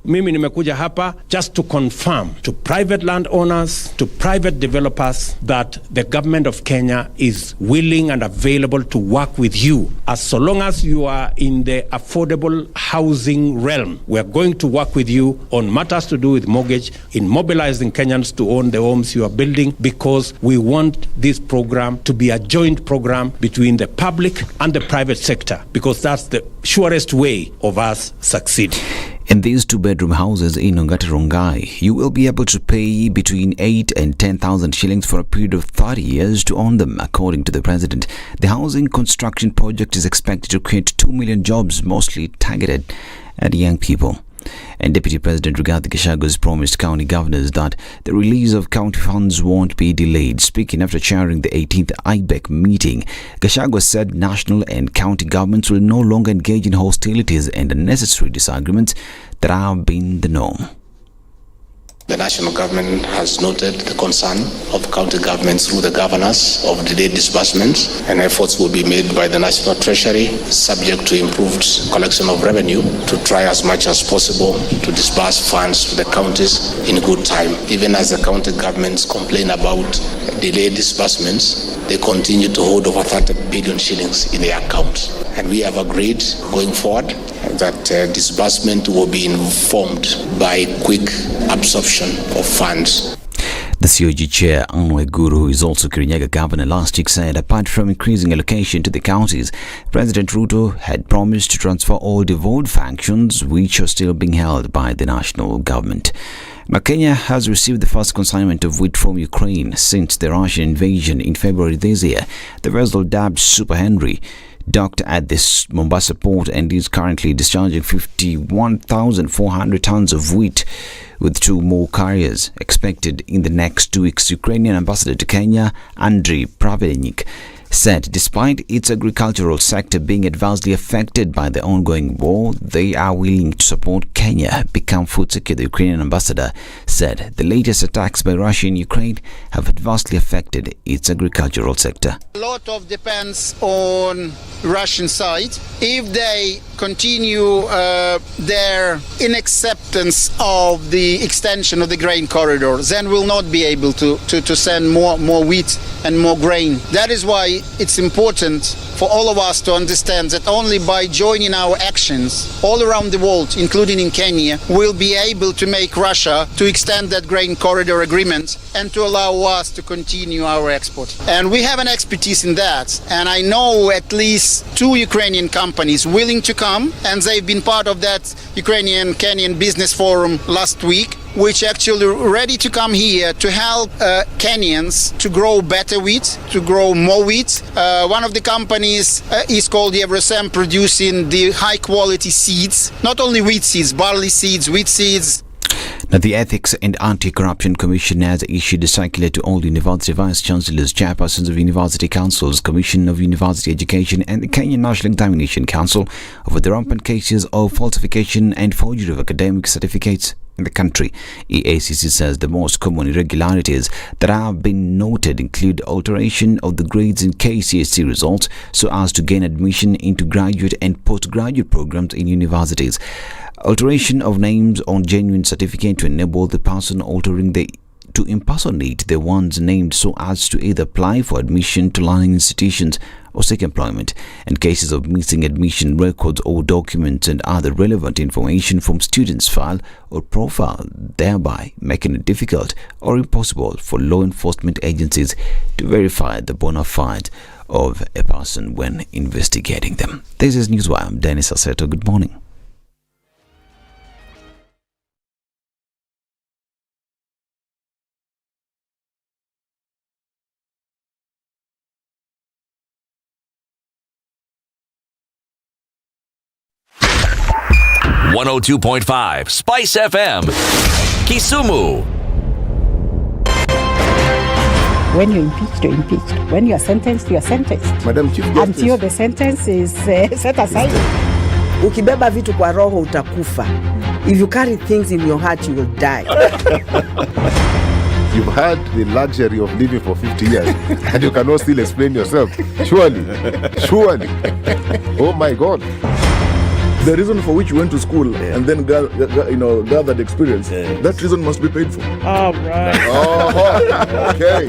Mimi nimekuja hapa just to confirm to private landowners, to private developers that the government of Kenya is willing and available to work with you. As so long as you are in the affordable housing realm, we are going to work with you on matters to do with mortgage, in mobilizing Kenyans to own the homes you are building, because we want this program to be a joint program between the public and the private sector, because that's the surest way of us succeeding. In these two-bedroom houses in Ongata Rongai, you will be able to pay between 8 and 10,000 shillings for a period of 30 years to own them, according to the president. The housing construction project is expected to create 2 million jobs, mostly targeted at young people. And Deputy President Rigathi Gachagua has promised county governors that the release of county funds won't be delayed. Speaking after chairing the 18th IBEC meeting, Gachagua said national and county governments will no longer engage in hostilities and unnecessary disagreements that have been the norm. The national government has noted the concern of county governments through the governors of delayed disbursements, and efforts will be made by the National Treasury, subject to improved collection of revenue, to try as much as possible to disburse funds to the counties in good time. Even as the county governments complain about delayed disbursements, they continue to hold over 30 billion shillings in their accounts. And we have agreed going forward that disbursement will be informed by quick absorption of funds. The COG chair, Anwe Guru, who is also Kirinyaga governor, last week said apart from increasing allocation to the counties, President Ruto had promised to transfer all devolved functions which are still being held by the national government. Now, Kenya has received the first consignment of wheat from Ukraine since the Russian invasion in February this year. The vessel, dubbed Super Henry, docked at this Mombasa port and is currently discharging 51,400 tons of wheat, with 2 more carriers expected in the next 2 weeks. Ukrainian ambassador to Kenya, Andriy Pravenik, said despite its agricultural sector being adversely affected by the ongoing war, they are willing to support Kenya become food secure. The Ukrainian ambassador said the latest attacks by Russia in Ukraine have adversely affected its agricultural sector. A lot of depends on Russian side. If they continue their inacceptance of the extension of the grain corridor, then we'll not be able to send more wheat and more grain. That is why it's important for all of us to understand that only by joining our actions all around the world, including in Kenya, we'll be able to make Russia to extend that grain corridor agreement and to allow us to continue our export. And we have an expertise in that. And I know at least 2 Ukrainian companies willing to come, and they've been part of that Ukrainian-Kenyan business forum last week, which actually ready to come here to help Kenyans to grow better wheat, to grow more wheat. One of the companies is called Eversem, producing the high quality seeds, not only wheat seeds, barley seeds, wheat seeds. Now, the Ethics and Anti-Corruption Commission has issued a circular to all university vice-chancellors, chairpersons of university councils, Commission of University Education and the Kenya National Examination Council over the rampant cases of falsification and forgery of academic certificates in the country. EACC says the most common irregularities that have been noted include alteration of the grades in KCSE results so as to gain admission into graduate and postgraduate programs in universities, alteration of names on genuine certificate to enable the person altering to impersonate the ones named so as to either apply for admission to learning institutions or seek employment, and cases of missing admission records or documents and other relevant information from students' file or profile, thereby making it difficult or impossible for law enforcement agencies to verify the bona fide of a person when investigating them. This is Newswire. I'm Dennis Aseto. Good morning. .5 SpiceFM, Kisumu. When you're impeached, you're impeached. When you're sentenced, you're sentenced. Madam Chief Justice. Until the sentence is set aside. Ukibeba vitu kwa roho utakufa. If you carry things in your heart, you will die. You've had the luxury of living for 50 years and you cannot still explain yourself. Surely. Oh my God. The reason for which you went to school and then gathered experience, that reason must be paid for. All right. Oh, okay.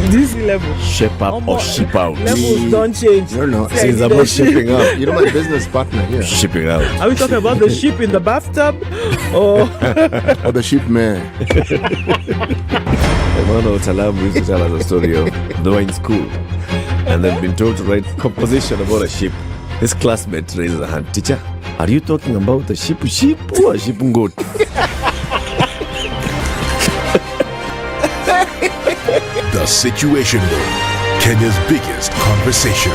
This level. Shape up or ship out. Levels don't change. No. It's about shipping out. You know my business partner here. Shipping out. Are we talking about the sheep in the bathtub? Or the sheep man? Emmanuel Talamu used to tell us a story of they were in school and they'd been told to write composition about a ship. His classmate raises a hand. Teacher, are you talking about a sheep or a sheep goat? The Situation Room, Kenya's biggest conversation.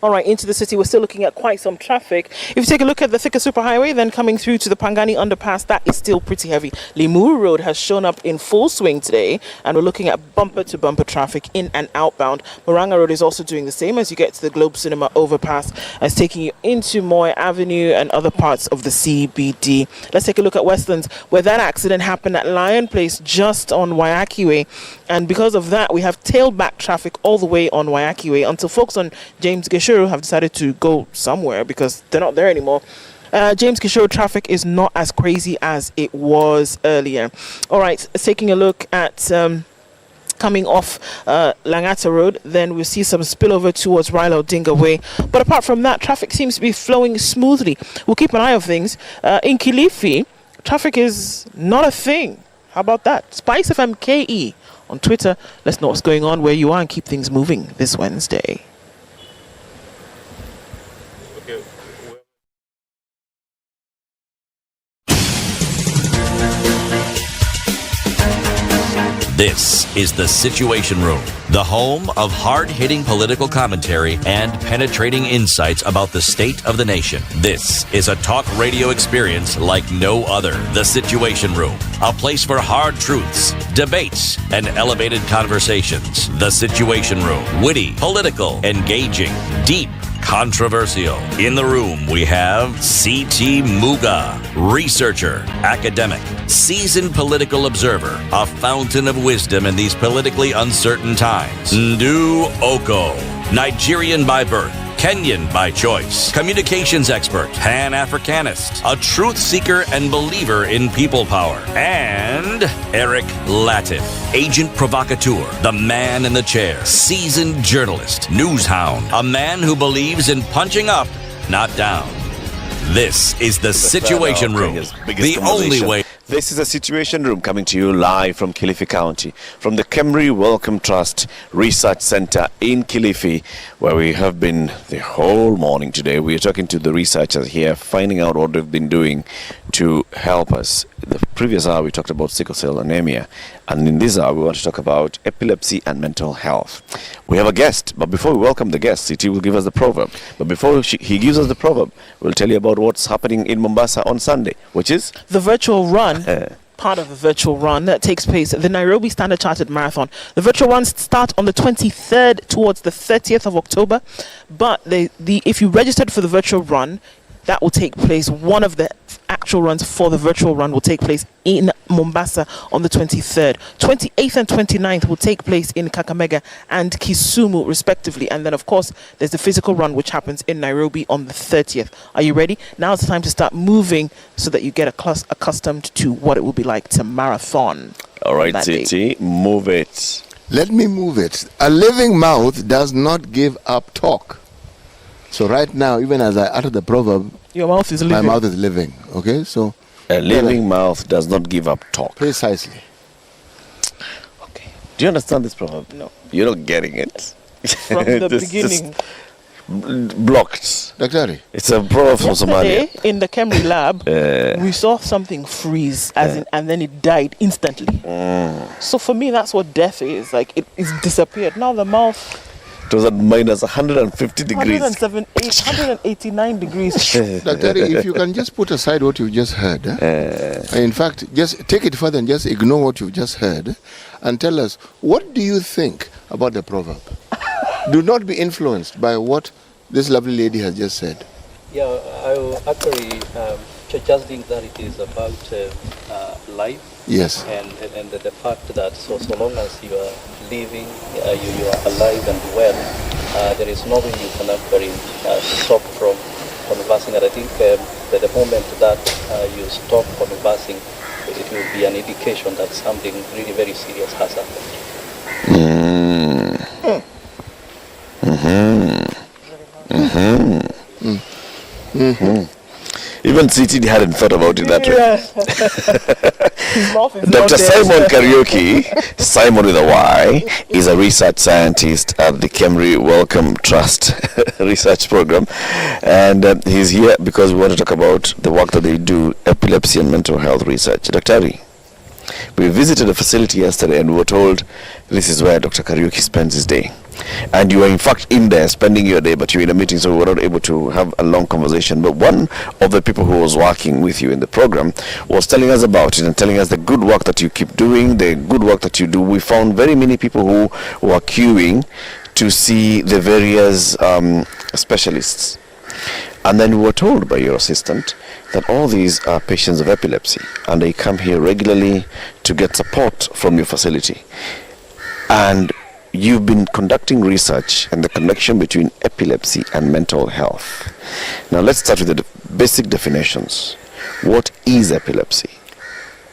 All right, into the city, we're still looking at quite some traffic. If you take a look at the Thika Superhighway, then coming through to the Pangani underpass, that is still pretty heavy. Limuru Road has shown up in full swing today, and we're looking at bumper-to-bumper traffic in and outbound. Moranga Road is also doing the same as you get to the Globe Cinema overpass, as taking you into Moy Avenue and other parts of the CBD. Let's take a look at Westlands, where that accident happened at Lion Place just on Waiaki Way, and because of that, we have tailback traffic all the way on Waiaki Way until folks on James Gishuru have decided to go somewhere because they're not there anymore. James Kishore traffic is not as crazy as it was earlier. All right, taking a look at coming off Langata Road, then we'll see some spillover towards Raila Odinga Way. But apart from that, traffic seems to be flowing smoothly. We'll keep an eye on things. In Kilifi, traffic is not a thing. How about that? SpiceFM KE on Twitter. Let's know what's going on where you are and keep things moving this Wednesday. This is The Situation Room, the home of hard-hitting political commentary and penetrating insights about the state of the nation. This is a talk radio experience like no other. The Situation Room, a place for hard truths, debates, and elevated conversations. The Situation Room, witty, political, engaging, deep, controversial. In the room, we have C.T. Muga, researcher, academic, seasoned political observer, a fountain of wisdom in these politically uncertain times. Ndu Oko, Nigerian by birth, Kenyan by choice, communications expert, Pan-Africanist, a truth seeker and believer in people power, and Eric Latif, agent provocateur, the man in the chair, seasoned journalist, news hound, a man who believes in punching up, not down. This is The Situation Room, the only way. This is a Situation Room coming to you live from Kilifi County, from the KEMRI Wellcome Trust Research Center in Kilifi, where we have been the whole morning today. We are talking to the researchers here, finding out what they've been doing to help us. The previous hour we talked about sickle cell anemia, and in this hour we want to talk about epilepsy and mental health. We have a guest, but before we welcome the guest, CT will give us the proverb. But before he gives us the proverb, we'll tell you about what's happening in Mombasa on Sunday, which is the virtual run. Part of the virtual run that takes place at the Nairobi Standard Chartered Marathon. The virtual runs start on the 23rd towards the 30th of October, but if you registered for the virtual run, that will take place. One of the actual runs for the virtual run will take place in Mombasa on the 23rd. 28th and 29th will take place in Kakamega and Kisumu respectively. And then of course there's the physical run which happens in Nairobi on the 30th. Are you ready? Now it's time to start moving so that you get accustomed to what it will be like to marathon. All right, CT, move it. Let me move it. A living mouth does not give up talk. So right now, even as I utter the proverb, your mouth is living. My mouth is living. Okay, so a living mouth does not give up talk. Precisely. Okay. Do you understand this proverb? No. You're not getting it. From the beginning. Blocked. Daktari. It's a proverb from Somalia. In the KEMRI lab, we saw something freeze, and then it died instantly. So for me, that's what death is. Like it's disappeared. Now the mouth. It was at minus 150 degrees. 189 degrees. Daktari, if you can just put aside what you just heard, in fact, just take it further and just ignore what you've just heard and tell us, what do you think about the proverb? Do not be influenced by what this lovely lady has just said. Yeah, I will actually just think that it is about life. Yes. And the fact that so long as you are living, you are alive and well, there is nothing you can actually stop from conversing. And I think that the moment that you stop conversing, it will be an indication that something really very serious has happened. Even CT hadn't thought about it that way. Dr. Simon Karaoke, Simon with a Y, is a research scientist at the KEMRI Wellcome Trust research program. And he's here because we want to talk about the work that they do, epilepsy and mental health research. Dr. We visited a facility yesterday and we were told this is where Dr. Karaoke spends his day. And you were in fact in there spending your day, but you were in a meeting, so we were not able to have a long conversation. But one of the people who was working with you in the program was telling us about it and telling us the good work that you keep doing, the good work that you do. We found very many people who were queuing to see the various specialists. And then we were told by your assistant that all these are patients of epilepsy and they come here regularly to get support from your facility. And you've been conducting research on the connection between epilepsy and mental health. Now let's start with the basic definitions. What is epilepsy?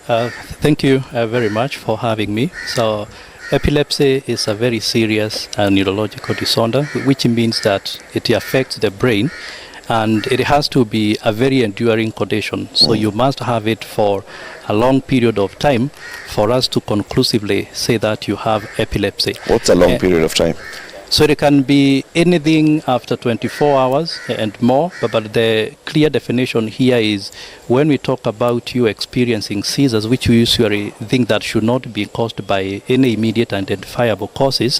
Thank you very much for having me. So epilepsy is a very serious neurological disorder, which means that it affects the brain. And it has to be a very enduring condition. So you must have it for a long period of time for us to conclusively say that you have epilepsy. What's a long period of time? So it can be anything after 24 hours and more, but the clear definition here is when we talk about you experiencing seizures, which we usually think that should not be caused by any immediate identifiable causes,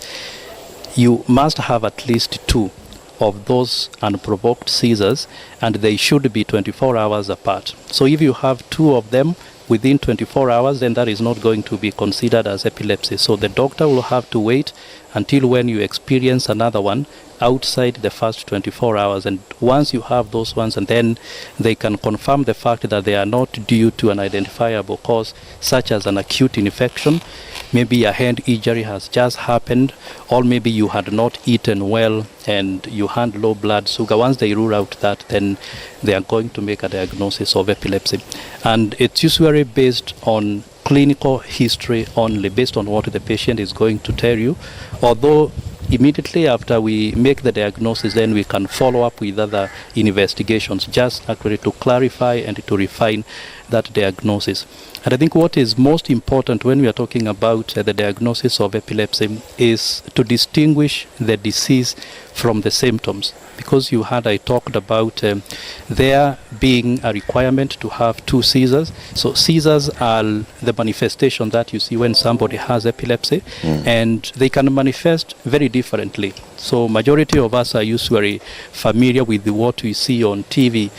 you must have at least 2 of those unprovoked seizures, and they should be 24 hours apart. So if you have 2 of them within 24 hours, then that is not going to be considered as epilepsy. So the doctor will have to wait until when you experience another one outside the first 24 hours. And once you have those ones, and then they can confirm the fact that they are not due to an identifiable cause, such as an acute infection, maybe a hand injury has just happened, or maybe you had not eaten well and you had low blood sugar. Once they rule out that, then they are going to make a diagnosis of epilepsy. And it's usually based on clinical history only, based on what the patient is going to tell you. Although immediately after we make the diagnosis, then we can follow up with other investigations, just actually to clarify and to refine that diagnosis. And I think what is most important when we are talking about the diagnosis of epilepsy is to distinguish the disease from the symptoms. Because I talked about there being a requirement to have 2 seizures. So seizures are the manifestation that you see when somebody has epilepsy, and they can manifest very differently. So majority of us are usually familiar with what we see on TV,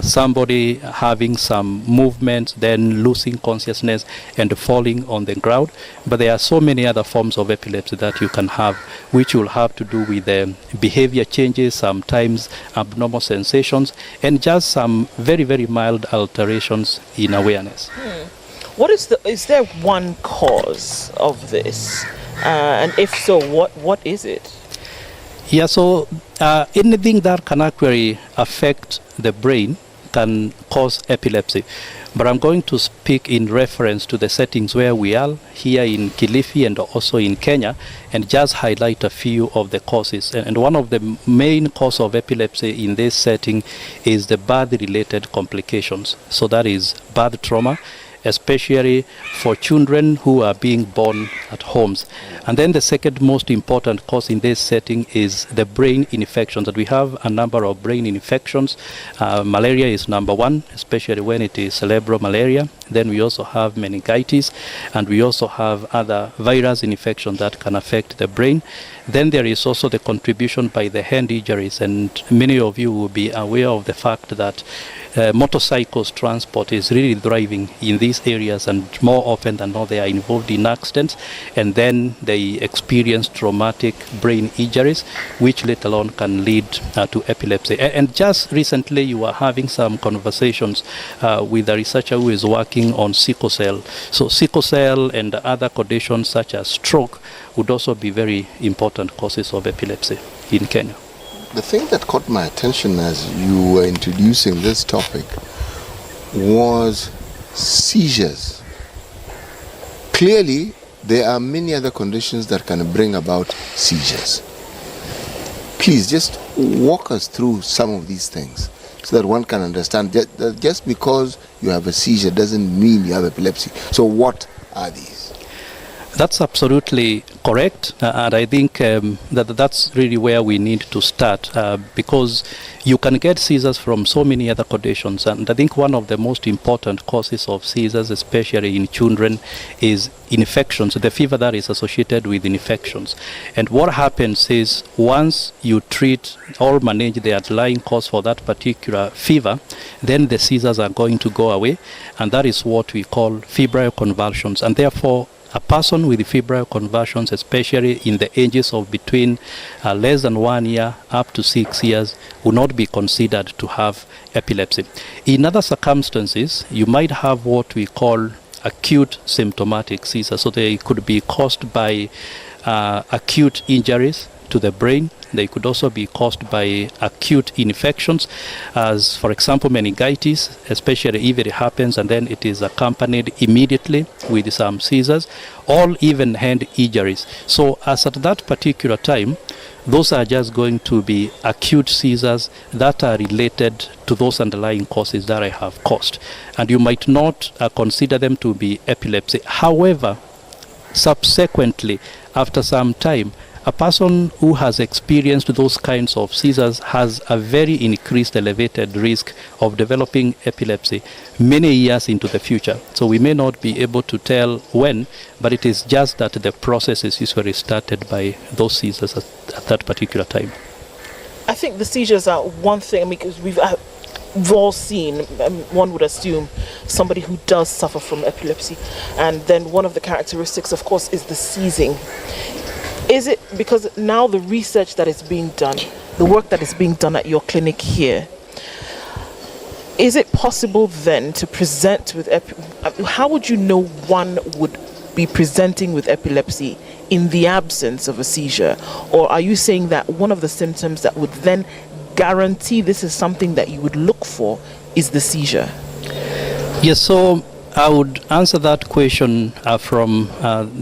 somebody having some movement, then losing consciousness and falling on the ground. But there are so many other forms of epilepsy that you can have, which will have to do with behavior changes, sometimes abnormal sensations, and just some very, very mild alterations in awareness. Is there one cause of this? And if so, what is it? Yeah, so anything that can actually affect the brain can cause epilepsy. But I'm going to speak in reference to the settings where we are here in Kilifi and also in Kenya, and just highlight a few of the causes. And one of the main causes of epilepsy in this setting is the birth-related complications. So that is birth trauma, especially for children who are being born at homes. And then the second most important cause in this setting is the brain infections. That we have a number of brain infections. Malaria is number one, especially when it is cerebral malaria. Then we also have meningitis, and we also have other virus infections that can affect the brain. Then there is also the contribution by the hand injuries, and many of you will be aware of the fact that motorcycles transport is really thriving in these areas, and more often than not they are involved in accidents, and then they experience traumatic brain injuries, which later on can lead to epilepsy. And just recently you were having some conversations with a researcher who is working on sickle cell. So sickle cell and other conditions such as stroke would also be very important causes of epilepsy in Kenya. The thing that caught my attention as you were introducing this topic was seizures. Clearly, there are many other conditions that can bring about seizures. Please just walk us through some of these things so that one can understand that just because you have a seizure doesn't mean you have epilepsy. So what are these? That's absolutely correct, and I think that's really where we need to start, because you can get seizures from so many other conditions, and I think one of the most important causes of seizures, especially in children, is infections, the fever that is associated with infections. And what happens is once you treat or manage the underlying cause for that particular fever, then the seizures are going to go away, and that is what we call febrile convulsions. And therefore a person with febrile convulsions, especially in the ages of between less than 1 year up to 6 years, will not be considered to have epilepsy. In other circumstances, you might have what we call acute symptomatic seizures. So they could be caused by acute injuries to the brain. They could also be caused by acute infections, as for example meningitis, especially if it happens and then it is accompanied immediately with some seizures, or even hand injuries. So as at that particular time, those are just going to be acute seizures that are related to those underlying causes that I have caused. And you might not consider them to be epilepsy. However, subsequently, after some time, a person who has experienced those kinds of seizures has a very increased elevated risk of developing epilepsy many years into the future. So we may not be able to tell when, but it is just that the process is usually started by those seizures at that particular time. I think the seizures are one thing, because we've all seen, one would assume, somebody who does suffer from epilepsy, and then one of the characteristics, of course, is the seizing. Is it because now the research that is being done, the work that is being done at your clinic here, is it possible then to present with how would you know one would be presenting with epilepsy in the absence of a seizure? Or are you saying that one of the symptoms that would then guarantee this is something that you would look for is the seizure? Yes, so I would answer that question from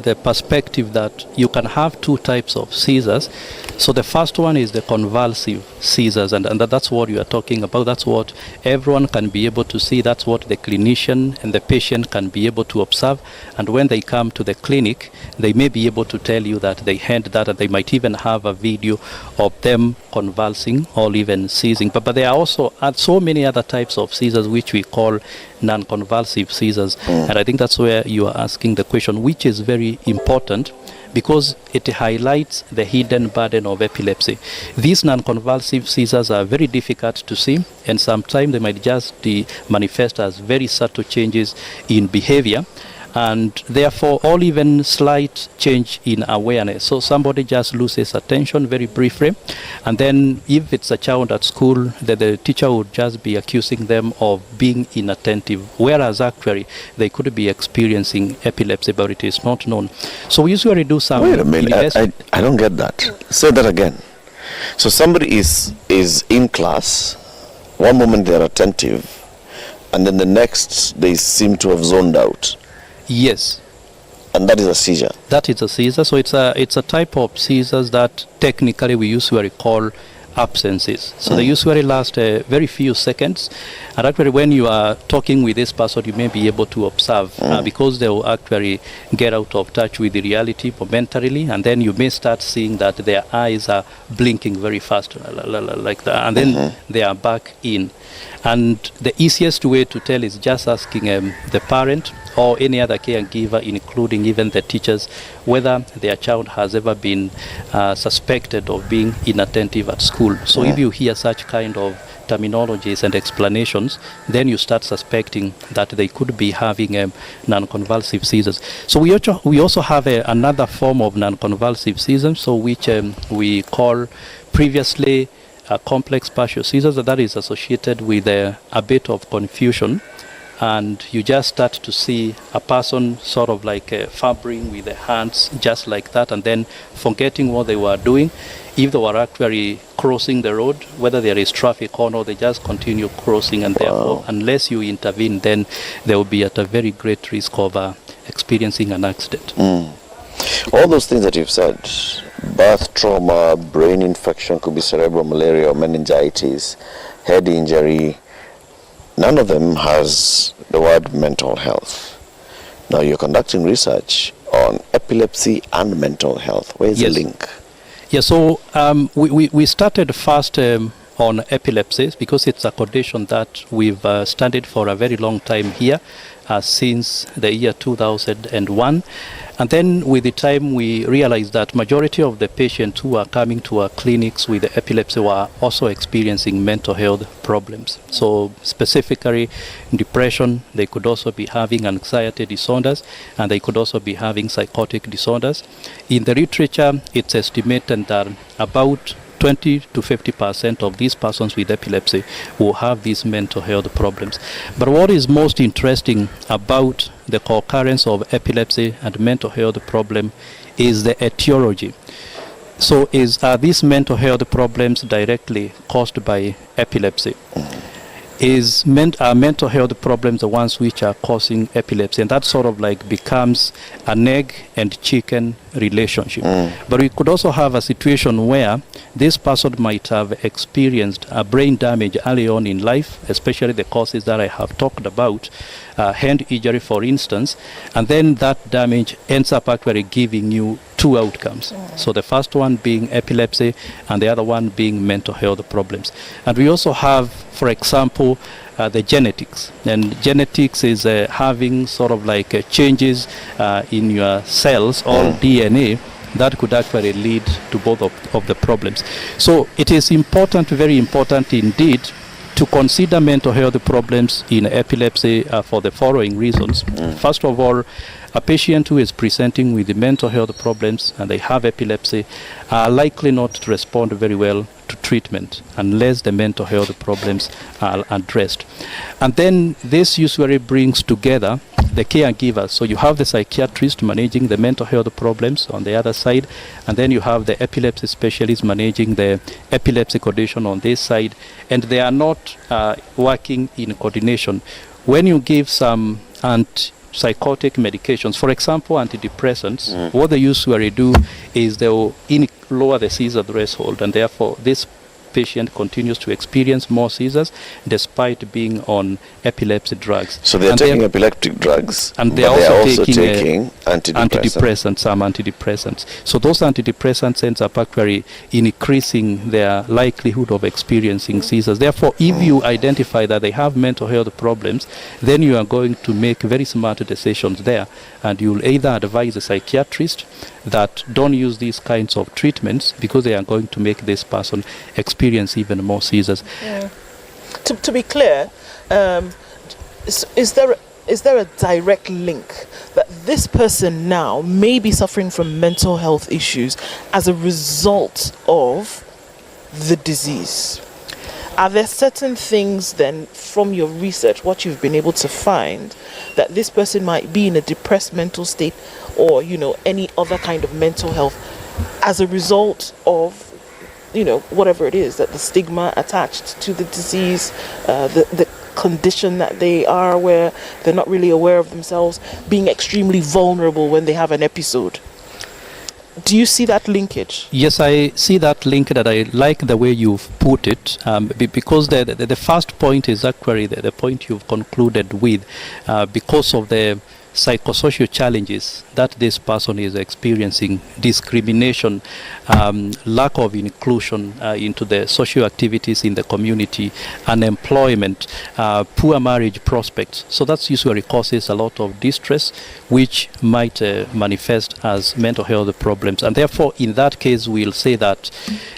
the perspective that you can have two types of seizures. So the first one is the convulsive seizures, and that's what you are talking about. That's what everyone can be able to see. That's what the clinician and the patient can be able to observe. And when they come to the clinic, they may be able to tell you that they had that, and they might even have a video of them convulsing or even seizing. But there are also so many other types of seizures which we call non-convulsive seizures. And I think that's where you are asking the question, which is very important, because it highlights the hidden burden of epilepsy. These non-convulsive seizures are very difficult to see, and sometimes they might just manifest as very subtle changes in behavior, and therefore all even slight change in awareness. So somebody just loses attention very briefly, and then if it's a child at school, the teacher would just be accusing them of being inattentive, whereas actually they could be experiencing epilepsy, but it is not known. So we usually do some... Wait a minute, I don't get that. Say that again. So somebody is in class, one moment they're attentive, and then the next they seem to have zoned out. Yes. And that is a seizure? That is a seizure. So it's a type of seizures that technically we usually call absences. So they usually last very few seconds. And actually when you are talking with this person, you may be able to observe because they will actually get out of touch with the reality momentarily, and then you may start seeing that their eyes are blinking very fast like that, and then they are back in. And the easiest way to tell is just asking the parent or any other caregiver, including even the teachers, whether their child has ever been suspected of being inattentive at school. So if you hear such kind of terminologies and explanations, then you start suspecting that they could be having non-convulsive seizures. So we also have another form of non-convulsive seizures, so which we call previously complex partial seizures. That is associated with a bit of confusion, and you just start to see a person sort of like fabbing with their hands just like that, and then forgetting what they were doing. If they were actually crossing the road, whether there is traffic or not, they just continue crossing, and therefore unless you intervene, then they will be at a very great risk of experiencing an accident. All those things that you've said, birth trauma, brain infection, could be cerebral malaria or meningitis, head injury, none of them has the word mental health. Now you're conducting research on epilepsy and mental health. Where is the link? Yeah, so we started first on epilepsy because it's a condition that we've studied for a very long time here since the year 2001. And then with the time we realized that majority of the patients who are coming to our clinics with epilepsy were also experiencing mental health problems. So specifically depression, they could also be having anxiety disorders, and they could also be having psychotic disorders. In the literature, it's estimated that about 20 to 50% of these persons with epilepsy will have these mental health problems. But what is most interesting about the co-occurrence of epilepsy and mental health problem is the etiology. So are these mental health problems directly caused by epilepsy? Are mental health problems the ones which are causing epilepsy? And that sort of like becomes an egg and chicken relationship. But we could also have a situation where this person might have experienced a brain damage early on in life, especially the causes that I have talked about, hand injury for instance, and then that damage ends up actually giving you two outcomes. So the first one being epilepsy and the other one being mental health problems. And we also have, for example, the genetics. And genetics is having sort of like changes in your cells or DNA that could actually lead to both of the problems. So it is important, very important indeed, to consider mental health problems in epilepsy for the following reasons. First of all, a patient who is presenting with the mental health problems and they have epilepsy are likely not to respond very well to treatment unless the mental health problems are addressed. And then this usually brings together the caregivers. So you have the psychiatrist managing the mental health problems on the other side, and then you have the epilepsy specialist managing the epilepsy condition on this side, and they are not working in coordination. when you give some antipsychotic medications, for example, antidepressants, what they usually do is they will lower the seizure threshold, and therefore this patient continues to experience more seizures despite being on epilepsy drugs. So they're taking epileptic drugs, and they're also taking antidepressants, some antidepressants. So those antidepressants ends up actually increasing their likelihood of experiencing seizures. Therefore, if you identify that they have mental health problems, then you are going to make very smart decisions there, and you'll either advise a psychiatrist that don't use these kinds of treatments because they are going to make this person experience even more seizures. Yeah. To be clear, is there a direct link that this person now may be suffering from mental health issues as a result of the disease? Are there certain things then from your research, what you've been able to find, that this person might be in a depressed mental state or, any other kind of mental health as a result of, whatever it is, that the stigma attached to the disease, the condition that they are, where they're not really aware of themselves, being extremely vulnerable when they have an episode? Do you see that linkage? Yes, I see that link, that I like the way you've put it, because the first point is actually the point you've concluded with, because of the psychosocial challenges that this person is experiencing, discrimination, lack of inclusion into the social activities in the community, unemployment, poor marriage prospects. So that usually causes a lot of distress, which might manifest as mental health problems. And therefore, in that case, we'll say that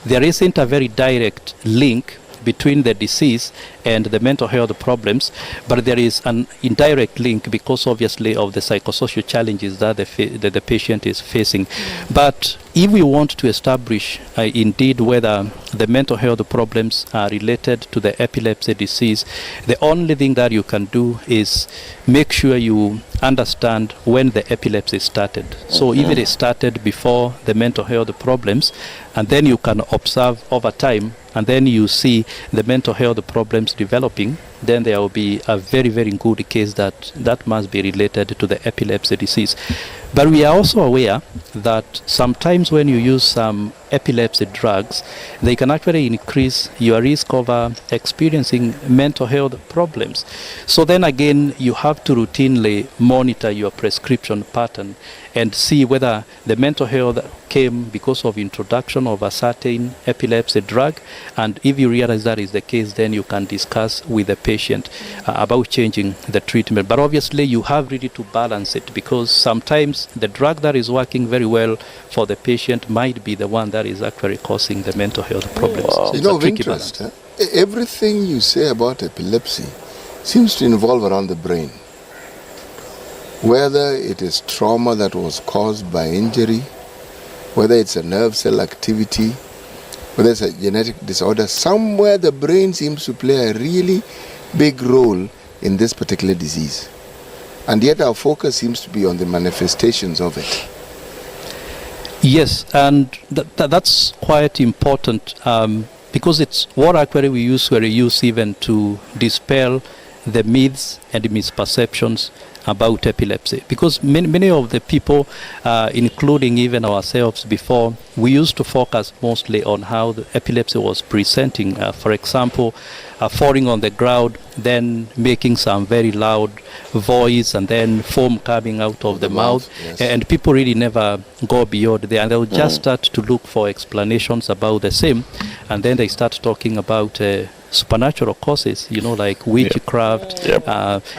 there isn't a very direct link between the disease and the mental health problems, but there is an indirect link because obviously of the psychosocial challenges that the patient is facing. But if we want to establish indeed whether the mental health problems are related to the epilepsy disease, the only thing that you can do is make sure you understand when the epilepsy started. So if it is started before the mental health problems, and then you can observe over time, and then you see the mental health problems developing, then there will be a very, very good case that must be related to the epilepsy disease. But we are also aware that sometimes when you use some epilepsy drugs, they can actually increase your risk of experiencing mental health problems. So then again, you have to routinely monitor your prescription pattern and see whether the mental health came because of introduction of a certain epilepsy drug. And if you realize that is the case, then you can discuss with the patient about changing the treatment. But obviously, you have really to balance it, because sometimes the drug that is working very well for the patient might be the one that is actually causing the mental health problems. Wow. So of interest, everything you say about epilepsy seems to involve around the brain. Whether it is trauma that was caused by injury, whether it's a nerve cell activity, whether it's a genetic disorder, somewhere the brain seems to play a really big role in this particular disease. And yet our focus seems to be on the manifestations of it. Yes, and that's quite important, because it's what actually we usually use even to dispel the myths and misperceptions about epilepsy. Because many of the people, including even ourselves before, we used to focus mostly on how the epilepsy was presenting. For example, falling on the ground, then making some very loud voice, and then foam coming out of the mouth. Yes. And people really never go beyond there. And they'll just start to look for explanations about the same. And then they start talking about supernatural causes, like witchcraft,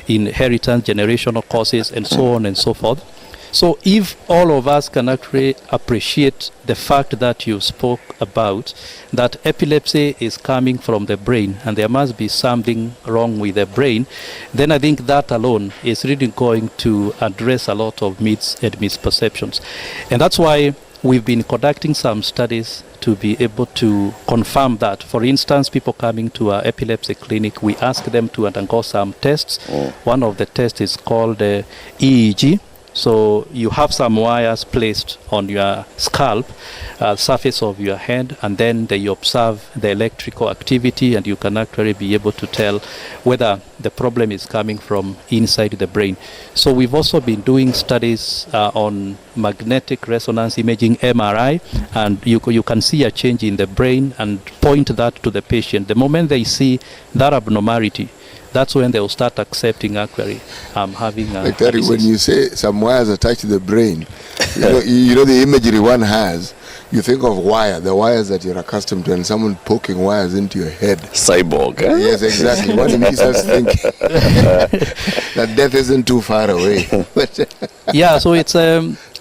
inheritance, generational causes, and so on and so forth. So if all of us can actually appreciate the fact that you spoke about, that epilepsy is coming from the brain and there must be something wrong with the brain, then I think that alone is really going to address a lot of myths and misperceptions. And that's why we've been conducting some studies to be able to confirm that. For instance, people coming to our epilepsy clinic, we ask them to undergo some tests. One of the tests is called EEG. So you have some wires placed on your scalp, surface of your head, and then they observe the electrical activity, and you can actually be able to tell whether the problem is coming from inside the brain. So we've also been doing studies on magnetic resonance imaging, MRI, and you can see a change in the brain and point that to the patient. The moment they see that abnormality, that's when they will start accepting actually having a like that. When you say some wires attached to the brain, you know the imagery one has, you think of the wires that you're accustomed to, and someone poking wires into your head. Cyborg. Eh? Yes, exactly. What makes us think that death isn't too far away. Yeah, so it's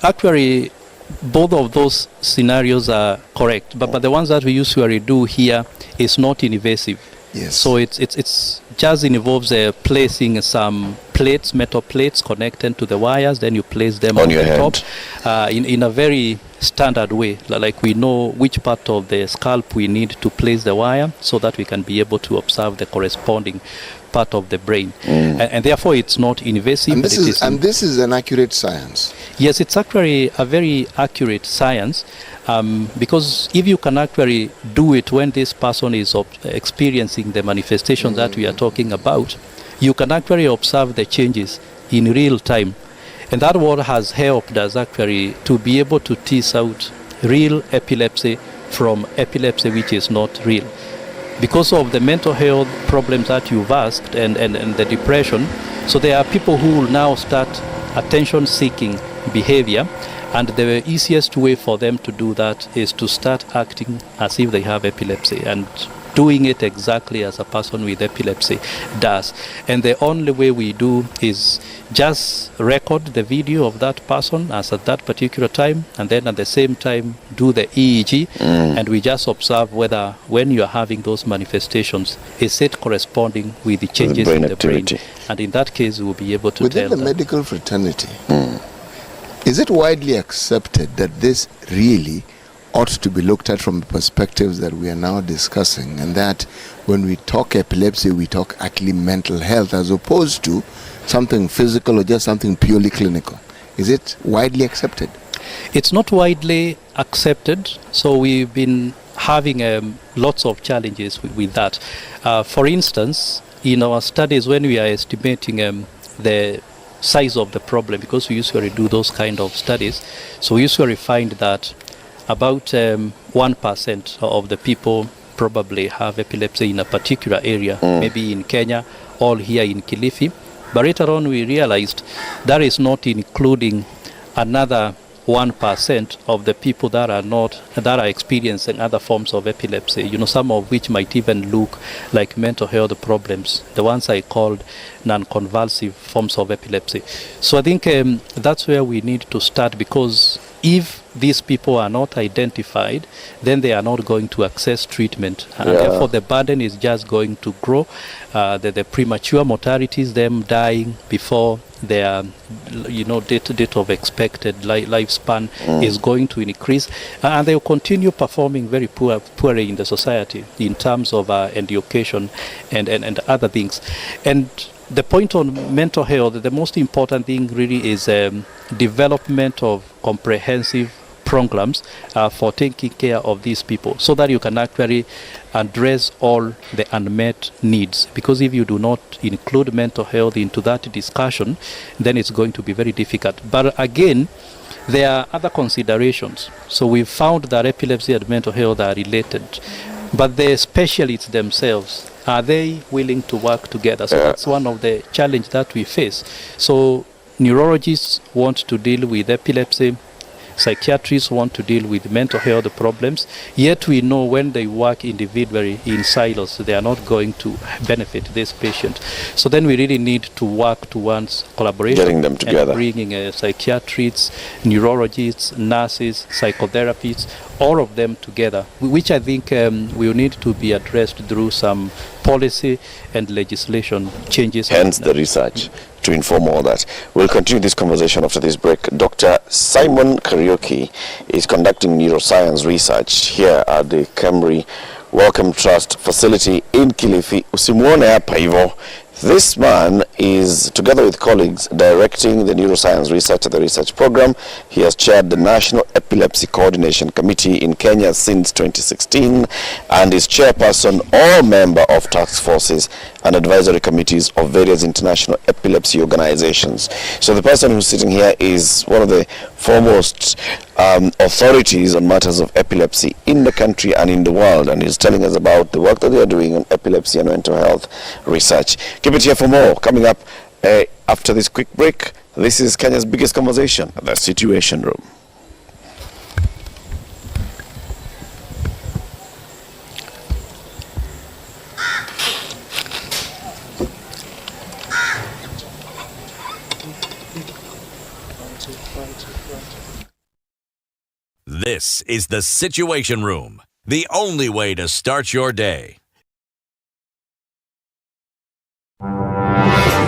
actually both of those scenarios are correct, but the ones that we usually do here is not invasive. Yes. So it's just involves placing some plates, metal plates connected to the wires. Then you place them on your the head. top in a very standard way. Like we know which part of the scalp we need to place the wire so that we can be able to observe the corresponding part of the brain. And therefore it's not invasive. And this is an accurate science. Yes, it's actually a very accurate science. Because if you can actually do it when this person is experiencing the manifestation that we are talking about, you can actually observe the changes in real time. And that what has helped us actually to be able to tease out real epilepsy from epilepsy which is not real. Because of the mental health problems that you've asked and the depression, so there are people who will now start attention-seeking behavior. And the easiest way for them to do that is to start acting as if they have epilepsy and doing it exactly as a person with epilepsy does. And the only way we do is just record the video of that person as at that particular time, and then at the same time do the EEG, and we just observe whether when you are having those manifestations, is it corresponding with the changes in the brain. And in that case, we'll be able to Within tell the medical fraternity, is it widely accepted that this really ought to be looked at from the perspectives that we are now discussing, and that when we talk epilepsy, we talk actually mental health as opposed to something physical or just something purely clinical? Is it widely accepted? It's not widely accepted, so we've been having lots of challenges with that. For instance, in our studies, when we are estimating the size of the problem, because we usually do those kind of studies, so we usually find that about 1% of the people probably have epilepsy in a particular area, maybe in Kenya or here in Kilifi. But later on we realized that is not including another 1% of the people that are experiencing other forms of epilepsy, some of which might even look like mental health problems, the ones I called non-convulsive forms of epilepsy. So I think that's where we need to start, because if these people are not identified, then they are not going to access treatment, and therefore the burden is just going to grow. The premature mortalities, them dying before their date of expected lifespan is going to increase, and they will continue performing very poorly in the society in terms of education and other things. And the point on mental health, the most important thing really is development of comprehensive programs for taking care of these people, so that you can actually address all the unmet needs. Because if you do not include mental health into that discussion, then it's going to be very difficult. But again, there are other considerations. So we've found that epilepsy and mental health are related, but the specialists themselves, are they willing to work together? So that's one of the challenges that we face. So neurologists want to deal with epilepsy, psychiatrists want to deal with mental health problems, yet we know when they work individually in silos, they are not going to benefit this patient. So then we really need to work towards collaboration, getting them together, and bringing psychiatrists, neurologists, nurses, psychotherapists, all of them together, which I think will need to be addressed through some policy and legislation changes. Hence the research to inform all that. We'll continue this conversation after this break. Dr. Simon Kariuki is conducting neuroscience research here at the KEMRI Wellcome Trust facility in Kilifi. Usimuone hapa hivyo. This man is, together with colleagues, directing the neuroscience research at the research program. He has chaired the National Epilepsy Coordination Committee in Kenya since 2016 and is chairperson or member of task forces and advisory committees of various international epilepsy organizations. So the person who's sitting here is one of the foremost authorities on matters of epilepsy in the country and in the world, and he's telling us about the work that they are doing on epilepsy and mental health research. Keep it here for more. Coming up after this quick break, this is Kenya's biggest conversation, the Situation Room. This is the Situation Room, the only way to start your day.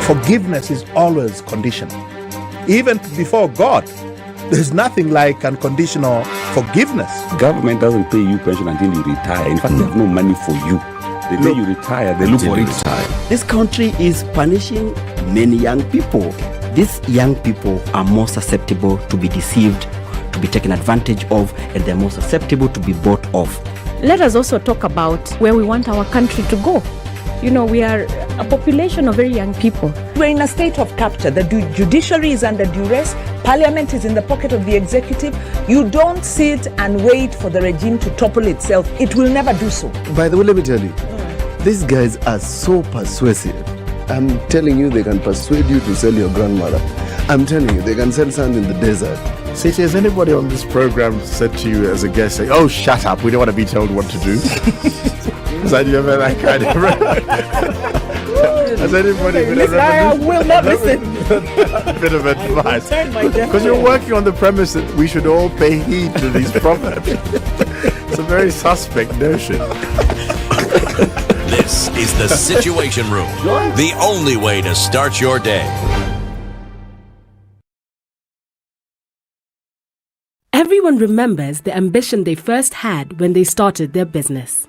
Forgiveness is always conditional. Even before God, there's nothing like unconditional forgiveness. Government doesn't pay you pension until you retire. In fact, they have no money for you. The day you retire, they look for it. This country is punishing many young people. These young people are more susceptible to be deceived, to be taken advantage of, and they're more susceptible to be bought off. Let us also talk about where we want our country to go. You know, we are a population of very young people. We're in a state of capture. The judiciary is under duress. Parliament is in the pocket of the executive. You don't sit and wait for the regime to topple itself. It will never do so. By the way, let me tell you, these guys are so persuasive. I'm telling you, they can persuade you to sell your grandmother. I'm telling you, they can sell sand in the desert. City, has anybody on this program said to you as a guest, say, "Oh, shut up, we don't want to be told what to do"? Has anybody that kind of... Has anybody been I will not listen. A bit of advice? Because you're working on the premise that we should all pay heed to these proverbs. It's a very suspect notion. This is the Situation Room, the only way to start your day. Everyone remembers the ambition they first had when they started their business.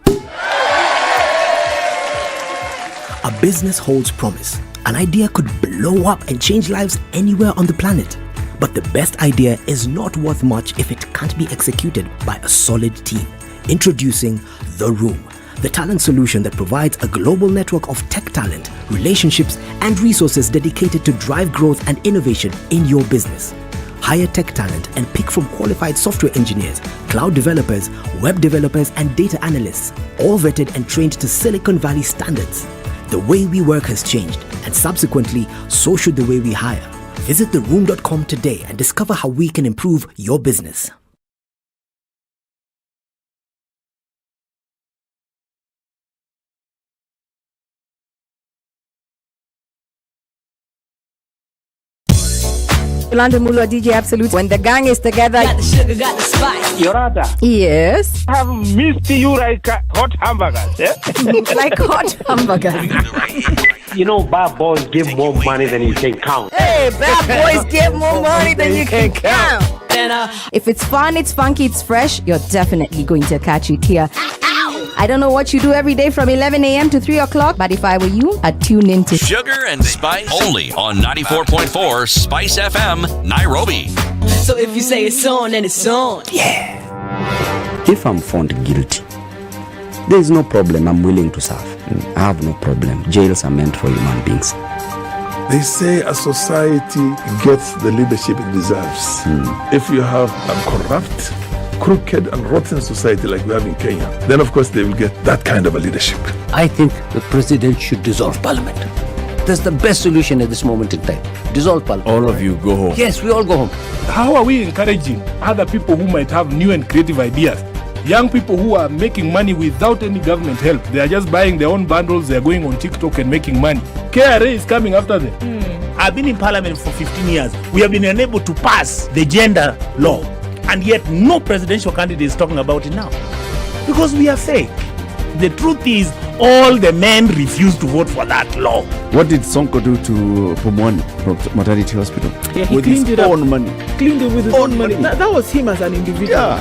A business holds promise. An idea could blow up and change lives anywhere on the planet. But the best idea is not worth much if it can't be executed by a solid team. Introducing The Room, the talent solution that provides a global network of tech talent, relationships, and resources dedicated to drive growth and innovation in your business. Hire tech talent and pick from qualified software engineers, cloud developers, web developers, and data analysts, all vetted and trained to Silicon Valley standards. The way we work has changed, and subsequently, so should the way we hire. Visit theroom.com today and discover how we can improve your business. Yolanda Mulu, DJ Absolute. When the gang is together. Got the sugar, got the spice. Yorada. Yes. I have missed you like hot hamburgers. Eh? Like hot hamburgers. You know, bad boys give more money than you can count. Hey, bad boys give more money than you can count. If it's fun, it's funky, it's fresh, you're definitely going to catch it here. I don't know what you do every day from 11 a.m. to 3 o'clock, but if I were you, I'd tune in to Sugar and Spice only on 94.4 Spice FM, Nairobi. So if you say it's on, then it's on. Yeah. If I'm found guilty, there is no problem. I'm willing to serve. I have no problem. Jails are meant for human beings. They say a society gets the leadership it deserves. If you have a corrupt, crooked and rotten society like we have in Kenya, then of course they will get that kind of a leadership. I think the president should dissolve parliament. That's the best solution at this moment in time. Dissolve parliament. All of you go home. Yes, we all go home. How are we encouraging other people who might have new and creative ideas? Young people who are making money without any government help. They are just buying their own bundles. They are going on TikTok and making money. KRA is coming after them. I've been in parliament for 15 years. We have been unable to pass the gender law. And yet no presidential candidate is talking about it now. Because we are fake. The truth is, all the men refused to vote for that law. What did Sonko do to Pumwani maternity hospital? Yeah, he with cleaned his it up. own money. Cleaned it with his own money. That was him as an individual. Yeah.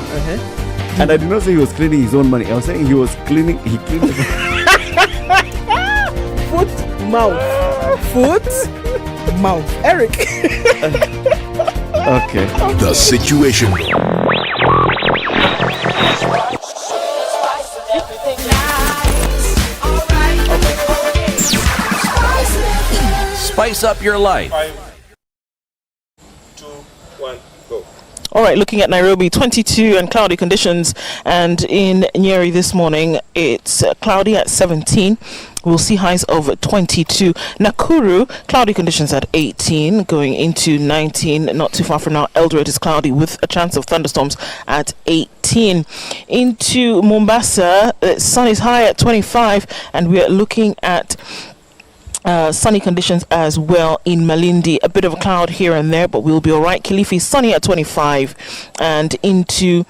And I did not say he was cleaning his own money. I was saying he cleaned Foot, mouth. foot, mouth. Eric. Okay. The Situation Spice up your life. 5, 2, 1, go. All right, looking at Nairobi, 22 and cloudy conditions, and in Nyeri this morning it's cloudy at 17. We'll see highs of 22. Nakuru, cloudy conditions at 18, going into 19. Not too far from now, Eldoret is cloudy with a chance of thunderstorms at 18. Into Mombasa, sun is high at 25, and we are looking at sunny conditions as well in Malindi. A bit of a cloud here and there, but we'll be all right. Kilifi, sunny at 25, and into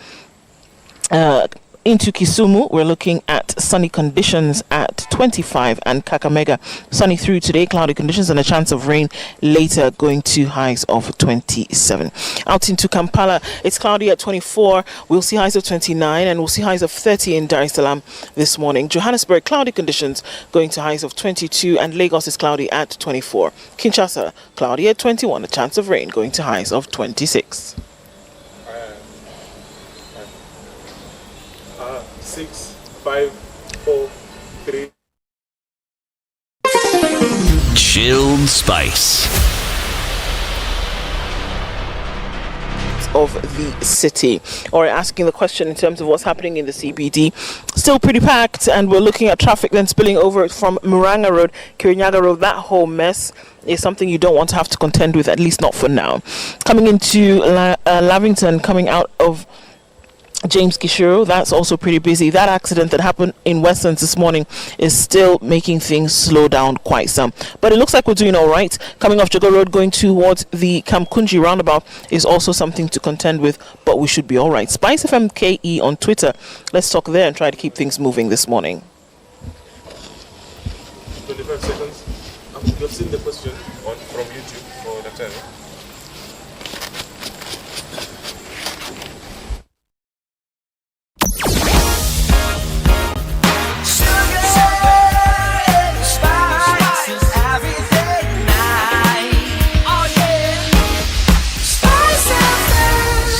Kisumu, we're looking at sunny conditions at 25, and Kakamega, sunny through today, cloudy conditions and a chance of rain later, going to highs of 27. Out into Kampala, it's cloudy at 24, we'll see highs of 29, and we'll see highs of 30 in Dar es Salaam this morning. Johannesburg, cloudy conditions, going to highs of 22, and Lagos is cloudy at 24. Kinshasa, cloudy at 21, a chance of rain, going to highs of 26. 6, 5, 4, 3. Chilled Spice. Of the city, or asking the question in terms of what's happening in the CBD. Still pretty packed, and we're looking at traffic then spilling over from Muranga Road, Kirinyaga Road. That whole mess is something you don't want to have to contend with, at least not for now. Coming into Lavington, coming out of James Gishuru, that's also pretty busy. That accident that happened in Westlands this morning is still making things slow down quite some, but it looks like we're doing all right. Coming off Jogo Road, going towards the Kamkunji roundabout is also something to contend with, but we should be all right. SpiceFM KE on Twitter, let's talk there and try to keep things moving this morning. 25 seconds. You've seen the question from YouTube for the channel.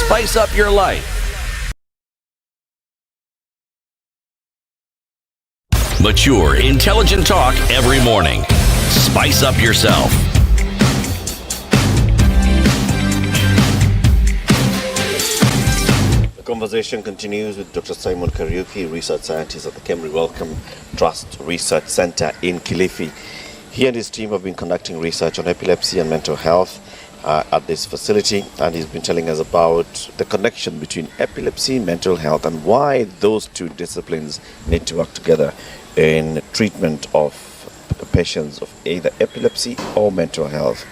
Spice up your life. Mature, intelligent talk every morning. Spice up yourself. The conversation continues with Dr. Simon Kariuki, research scientist at the KEMRI Wellcome Trust Research Center in Kilifi. He and his team have been conducting research on epilepsy and mental health at this facility, and he's been telling us about the connection between epilepsy, mental health, and why those two disciplines need to work together in treatment of patients of either epilepsy or mental health.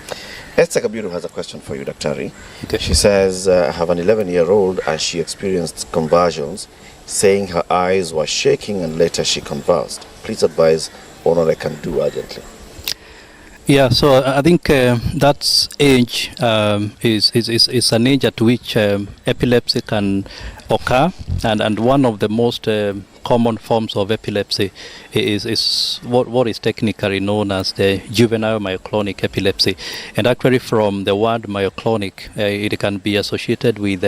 Esther Kabiru has a question for you, Dr. Okay. She says, I have an 11-year-old and she experienced convulsions, saying her eyes were shaking and later she convulsed. Please advise on what I can do urgently. Yeah, so I think that age is an age at which epilepsy can occur, and one of the most common forms of epilepsy is what is technically known as the juvenile myoclonic epilepsy. And actually, from the word myoclonic, it can be associated with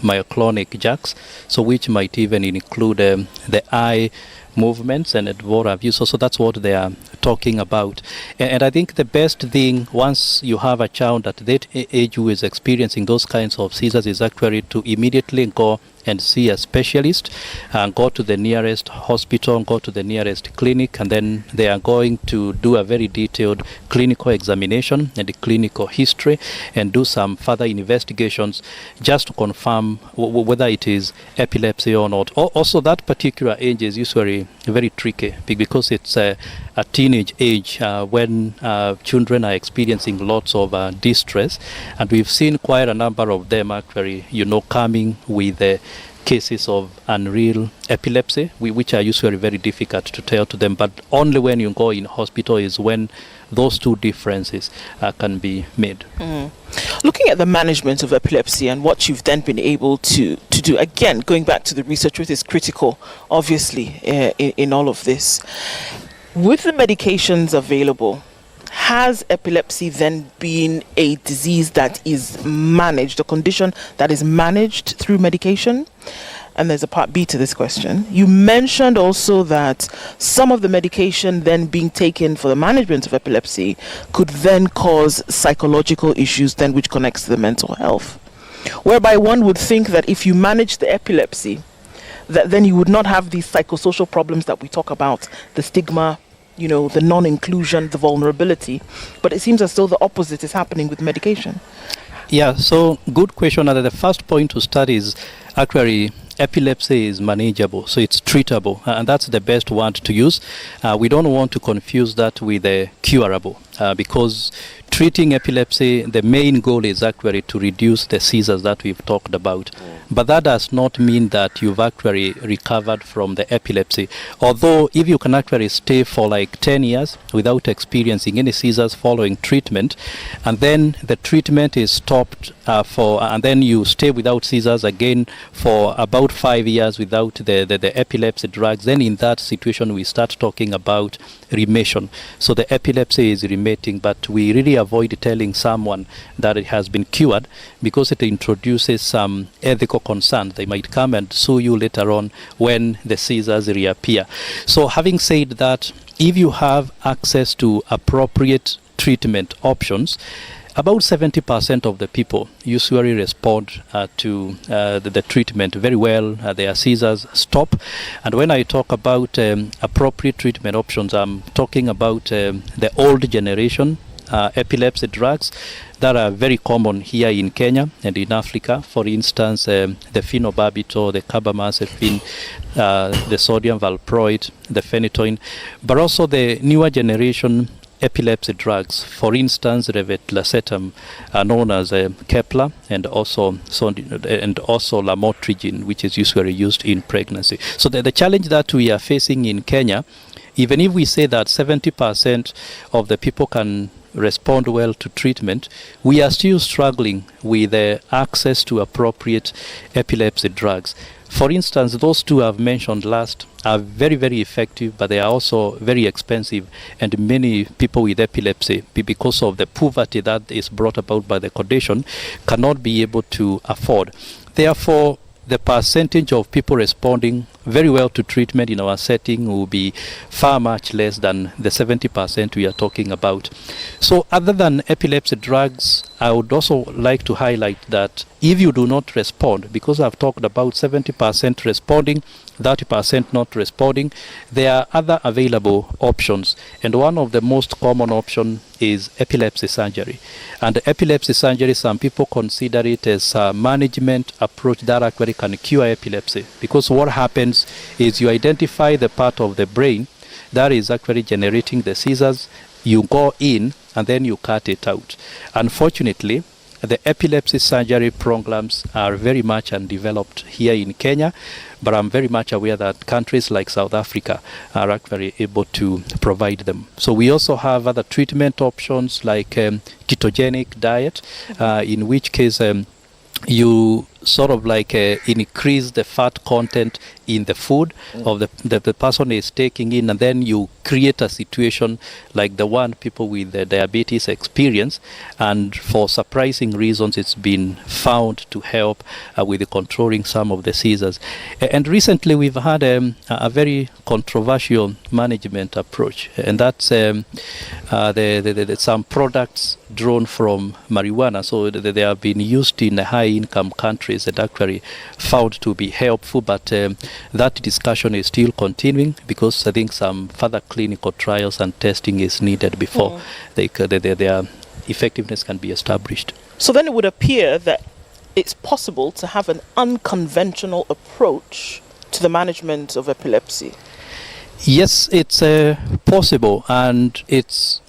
myoclonic jerks, so which might even include the eye movements and what have you. So that's what they are talking about. And I think the best thing, once you have a child at that age who is experiencing those kinds of seizures, is actually to immediately go and see a specialist, and go to the nearest hospital, go to the nearest clinic, and then they are going to do a very detailed clinical examination and the clinical history and do some further investigations just to confirm whether it is epilepsy or not. Also, that particular age is usually very tricky because it's a teenage age when children are experiencing lots of distress, and we've seen quite a number of them actually, coming with cases of unreal epilepsy, which are usually very difficult to tell to them, but only when you go in hospital is when those two differences can be made. Looking at the management of epilepsy and what you've then been able to do, again, going back to the research, which is critical, obviously, in all of this, with the medications available, has epilepsy then been a disease that is managed, a condition that is managed through medication? And there's a part B to this question. You mentioned also that some of the medication then being taken for the management of epilepsy could then cause psychological issues then which connects to the mental health. Whereby one would think that if you manage the epilepsy, that then you would not have these psychosocial problems that we talk about, the stigma, you know, the non-inclusion, the vulnerability. But it seems as though the opposite is happening with medication. Yeah, so good question. And the first point to start is actually epilepsy is manageable, so it's treatable, and that's the best word to use. We don't want to confuse that with curable, because treating epilepsy, the main goal is actually to reduce the seizures that we've talked about. But that does not mean that you've actually recovered from the epilepsy. Although if you can actually stay for like 10 years without experiencing any seizures following treatment, and then the treatment is stopped and then you stay without seizures again for about 5 years without the epilepsy drugs, then in that situation we start talking about remission. So the epilepsy is remitting, but we really avoid telling someone that it has been cured because it introduces some ethical concerns. They might come and sue you later on when the seizures reappear. So having said that, if you have access to appropriate treatment options, about 70% of the people usually respond to the treatment very well. Their seizures stop. And when I talk about appropriate treatment options, I'm talking about the old generation epilepsy drugs that are very common here in Kenya and in Africa. For instance, the phenobarbital, the carbamazepine, the sodium valproate, the phenytoin, but also the newer generation epilepsy drugs, for instance, levetiracetam, known as Kepler, and also lamotrigine, which is usually used in pregnancy. So the challenge that we are facing in Kenya, even if we say that 70% of the people can respond well to treatment, we are still struggling with access to appropriate epilepsy drugs. For instance, those two I've mentioned last are very, very effective, but they are also very expensive, and many people with epilepsy, because of the poverty that is brought about by the condition, cannot be able to afford. Therefore, the percentage of people responding very well to treatment in our setting will be far much less than the 70% we are talking about. So other than epilepsy drugs, I would also like to highlight that if you do not respond, because I've talked about 70% responding, 30% not responding, there are other available options. And one of the most common options is epilepsy surgery. And epilepsy surgery, some people consider it as a management approach that actually can cure epilepsy. Because what happens is you identify the part of the brain that is actually generating the seizures, you go in and then you cut it out. Unfortunately, the epilepsy surgery programs are very much undeveloped here in Kenya, but I'm very much aware that countries like South Africa are actually able to provide them. So we also have other treatment options like ketogenic diet, in which case you sort of like increase the fat content in the food of the person is taking in, and then you create a situation like the one people with diabetes experience, and for surprising reasons it's been found to help with controlling some of the seizures. And recently we've had a very controversial management approach, and that's some products drawn from marijuana. So they have been used in high income countries and actually found to be helpful, but that discussion is still continuing because I think some further clinical trials and testing is needed before their effectiveness can be established. So then it would appear that it's possible to have an unconventional approach to the management of epilepsy. Yes, it's possible, and it's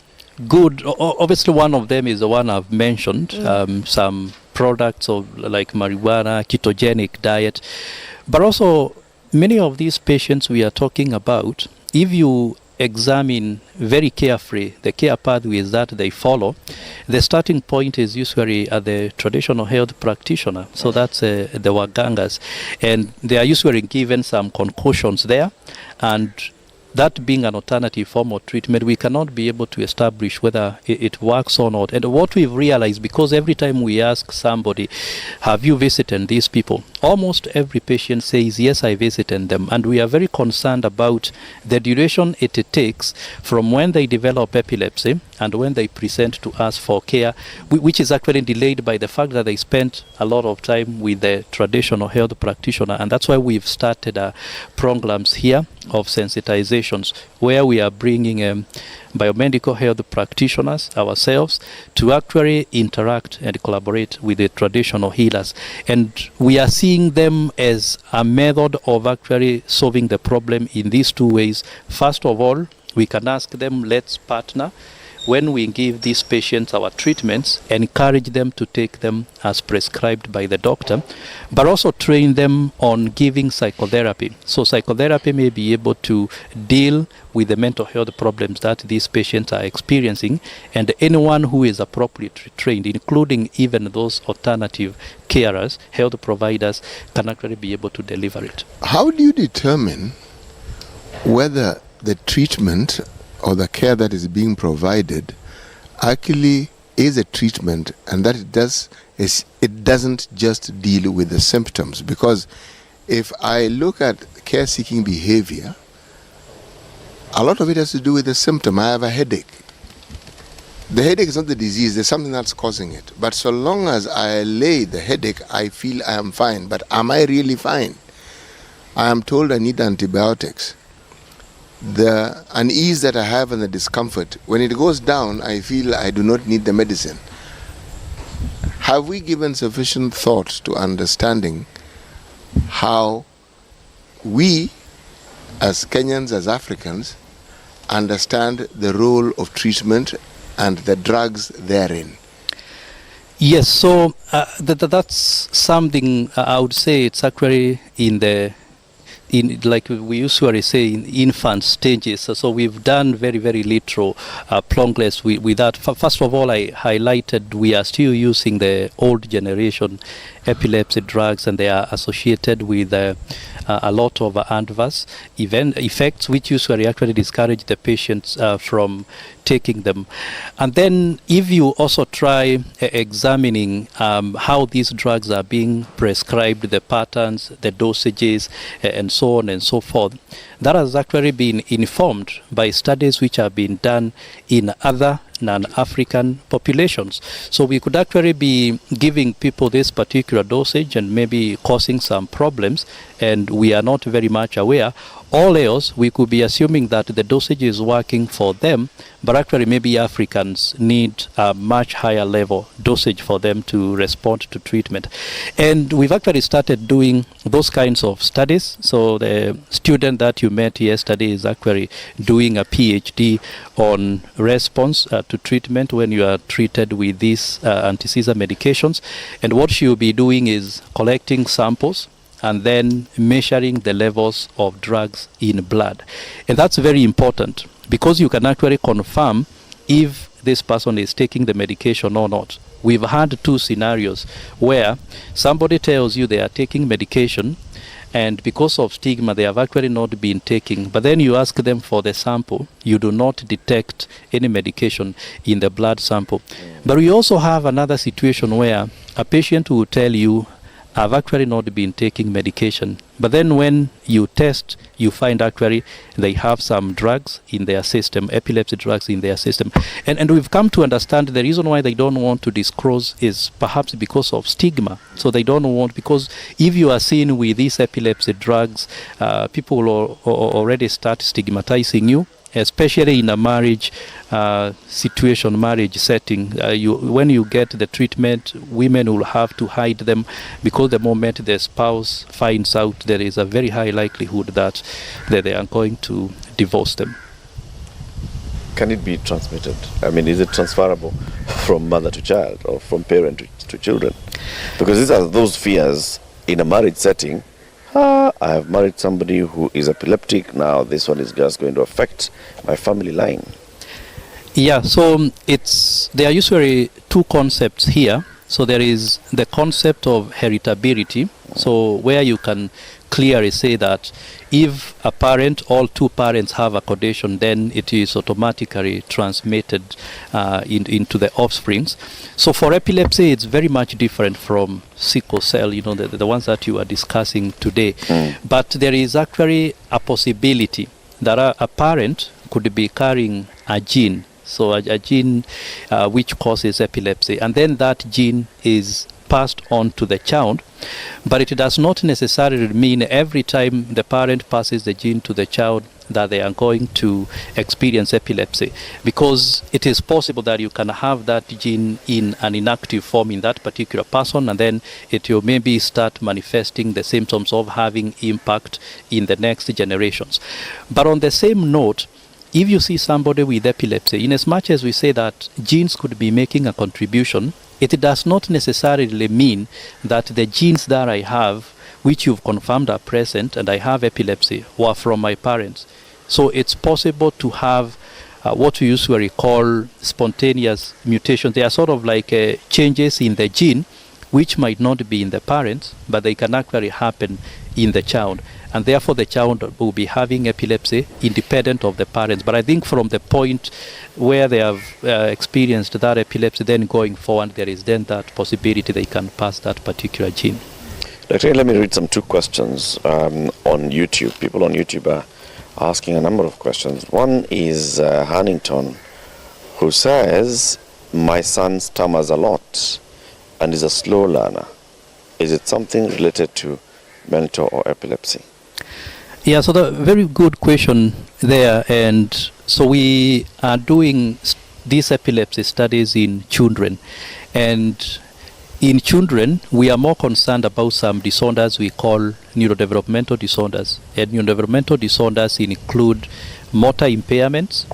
good. Obviously, one of them is the one I've mentioned, some products of like marijuana, ketogenic diet, but also many of these patients we are talking about, if you examine very carefully the care pathways that they follow, the starting point is usually at the traditional health practitioner. So that's the wagangas, and they are usually given some concussions there, and that being an alternative form of treatment, we cannot be able to establish whether it works or not. And what we've realized, because every time we ask somebody, have you visited these people? Almost every patient says, yes, I visited them. And we are very concerned about the duration it takes from when they develop epilepsy and when they present to us for care, which is actually delayed by the fact that they spent a lot of time with the traditional health practitioner. And that's why we've started programs here of sensitizations, where we are bringing biomedical health practitioners ourselves to actually interact and collaborate with the traditional healers. And we are seeing them as a method of actually solving the problem in these two ways. First of all, we can ask them, let's partner. When we give these patients our treatments, encourage them to take them as prescribed by the doctor, but also train them on giving psychotherapy. So psychotherapy may be able to deal with the mental health problems that these patients are experiencing, and anyone who is appropriately trained, including even those alternative carers, health providers, can actually be able to deliver it. How do you determine whether the treatment or the care that is being provided actually is a treatment, and that it doesn't just deal with the symptoms? Because if I look at care-seeking behavior, a lot of it has to do with the symptom. I have a headache. The headache is not the disease, there's something that's causing it. But so long as I allay the headache, I feel I am fine. But am I really fine? I am told I need antibiotics. The unease that I have and the discomfort, when it goes down, I feel I do not need the medicine. Have we given sufficient thought to understanding how we, as Kenyans, as Africans, understand the role of treatment and the drugs therein? Yes, so that's something I would say it's actually like we usually say, in infant stages. So we've done very, very little progress with that. First of all, I highlighted we are still using the old generation epilepsy drugs, and they are associated with a lot of adverse effects, which usually actually discourage the patients from taking them. And then if you also try examining how these drugs are being prescribed, the patterns, the dosages, and so on and so forth, that has actually been informed by studies which have been done in other non-African populations. So we could actually be giving people this particular dosage and maybe causing some problems, and we are not very much aware. All else, we could be assuming that the dosage is working for them, but actually maybe Africans need a much higher level dosage for them to respond to treatment. And we've actually started doing those kinds of studies. So the student that you met yesterday is actually doing a PhD on response to treatment when you are treated with these anti-seizure medications. And what she'll be doing is collecting samples and then measuring the levels of drugs in blood. And that's very important, because you can actually confirm if this person is taking the medication or not. We've had two scenarios where somebody tells you they are taking medication, and because of stigma they have actually not been taking, but then you ask them for the sample, you do not detect any medication in the blood sample. But we also have another situation where a patient will tell you, I've actually not been taking medication, but then when you test, you find actually they have some drugs in their system, epilepsy drugs in their system. And we've come to understand the reason why they don't want to disclose is perhaps because of stigma. So they don't want, because if you are seen with these epilepsy drugs, people will already start stigmatizing you, especially in a marriage situation, marriage setting. When you get the treatment, women will have to hide them, because the moment the spouse finds out, there is a very high likelihood that they are going to divorce them. Can it be transmitted? I mean, is it transferable from mother to child or from parent to children? Because these are those fears in a marriage setting. I have married somebody who is epileptic. Now this one is just going to affect my family line. Yeah, so there are usually two concepts here. So there is the concept of heritability, so where you can clearly say that if a parent, all two parents have a condition, then it is automatically transmitted into the offsprings. So for epilepsy, it's very much different from sickle cell, the ones that you are discussing today. But there is actually a possibility that a parent could be carrying a gene, so a gene which causes epilepsy, and then that gene is passed on to the child, but it does not necessarily mean every time the parent passes the gene to the child that they are going to experience epilepsy, because it is possible that you can have that gene in an inactive form in that particular person, and then it will maybe start manifesting the symptoms of having impact in the next generations. But on the same note, if you see somebody with epilepsy, in as much as we say that genes could be making a contribution, it does not necessarily mean that the genes that I have, which you've confirmed are present, and I have epilepsy, were from my parents. So it's possible to have what we usually call spontaneous mutations. They are sort of like changes in the gene, which might not be in the parents, but they can actually happen in the child. And therefore the child will be having epilepsy independent of the parents. But I think from the point where they have experienced that epilepsy, then going forward, there is then that possibility they can pass that particular gene. Dr. Let me read some two questions on YouTube. People on YouTube are asking a number of questions. One is Hannington, who says, my son stammers a lot and is a slow learner. Is it something related to mental or epilepsy? Yeah, so the very good question there. And so we are doing these epilepsy studies in children. And in children, we are more concerned about some disorders we call neurodevelopmental disorders. And neurodevelopmental disorders include motor impairments,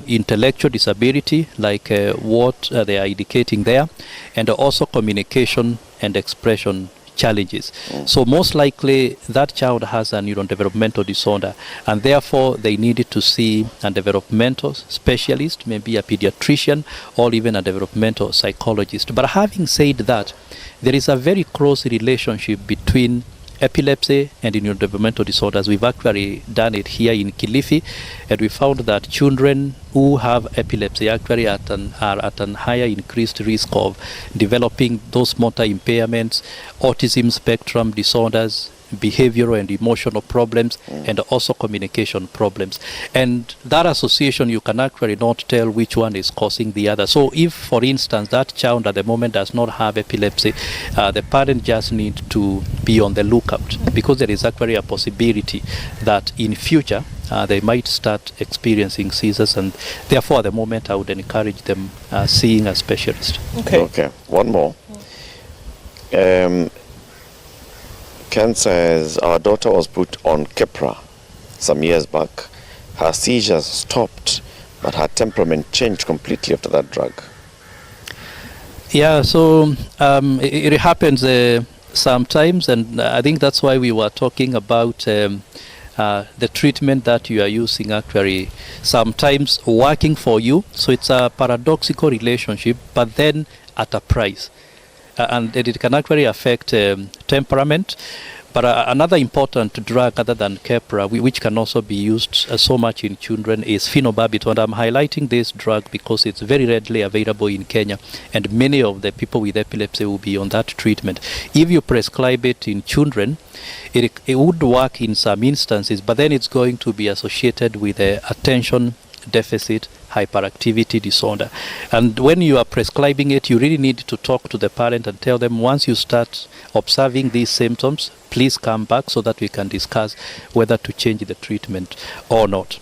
intellectual disability, like what they are indicating there, and also communication and expression challenges. So most likely that child has a neurodevelopmental disorder, and therefore they needed to see a developmental specialist, maybe a pediatrician, or even a developmental psychologist. But having said that, there is a very close relationship between epilepsy and neurodevelopmental disorders. We've actually done it here in Kilifi, and we found that children who have epilepsy actually are at an higher increased risk of developing those motor impairments, autism spectrum disorders, behavioral and emotional problems, and also communication problems. And that association, you can actually not tell which one is causing the other. So if, for instance, that child at the moment does not have epilepsy, the parent just needs to be on the lookout, because there is actually a possibility that in future they might start experiencing seizures, and therefore at the moment I would encourage them seeing a specialist. Okay, one more. Ken says, our daughter was put on KEMRI some years back. Her seizures stopped, but her temperament changed completely after that drug. Yeah, so it happens sometimes, and I think that's why we were talking about the treatment that you are using actually sometimes working for you. So it's a paradoxical relationship, but then at a price. And it can actually affect temperament. But another important drug other than KEMRI, which can also be used so much in children, is phenobarbital. And I'm highlighting this drug because it's very readily available in Kenya, and many of the people with epilepsy will be on that treatment. If you prescribe it in children, it would work in some instances, but then it's going to be associated with attention deficit hyperactivity disorder. And when you are prescribing it, you really need to talk to the parent and tell them, once you start observing these symptoms, please come back so that we can discuss whether to change the treatment or not.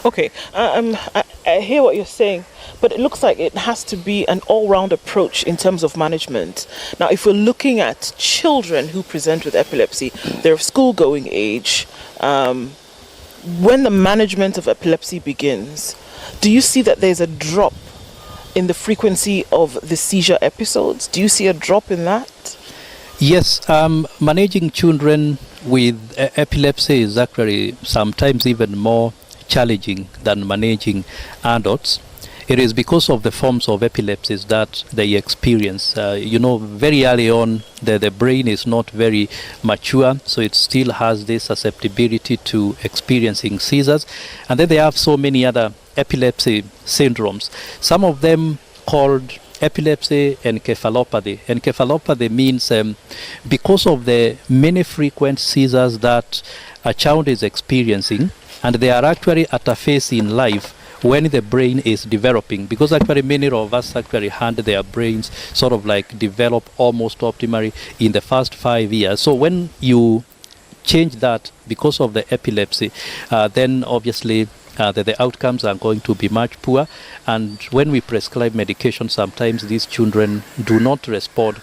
Okay, I hear what you're saying, but it looks like it has to be an all-round approach in terms of management. Now, if we're looking at children who present with epilepsy, they're of school-going age. When the management of epilepsy begins, do you see that there's a drop in the frequency of the seizure episodes? Do you see a drop in that? Yes, managing children with epilepsy is actually sometimes even more challenging than managing adults. it is because of the forms of epilepsies that they experience. Very early on, the brain is not very mature, so it still has this susceptibility to experiencing seizures. And then they have so many other epilepsy syndromes. Some of them called epilepsy encephalopathy. Encephalopathy means because of the many frequent seizures that a child is experiencing, and they are actually at a phase in life when the brain is developing, because actually many of us actually had their brains sort of like develop almost optimally in the first 5 years. So when you change that because of the epilepsy, then obviously the outcomes are going to be much poor. And when we prescribe medication, sometimes these children do not respond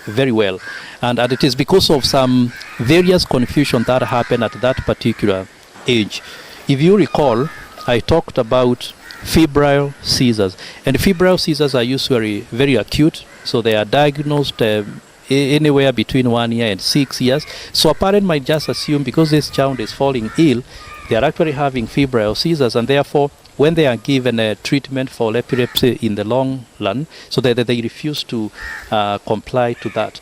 very well. And it is because of some various confusion that happen at that particular age. If you recall, I talked about febrile seizures, and febrile seizures are usually very acute, so they are diagnosed anywhere between 1 year and 6 years. So a parent might just assume because this child is falling ill, they are actually having febrile seizures, and therefore when they are given a treatment for epilepsy in the long run, so that they refuse to comply to that,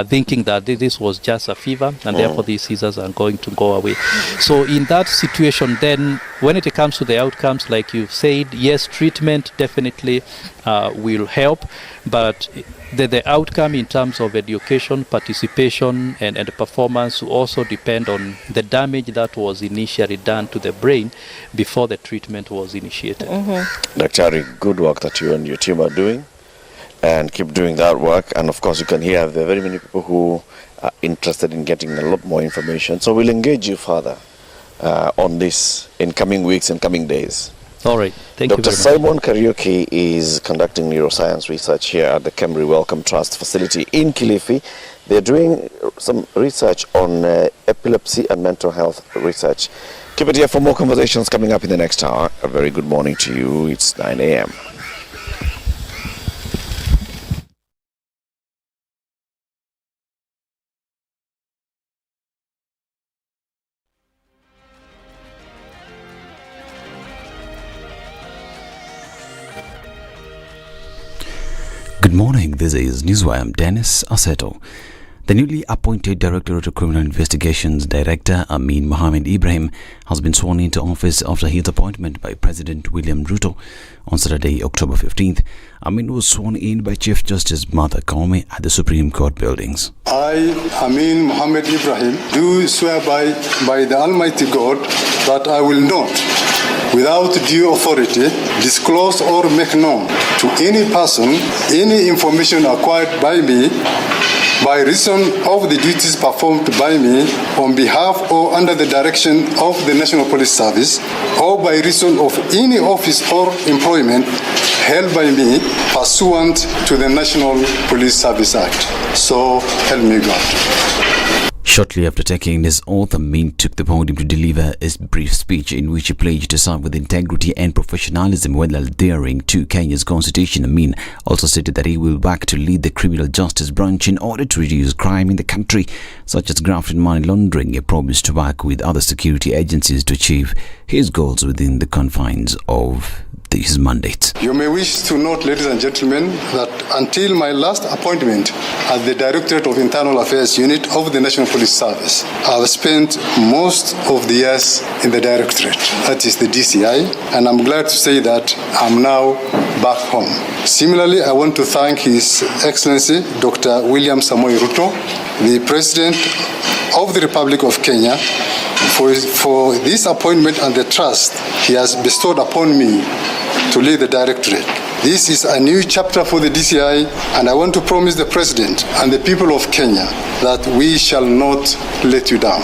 thinking that this was just a fever and therefore these seizures are going to go away. So in that situation, then when it comes to the outcomes, like you've said, yes, treatment definitely will help, but the outcome in terms of education, participation, and performance will also depend on the damage that was initially done to the brain before the treatment was initiated. Dr. Ari, good work that you and your team are doing, and keep doing that work. And of course, you can hear there are very many people who are interested in getting a lot more information. So we'll engage you further on this in coming weeks and coming days. All right. Thank you very Dr. much. Simon Kariuki is conducting neuroscience research here at the KEMRI Wellcome Trust facility in Kilifi. They're doing some research on epilepsy and mental health research. Keep it here for more conversations coming up in the next hour. A very good morning to you. It's 9 a.m. Good morning, this is Newswire. I'm Dennis Aseto. The newly appointed Directorate of Criminal Investigations Director Amin Mohamed Ibrahim has been sworn into office after his appointment by President William Ruto on Saturday, October 15th. Amin was sworn in by Chief Justice Martha Koome at the Supreme Court buildings. I, Amin Mohamed Ibrahim, do swear by the Almighty God that I will not, without due authority, disclose or make known to any person any information acquired by me by reason of the duties performed by me on behalf or under the direction of the National Police Service, or by reason of any office or employment held by me pursuant to the National Police Service Act. So help me God. Shortly after taking his oath, Amin took the podium to deliver his brief speech in which he pledged to serve with integrity and professionalism while adhering to Kenya's constitution. Amin also stated that he will work to lead the criminal justice branch in order to reduce crime in the country, such as graft and money laundering. He promised to work with other security agencies to achieve his goals within the confines of his mandate. You may wish to note, ladies and gentlemen, that until my last appointment as the Directorate of Internal Affairs Unit of the National Police Service, I have spent most of the years in the Directorate, that is the DCI, and I'm glad to say that I'm now back home. Similarly, I want to thank His Excellency Dr. William Samoei Ruto, the President of the Republic of Kenya, for this appointment and the trust he has bestowed upon me to lead the Directorate. This is a new chapter for the DCI, and I want to promise the President and the people of Kenya that we shall not let you down.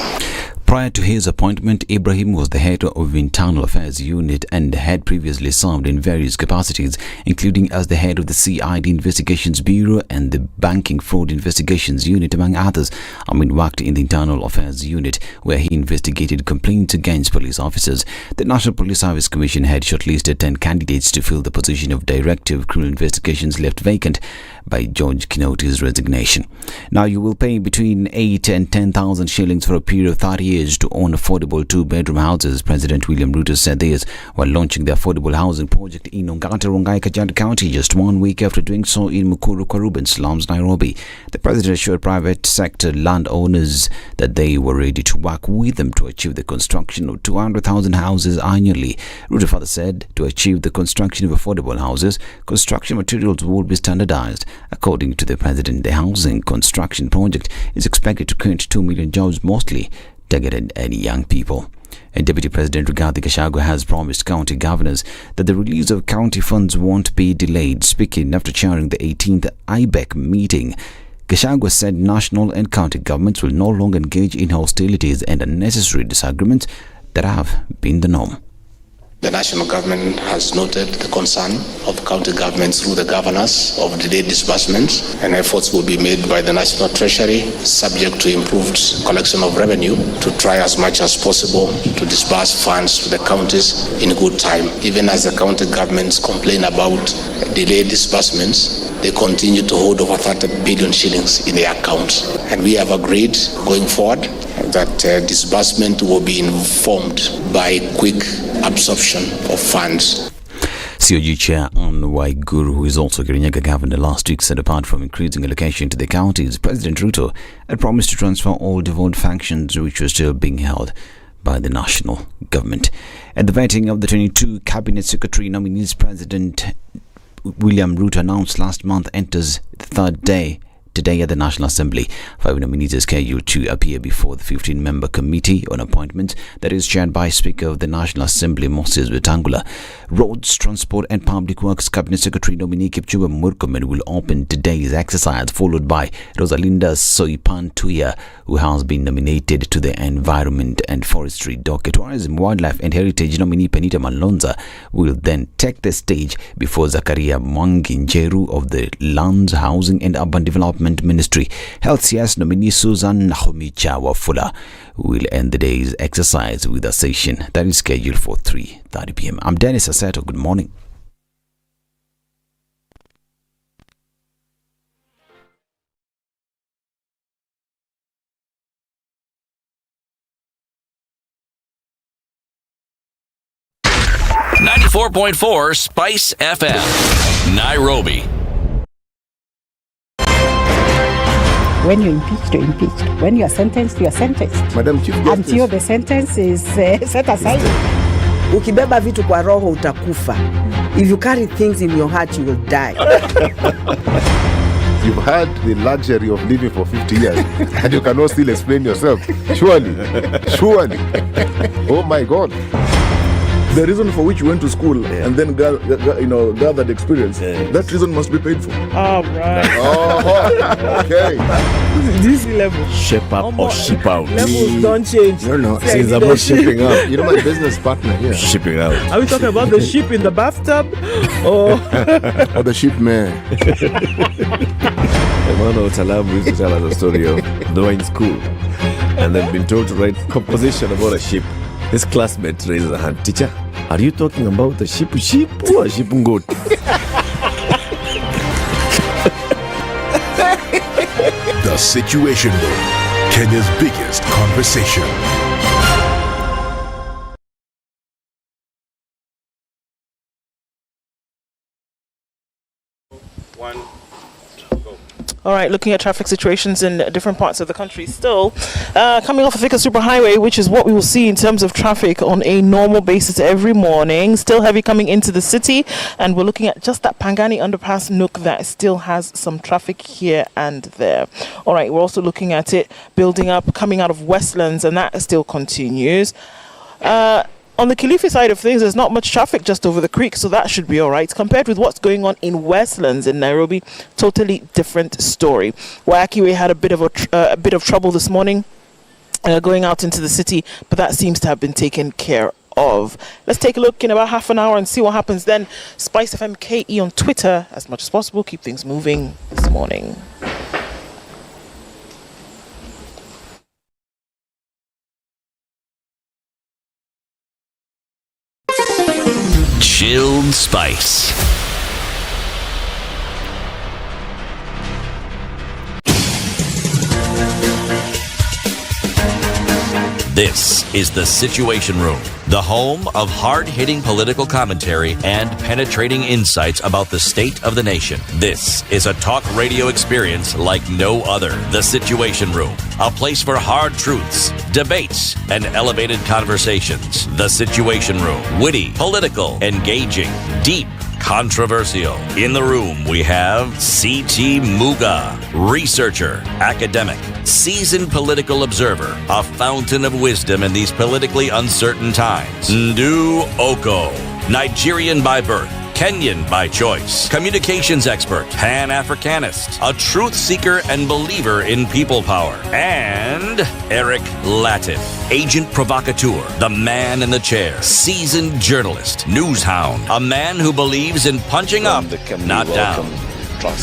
Prior to his appointment, Ibrahim was the head of Internal Affairs Unit and had previously served in various capacities, including as the head of the CID Investigations Bureau and the Banking Fraud Investigations Unit, among others. Amin worked in the Internal Affairs Unit, where he investigated complaints against police officers. The National Police Service Commission had shortlisted 10 candidates to fill the position of Director of Criminal Investigations, left vacant by George Kinoti's resignation. Now, you will pay between 8 and 10,000 shillings for a period of 30 years years to own affordable two-bedroom houses. President William Ruto said this while launching the affordable housing project in Ongata Rongai, Kajiado County, just 1 week after doing so in Nakuru, Kwaruban slums, Nairobi. The president assured private sector landowners that they were ready to work with them to achieve the construction of 200,000 houses annually. Ruto further said to achieve the construction of affordable houses, construction materials will be standardized. According to the president, the housing construction project is expected to create 2 million jobs, mostly targeted at young people. And Deputy President Rigathi Gachagua has promised county governors that the release of county funds won't be delayed. Speaking after chairing the 18th IBEC meeting, Gachagua said national and county governments will no longer engage in hostilities and unnecessary disagreements that have been the norm. The national government has noted the concern of county governments through the governors of delayed disbursements, and efforts will be made by the National Treasury, subject to improved collection of revenue, to try as much as possible to disburse funds to the counties in good time. Even as the county governments complain about delayed disbursements, they continue to hold over 30 billion shillings in their accounts. And we have agreed going forward that disbursement will be informed by quick absorption of funds. COG Chair Anne Waiguru, who is also Kirinyaga Governor, last week said apart from increasing allocation to the counties, President Ruto had promised to transfer all devolved functions which were still being held by the national government. At the vetting of the 22 Cabinet Secretary nominees, President William Ruto announced last month enters the third day today at the National Assembly. 5 nominees are scheduled to appear before the 15-member committee on appointments that is chaired by Speaker of the National Assembly Moses Wetangula. Roads, Transport and Public Works Cabinet Secretary nominee Kipchumba Murkomen will open today's exercise, followed by Rosalinda Soipan-Tuya, who has been nominated to the Environment and Forestry docket. Tourism, Wildlife and Heritage nominee Penita Malonza will then take the stage before Zakaria Mwangi-Njeru of the Lands, Housing and Urban Development Ministry. Health CS nominee Susan Nahomicha Wafula will end the day's exercise with a session that is scheduled for 3:30 p.m. I'm Dennis Aseto. Good morning. .4 Spice FM, Nairobi. When you're impeached, you're impeached. When you're sentenced, you're sentenced. Madam Chief Justice. Until the sentence is set aside. Ukibeba vitu kwa roho utakufa. If you carry things in your heart, you will die. You've had the luxury of living for 50 years and you cannot still explain yourself. Surely. Oh my God. The reason for which you went to school and then gathered experience, that reason must be paid for. All right. Oh, okay. This level. Shape up or ship out. Levels don't change. No. Since I'm not shipping up. You know my business partner here. Shipping out. Are we talking about the ship in the bathtub? Or the ship man. Emmanuel Talabu used to tell us a story of they were in school and they'd been told to write composition about a ship. His classmate raises a hand. Teacher, are you talking about a ship or a ship goat? The Situation Room, Kenya's biggest conversation. All right, looking at traffic situations in different parts of the country still. Coming off the Thika Superhighway, which is what we will see in terms of traffic on a normal basis every morning. Still heavy coming into the city. And we're looking at just that Pangani underpass nook that still has some traffic here and there. All right, we're also looking at it building up, coming out of Westlands, and that still continues. On the Kilifi side of things, there's not much traffic just over the creek, so that should be all right. Compared with what's going on in Westlands in Nairobi, totally different story. Wayakiwe had a bit of trouble this morning going out into the city, but that seems to have been taken care of. Let's take a look in about half an hour and see what happens then. SpiceFM KE on Twitter, as much as possible. Keep things moving this morning. Chilled Spice. This is the Situation Room, the home of hard-hitting political commentary and penetrating insights about the state of the nation. This is a talk radio experience like no other. The Situation Room, a place for hard truths, debates, and elevated conversations. The Situation Room, witty, political, engaging, deep, controversial. In the room, we have C.T. Muga, researcher, academic, seasoned political observer, a fountain of wisdom in these politically uncertain times. Ndu Oko, Nigerian by birth, Kenyan by choice, communications expert, Pan-Africanist, a truth seeker and believer in people power, and Eric Latif, agent provocateur, the man in the chair, seasoned journalist, news hound, a man who believes in punching up, not down.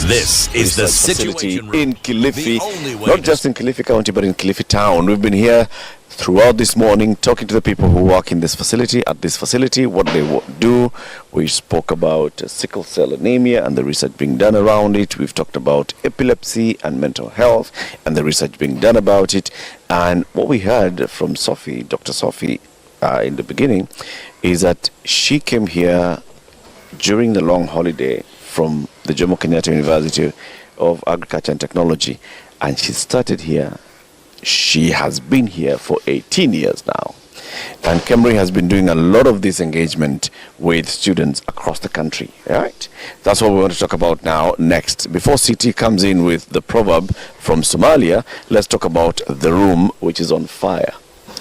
This is the Situation Room in Kilifi, not just in Kilifi County, but in Kilifi Town. We've been here throughout this morning talking to the people who work in this facility, at this facility, what they do. We spoke about sickle cell anemia and the research being done around it. We've talked about epilepsy and mental health and the research being done about it. And what we heard from Sophie, Dr. Sophie, in the beginning, is that she came here during the long holiday from the Jomo Kenyatta University of Agriculture and Technology, and she started here. She has been here for 18 years now, and KEMRI has been doing a lot of this engagement with students across the country, right? That's what we want to talk about now next. Before CT comes in with the proverb from Somalia, let's talk about the room, which is on fire.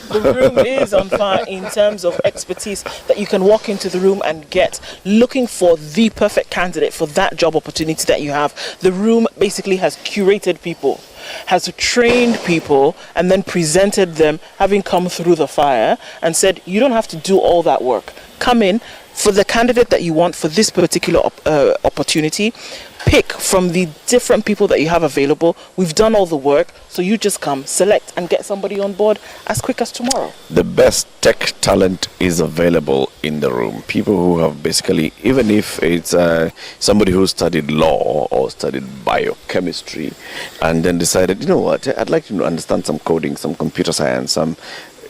The room is on fire in terms of expertise that you can walk into the room and get, looking for the perfect candidate for that job opportunity that you have. The room basically has curated people, has trained people, and then presented them, having come through the fire, and said, you don't have to do all that work. Come in for the candidate that you want for this particular opportunity. Pick from the different people that you have available. We've done all the work, so you just come, select, and get somebody on board as quick as tomorrow. The best tech talent is available in the room. People who have basically, even if it's somebody who studied law or studied biochemistry and then decided, you know what, I'd like to understand some coding, some computer science,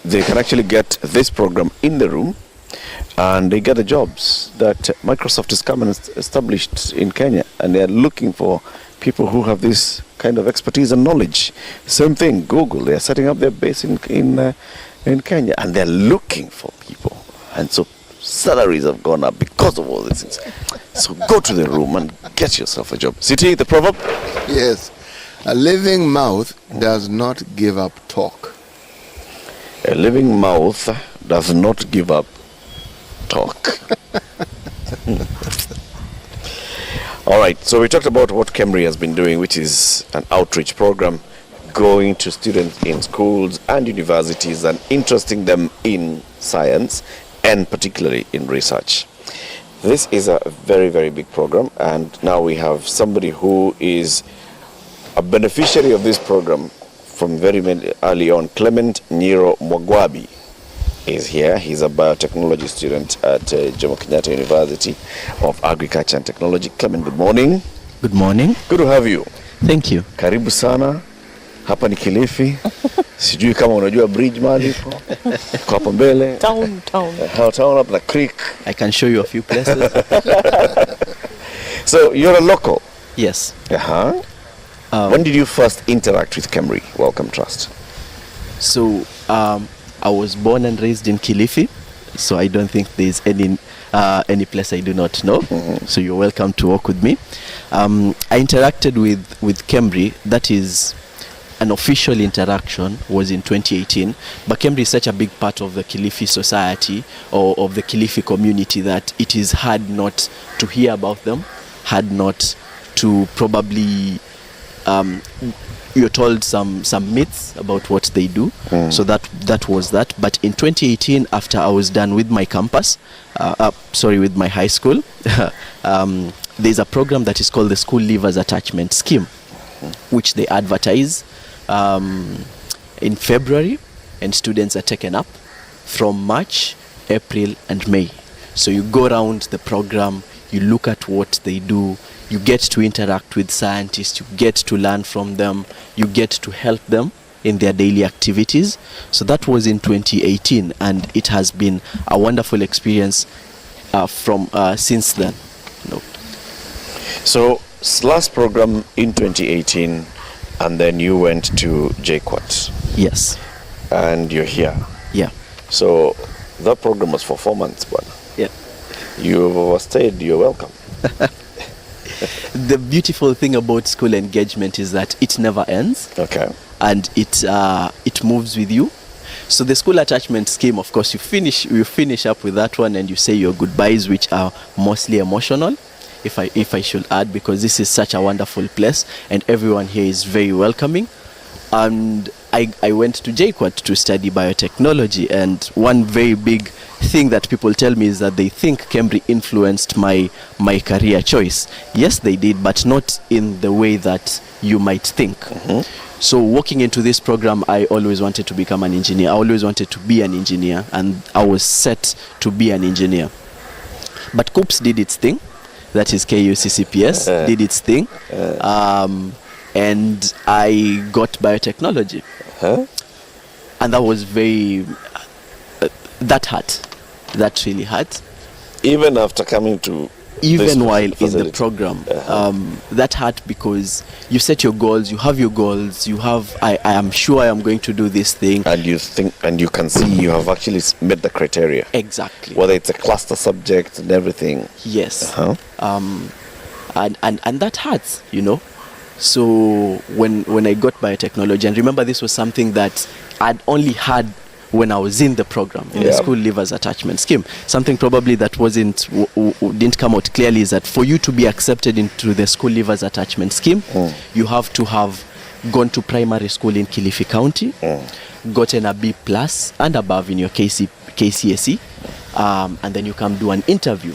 they can actually get this program in the room, and they get the jobs that Microsoft has come and established in Kenya, and they are looking for people who have this kind of expertise and knowledge. Same thing, Google, they are setting up their base in Kenya, and they're looking for people, and so salaries have gone up because of all these things. So go to the room and get yourself a job. City, the proverb? Yes, a living mouth does not give up talk. A living mouth does not give up talk. All right, so we talked about what KEMRI has been doing, which is an outreach program going to students in schools and universities and interesting them in science and particularly in research. This is a very, very big program, and now we have somebody who is a beneficiary of this program from very early on. Clement Nyero Mwagwabi is here. He's a biotechnology student at Jomo Kenyatta University of Agriculture and Technology. Clement, good morning. Good morning. Good to have you. Thank you. Karibu sana. Hapa ni Kilifi. Sijui kama unajua bridge mahali ipo. Kwa hapo mbele. Town. Town up the creek. I can show you a few places. So you're a local? Yes. When did you first interact with KEMRI Wellcome Trust? So I was born and raised in Kilifi, so I don't think there's any place I do not know. So you're welcome to walk with me. I interacted with KEMRI. That is, an official interaction was in 2018. But KEMRI is such a big part of the Kilifi society or of the Kilifi community that it is hard not to hear about them, hard not to probably you're told some myths about what they do. So that was that. But in 2018, after I was done with my campus, with my high school, there's a program that is called the School Leavers Attachment Scheme, which they advertise in February, and students are taken up from March, April, and May. So you go around the program, you look at what they do, you get to interact with scientists, you get to learn from them, you get to help them in their daily activities. So that was in 2018, and it has been a wonderful experience from since then. So last program in 2018, and then you went to JKUAT. Yes. And you're here. Yeah. So that program was for 4 months, but yeah, you've overstayed. You're welcome. The beautiful thing about school engagement is that it never ends. Okay. And it moves with you. So the school attachment scheme, of course, you finish up with that one and you say your goodbyes, which are mostly emotional, if I should add, because this is such a wonderful place and everyone here is very welcoming. And I went to JKUAT to study biotechnology, and one very big thing that people tell me is that they think KEMRI influenced my career choice. Yes, they did, but not in the way that you might think. So walking into this program, I always wanted to become an engineer. I always wanted to be an engineer, and I was set to be an engineer. But KUPS did its thing. That is KUCCPS did its thing. And I got biotechnology. And that was very... that hurt. That really hurt. Even after coming to... Even while in the program. That hurt because you set your goals, you have your goals, you have... I am sure I am going to do this thing. And you think, and you can see you have actually met the criteria. Exactly. Whether it's a cluster subject and everything. Yes. And that hurts, you know. So when I got biotechnology, and remember this was something that I'd only had when I was in the program, in the school leavers attachment scheme. Something probably that didn't come out clearly is that for you to be accepted into the school leavers attachment scheme, you have to have gone to primary school in Kilifi County, gotten a B+ and above in your KCSE, and then you come do an interview.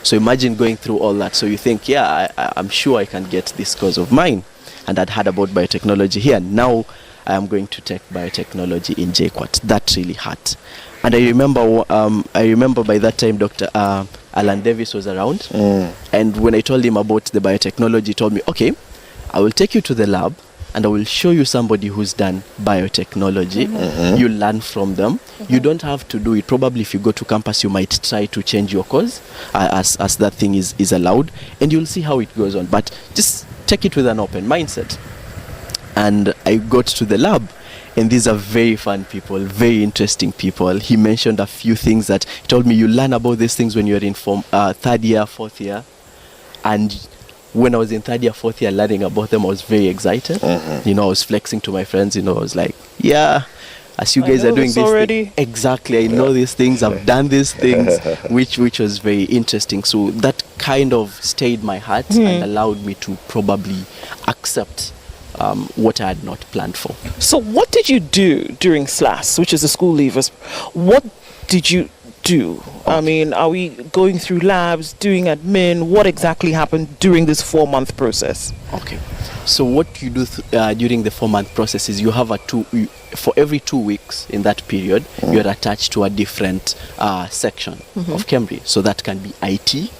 So imagine going through all that. So you think, I'm sure I can get this course of mine. And I'd heard about biotechnology here. Now I am going to take biotechnology in JKUAT. That really hurt. And I remember by that time Dr. Alan Davis was around. And when I told him about the biotechnology, he told me, okay, I will take you to the lab and I will show you somebody who's done biotechnology. You learn from them. You don't have to do it. Probably if you go to campus, you might try to change your course as that thing is allowed. And you'll see how it goes on. But just take it with an open mindset. And I got to the lab, and these are very fun people, very interesting people. He mentioned a few things that he told me you learn about these things when you're in third year, fourth year. And when I was in third year, fourth year learning about them, I was very excited. You know, I was flexing to my friends, you know, I was like, as you guys are doing this already. Exactly, I know these things, I've done these things, which was very interesting. So that kind of stayed my heart and allowed me to probably accept what I had not planned for. So what did you do during SLAS, which is the school leavers? What did you do? I mean, are we going through labs, doing admin? What exactly happened during this 4-month process? Okay. So what you do during the 4-month process is you have for every 2 weeks in that period, you're attached to a different section of KEMRI. So that can be IT,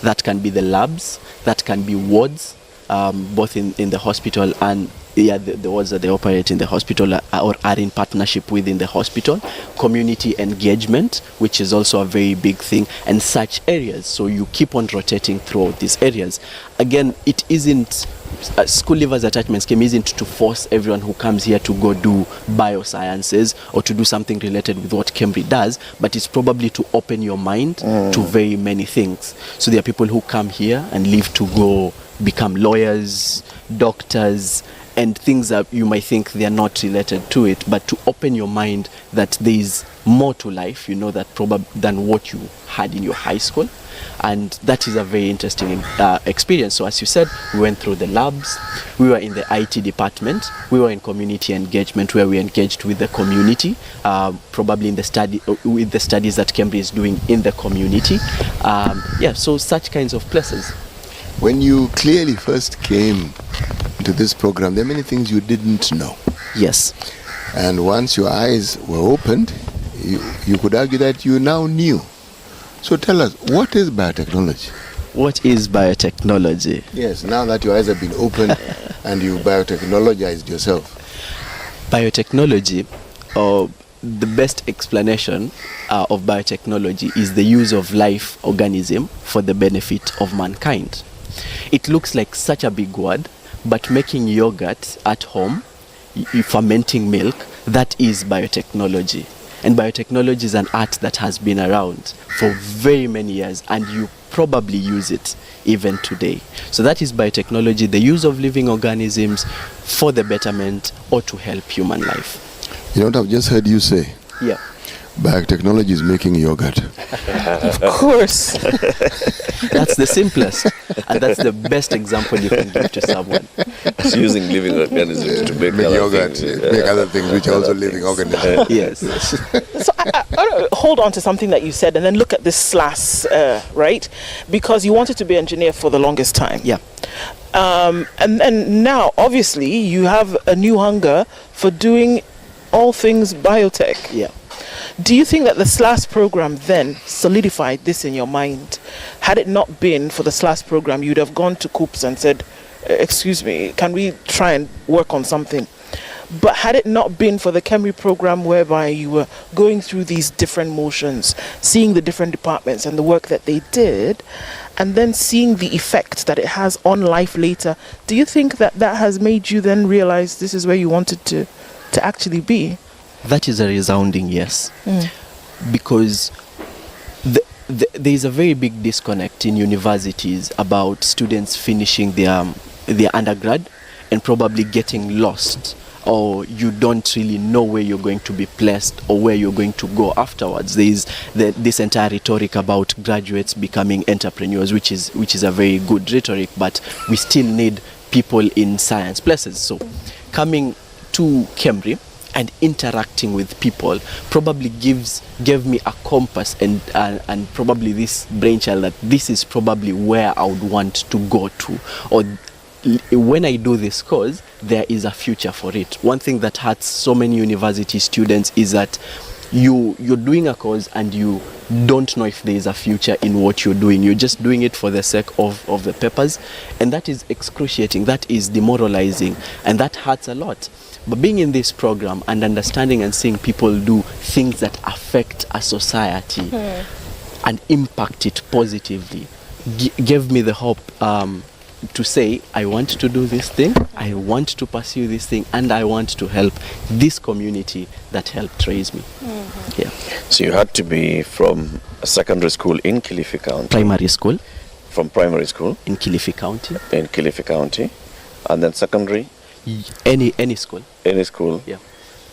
that can be the labs, that can be wards, both in the hospital and the wards that they operate in the hospital or are in partnership within the hospital, community engagement, which is also a very big thing, and such areas. So you keep on rotating throughout these areas. Again, it isn't school leavers attachment scheme isn't to force everyone who comes here to go do biosciences or to do something related with what KEMRI does, but it's probably to open your mind to very many things. So there are people who come here and leave to go become lawyers, doctors, and things that you might think they are not related to it, but to open your mind that there is more to life, you know, that probably than what you had in your high school. And that is a very interesting experience. So as you said, we went through the labs, we were in the IT department, we were in community engagement where we engaged with the community, probably in with the studies that KEMRI is doing in the community. So such kinds of places. When you clearly first came to this program, there are many things you didn't know. Yes. And once your eyes were opened, you could argue that you now knew. So tell us, what is biotechnology? What is biotechnology? Yes, now that your eyes have been opened and you biotechnologized yourself. Biotechnology, or the best explanation of biotechnology, is the use of life organism for the benefit of mankind. It looks like such a big word, but making yogurt at home, fermenting milk, that is biotechnology. And biotechnology is an art that has been around for very many years, and you probably use it even today. So that is biotechnology, the use of living organisms for the betterment or to help human life. You know what I've just heard you say? Yeah. Biotechnology is making yogurt. Of course. That's the simplest, and that's the best example you can give to someone. It's using living organisms to make yogurt, things. make other things which are also living organisms. Yes. So I hold on to something that you said, and then look at this SLAS, right? Because you wanted to be an engineer for the longest time. Yeah. And then now, obviously, you have a new hunger for doing all things biotech. Yeah. Do you think that the SLAS program then solidified this in your mind? Had it not been for the SLAS program, you'd have gone to COOPS and said, excuse me, can we try and work on something? But had it not been for the KEMRI program, whereby you were going through these different motions, seeing the different departments and the work that they did, and then seeing the effect that it has on life later, do you think that that has made you then realize this is where you wanted to actually be? That is a resounding yes. Because there is a very big disconnect in universities about students finishing their undergrad and probably getting lost, or you don't really know where you're going to be placed or where you're going to go afterwards. There is this entire rhetoric about graduates becoming entrepreneurs, which is a very good rhetoric, but we still need people in science places. So coming to KEMRI and interacting with people probably gave me a compass and probably this brainchild that this is probably where I would want to go to, or when I do this course there is a future for it. One thing that hurts so many university students is that you're doing a course and you don't know if there is a future in what you're doing. You're just doing it for the sake of the papers, and that is excruciating, that is demoralizing, and that hurts a lot. But being in this program and understanding and seeing people do things that affect a society and impact it positively gave me the hope to say, I want to do this thing, I want to pursue this thing, and I want to help this community that helped raise me. Yeah. So you had to be from a secondary school in Kilifi County. Primary school. From primary school. In Kilifi County. In Kilifi County. And then secondary. Any school. Any school. Yeah.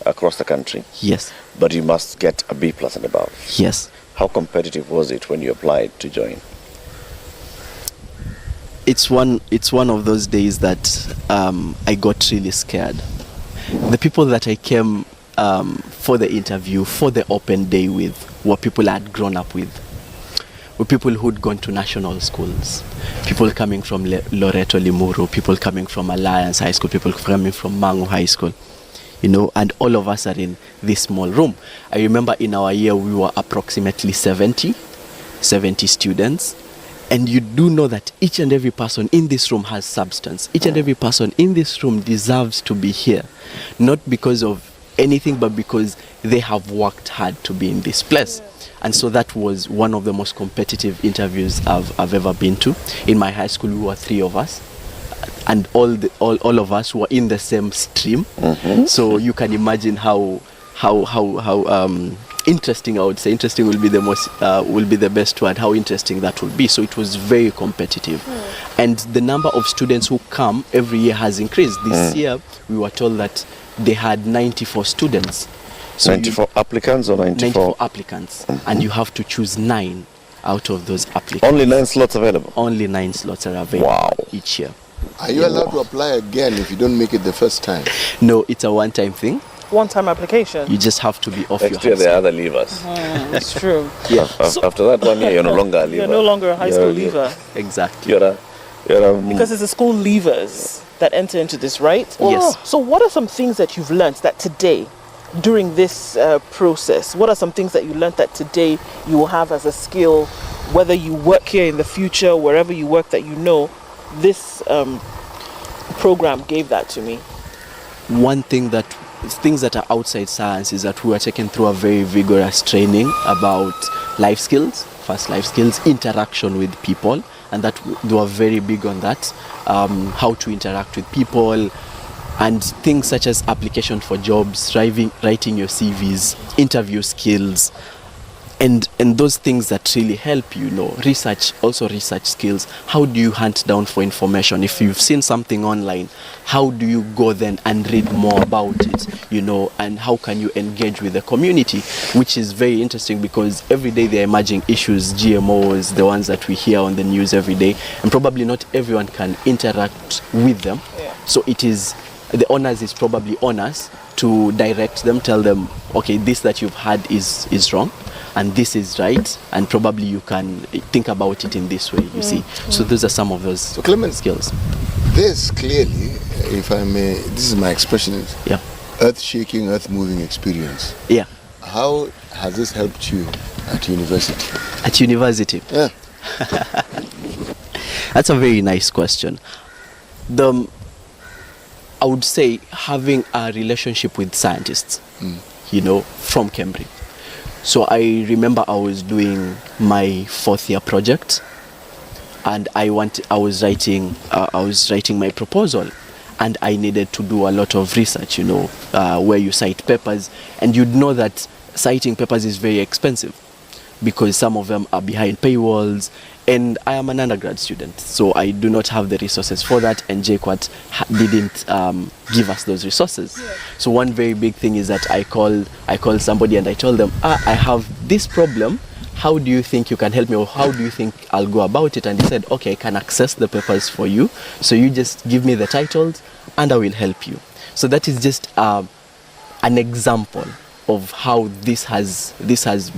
Across the country. Yes. But you must get a B+ and above. Yes. How competitive was it when you applied to join? It's one of those days that I got really scared. The people that I came for the interview, for the open day with, were people I had grown up with. Were people who'd gone to national schools, people coming from Loreto, Limuru, people coming from Alliance High School, people coming from Mangu High School, and all of us are in this small room. I remember in our year we were approximately 70 students. And you do know that each and every person in this room has substance. Each and every person in this room deserves to be here. Not because of anything, but because they have worked hard to be in this place. And so that was one of the most competitive interviews I've ever been to. In my high school, we were 3 of us. And all of us were in the same stream. So you can imagine how interesting, I would say. Interesting will be the best word. How interesting that will be. So it was very competitive, and the number of students who come every year has increased. This year, we were told that they had 94 students. So 94 applicants or 94 applicants, and you have to choose 9 out of those applicants. Only 9 slots available. Only 9 slots are available each year. Are you allowed to apply again if you don't make it the first time? No, it's a one-time thing. One-time application. You just have to be off Next your year there are other leavers. That's true. Yeah. After that 1 year, you're no longer a leaver. You're no longer a high school leaver. Exactly. Because it's the school leavers that enter into this, right? Yes. So what are some things that you've learned that today, during this process, what are some things that you learned that today you will have as a skill, whether you work here in the future, wherever you work, that this program gave that to me? One thing that things that are outside science is that we were taken through a very vigorous training about life skills, first life skills, interaction with people, and that they were very big on that, how to interact with people, and things such as application for jobs, writing your CVs, interview skills, and those things that really help you, research skills. How do you hunt down for information? If you've seen something online, how do you go then and read more about it, and how can you engage with the community, which is very interesting because every day there are emerging issues, GMOs, the ones that we hear on the news every day, and probably not everyone can interact with them. Yeah. So the onus is probably on us to direct them, tell them, okay, this that you've had is wrong, and this is right, and probably you can think about it in this way, you see. So those are some of those skills. This clearly, if I may, this is my expression, earth-shaking, earth-moving experience. Yeah. How has this helped you at university? At university? Yeah. That's a very nice question. I would say having a relationship with scientists, from KEMRI. So I remember I was doing my 4th year project, and I was writing my proposal, and I needed to do a lot of research, where you cite papers, and you'd know that citing papers is very expensive because some of them are behind paywalls, and I am an undergrad student, so I do not have the resources for that, and JQuat didn't give us those resources. Yeah. So one very big thing is that I called somebody and I told them, I have this problem, how do you think you can help me, or how do you think I'll go about it? And he said, okay, I can access the papers for you, so you just give me the titles and I will help you. So that is just an example of how this has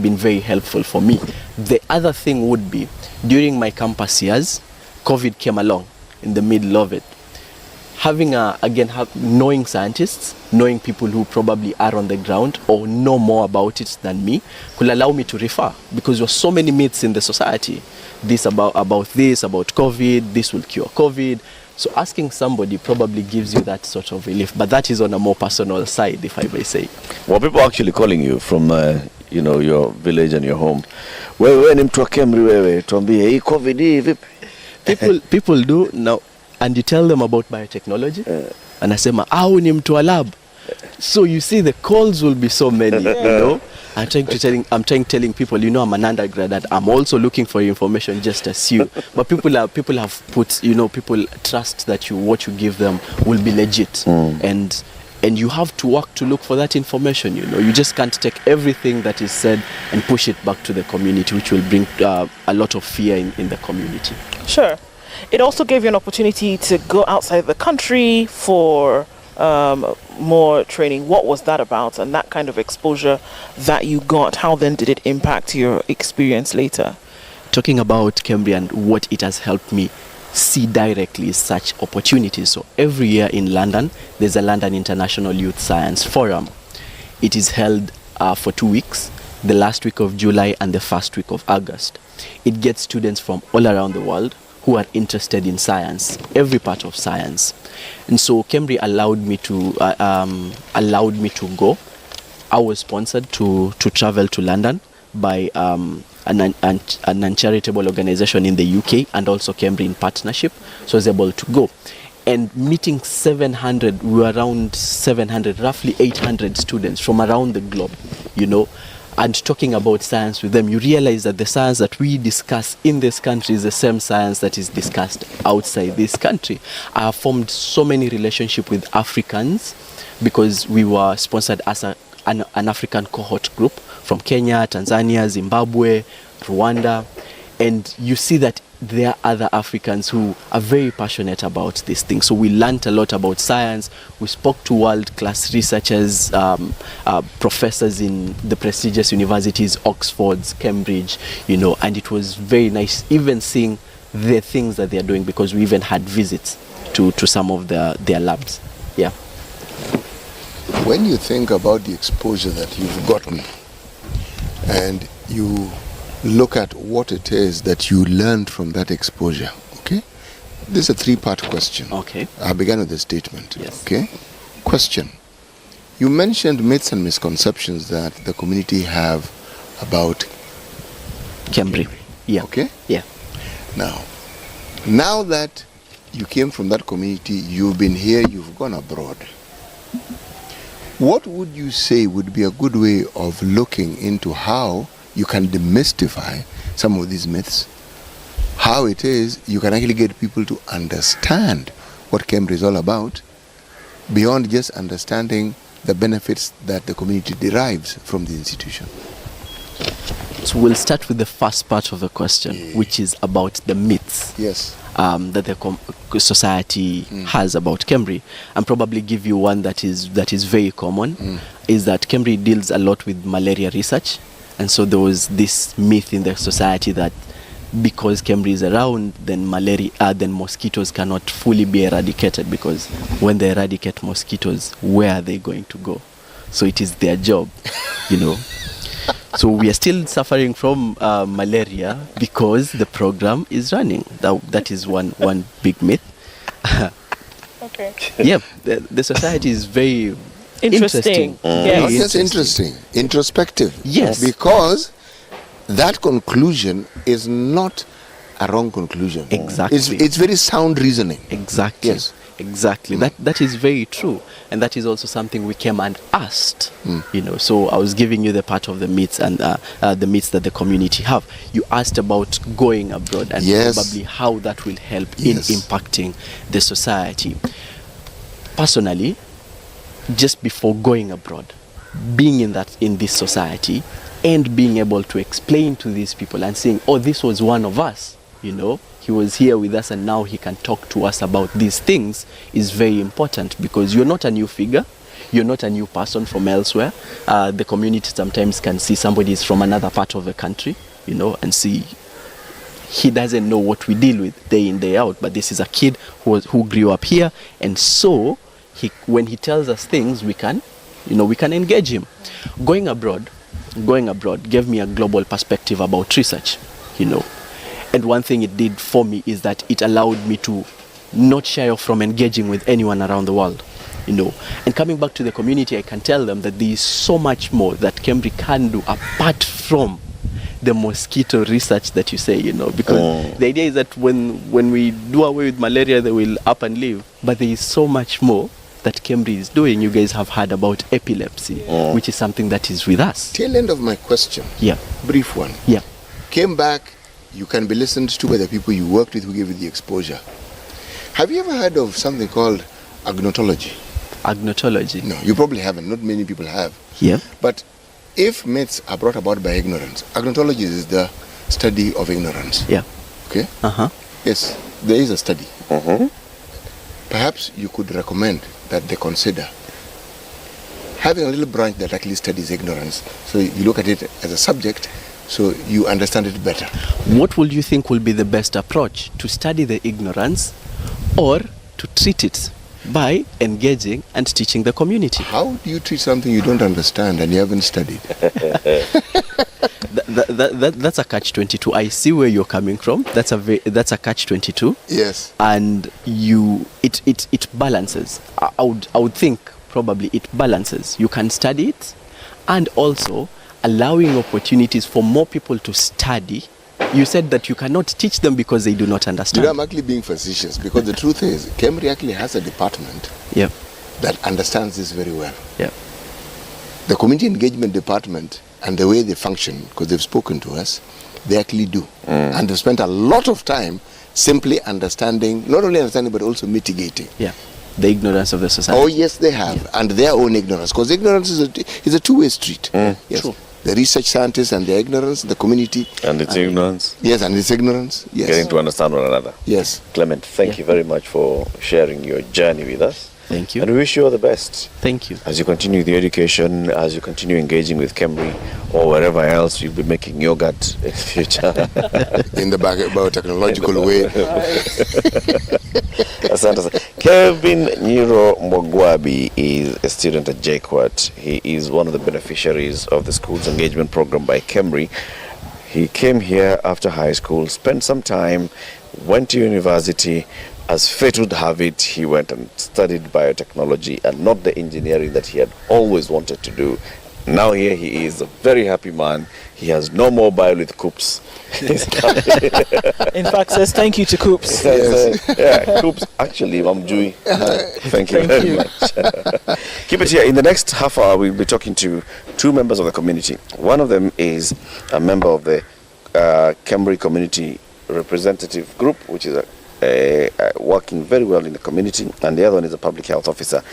been very helpful for me. The other thing would be, during my campus years, COVID came along in the middle of it. Knowing scientists, knowing people who probably are on the ground or know more about it than me, could allow me to refer, because there were so many myths in the society. This about COVID, this will cure COVID. So asking somebody probably gives you that sort of relief, but that is on a more personal side, if I may say. Well, people are actually calling you from your village and your home. Wewe ni mtu wa KEMRI wewe, tuambie hii COVID hii vipi? People do now, and you tell them about biotechnology, and asema ni mtu wa lab. So you see the calls will be so many, I'm telling people, I'm an undergrad, that I'm also looking for information just as you. But people have put, people trust that what you give them will be legit. And you have to work to look for that information, You just can't take everything that is said and push it back to the community, which will bring a lot of fear in the community. Sure. It also gave you an opportunity to go outside the country for more training. What was that about, and that kind of exposure that you got, how then did it impact your experience later? Talking about KEMRI and what it has helped me see directly is such opportunities. So every year in London, there's a London International Youth Science Forum. It is held for 2 weeks, the last week of July and the first week of August. It gets students from all around the world who are interested in science, every part of science. And so KEMRI allowed me to go. I was sponsored to travel to London by an uncharitable organization in the UK, and also KEMRI in partnership, so I was able to go. And meeting 700, we were around 700, roughly 800 students from around the globe, and talking about science with them, you realize that the science that we discuss in this country is the same science that is discussed outside this country. I have formed so many relationships with Africans, because we were sponsored as an African cohort group from Kenya, Tanzania, Zimbabwe, Rwanda, and you see that there are other Africans who are very passionate about this thing. So we learned a lot about science. We spoke to world-class researchers, professors in the prestigious universities, Oxford, Cambridge, and it was very nice even seeing the things that they are doing, because we even had visits to some of their labs. Yeah. When you think about the exposure that you've gotten, and you look at what it is that you learned from that exposure, okay? This is a 3-part question. Okay. I began with a statement. Yes. Okay? Question. You mentioned myths and misconceptions that the community have about KEMRI. Yeah. Okay? Yeah. Now that you came from that community, you've been here, you've gone abroad. What would you say would be a good way of looking into how you can demystify some of these myths? How it is you can actually get people to understand what KEMRI is all about, beyond just understanding the benefits that the community derives from the institution. So we'll start with the first part of the question, which is about the myths. Yes. That the society has about KEMRI, and probably give you one that is very common, is that KEMRI deals a lot with malaria research, and so there was this myth in the society that because KEMRI is around, then mosquitoes cannot fully be eradicated, because when they eradicate mosquitoes, where are they going to go? So it is their job, So we are still suffering from malaria because the program is running. That is one big myth. Okay. Yeah, the society is very interesting. Not just interesting, introspective. Yes. Because that conclusion is not a wrong conclusion. Exactly. It's very sound reasoning. Exactly. Yes. Exactly. That is very true, and that is also something we came and asked. So I was giving you the part of the myths and the myths that the community have. You asked about going abroad and probably how that will help in impacting the society. Personally, just before going abroad, being in this society, and being able to explain to these people and saying, "Oh, this was one of us," he was here with us and now he can talk to us about these things, is very important, because you're not a new figure, you're not a new person from elsewhere. The community sometimes can see somebody is from another part of the country, and see he doesn't know what we deal with day in, day out, but this is a kid who grew up here, and so when he tells us things, we can engage him. Going abroad gave me a global perspective about research, And one thing it did for me is that it allowed me to not shy off from engaging with anyone around the world, And coming back to the community, I can tell them that there is so much more that KEMRI can do apart from the mosquito research that you say, because the idea is that when we do away with malaria, they will up and leave. But there is so much more that KEMRI is doing. You guys have heard about epilepsy, which is something that is with us. Tail end of my question. Yeah. Brief one. Yeah. Came back, you can be listened to by the people you worked with who gave you the exposure. Have you ever heard of something called agnotology? Agnotology? No, you probably haven't. Not many people have. Yeah. But if myths are brought about by ignorance, agnotology is the study of ignorance. Yeah. Okay? Yes, there is a study. Perhaps you could recommend that they consider having a little branch that actually studies ignorance. So you look at it as a subject, so you understand it better. What would you think will be the best approach? To study the ignorance or to treat it by engaging and teaching the community? How do you treat something you don't understand and you haven't studied? That's a catch-22. I see where you're coming from. That's a catch-22. Yes. And it balances. I would think probably it balances. You can study it, and also allowing opportunities for more people to study. You said that you cannot teach them because they do not understand. I'm actually being facetious, because the truth is, KEMRI actually has a department that understands this very well. Yeah. The community engagement department and the way they function, because they've spoken to us, they actually do. And they've spent a lot of time simply understanding, not only understanding, but also mitigating. Yeah. The ignorance of the society. Oh, yes, they have. And their own ignorance, because ignorance is a two-way street. Yes. True. The research scientists and their ignorance, the community. And its ignorance. Yes, and its ignorance. Yes. Getting to understand one another. Yes. Clement, thank you very much for sharing your journey with us. Thank you. And we wish you all the best. Thank you. As you continue the education, as you continue engaging with KEMRI, or wherever else you'll be making yogurt in the future. In the biotechnological way. Kevin Nyiro Mwagwabi is a student at JKUAT. He is one of the beneficiaries of the school's engagement program by KEMRI. He came here after high school, spent some time, went to university, as fate would have it, he went and studied biotechnology and not the engineering that he had always wanted to do. Now here he is, a very happy man. He has no mobile with Coops. In fact, says thank you to Coops. Yeah, Coops. Actually, Mamjui. Thank you very much. Keep it here. In the next half hour, we'll be talking to two members of the community. One of them is a member of the KEMRI Community Representative Group, which is working very well in the community, and the other one is a public health officer.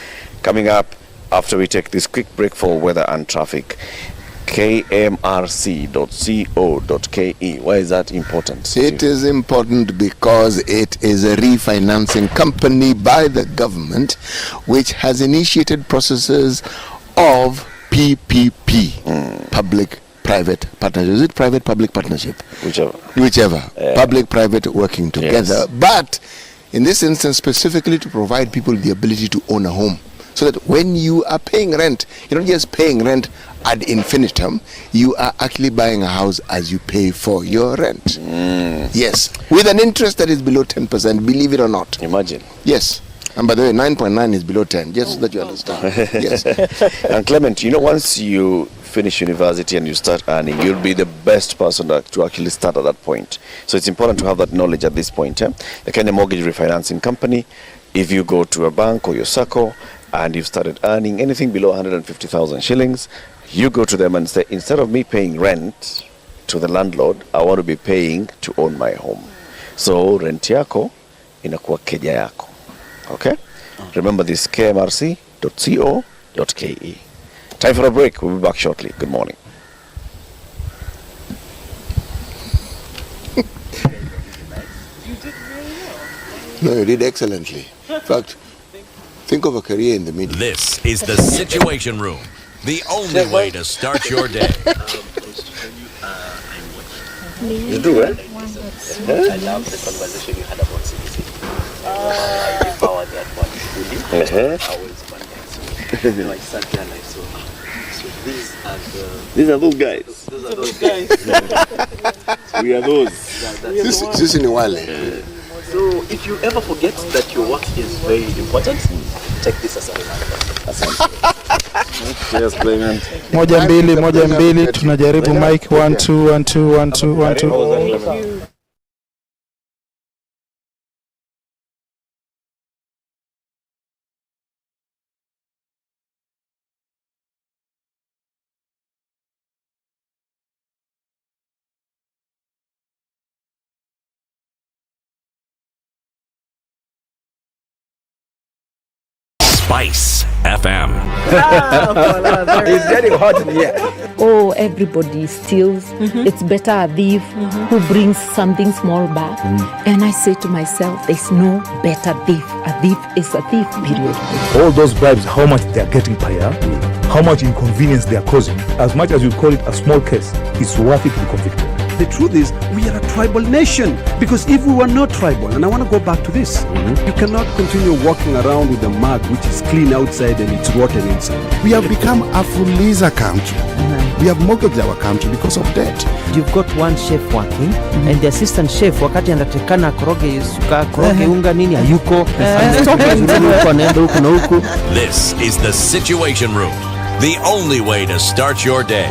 Coming up after we take this quick break for weather and traffic. KEMRC.co.ke. Why is that important? It is important because it is a refinancing company by the government which has initiated processes of PPP, public-private partnership. Is it private-public partnership? Whichever. Public-private working together. Yes. But in this instance, specifically to provide people the ability to own a home. So that when you are paying rent, you're not just paying rent ad infinitum, you are actually buying a house as you pay for your rent. Yes, with an interest that is below 10%, believe it or not. Imagine. Yes. And by the way, 9.9 is below 10, just so that you understand. Yes. And Clement, once you finish university and you start earning, you'll be the best person to actually start at that point. So it's important to have that knowledge at this point. The Kenya Mortgage Refinancing Company, if you go to a bank or your SACCO, and you've started earning anything below 150,000 shillings, you go to them and say, instead of me paying rent to the landlord, I want to be paying to own my home. So rent yako inakuwa keja yako. Okay? Remember this, kmrc.co.ke. Time for a break. We'll be back shortly. Good morning. No, you did excellently. In fact, think of a career in the media. This is the Situation Room, the only way to start your day. You do, eh? I love the conversation you had about CBC. I devoured that one fully. I was wondering. I sat there and I saw. So these are those guys. Those are those guys. We are those. This in Wale. So if you ever forget that your work is very important, take this as a reminder. Yes, Clement. Moja mbili, tunajaribu mic 1 2 1 2 1 2 1 2. SpiceFM. It's getting hot in here. Oh, everybody steals. It's better a thief who brings something small back. And I say to myself, there's no better thief. A thief is a thief, period. All those bribes, how much they are getting per year, how much inconvenience they are causing. As much as you call it a small case, it's worth it to be convicted. The truth is, we are a tribal nation. Because if we were not tribal, and I want to go back to this, you cannot continue walking around with a mug which is clean outside and it's rotten inside. We have become a Fuliza country. We have mortgaged our country because of debt. You've got one chef working and the assistant chef wakati anatakana koroge unga nini hayuko. This is the Situation Room, the only way to start your day.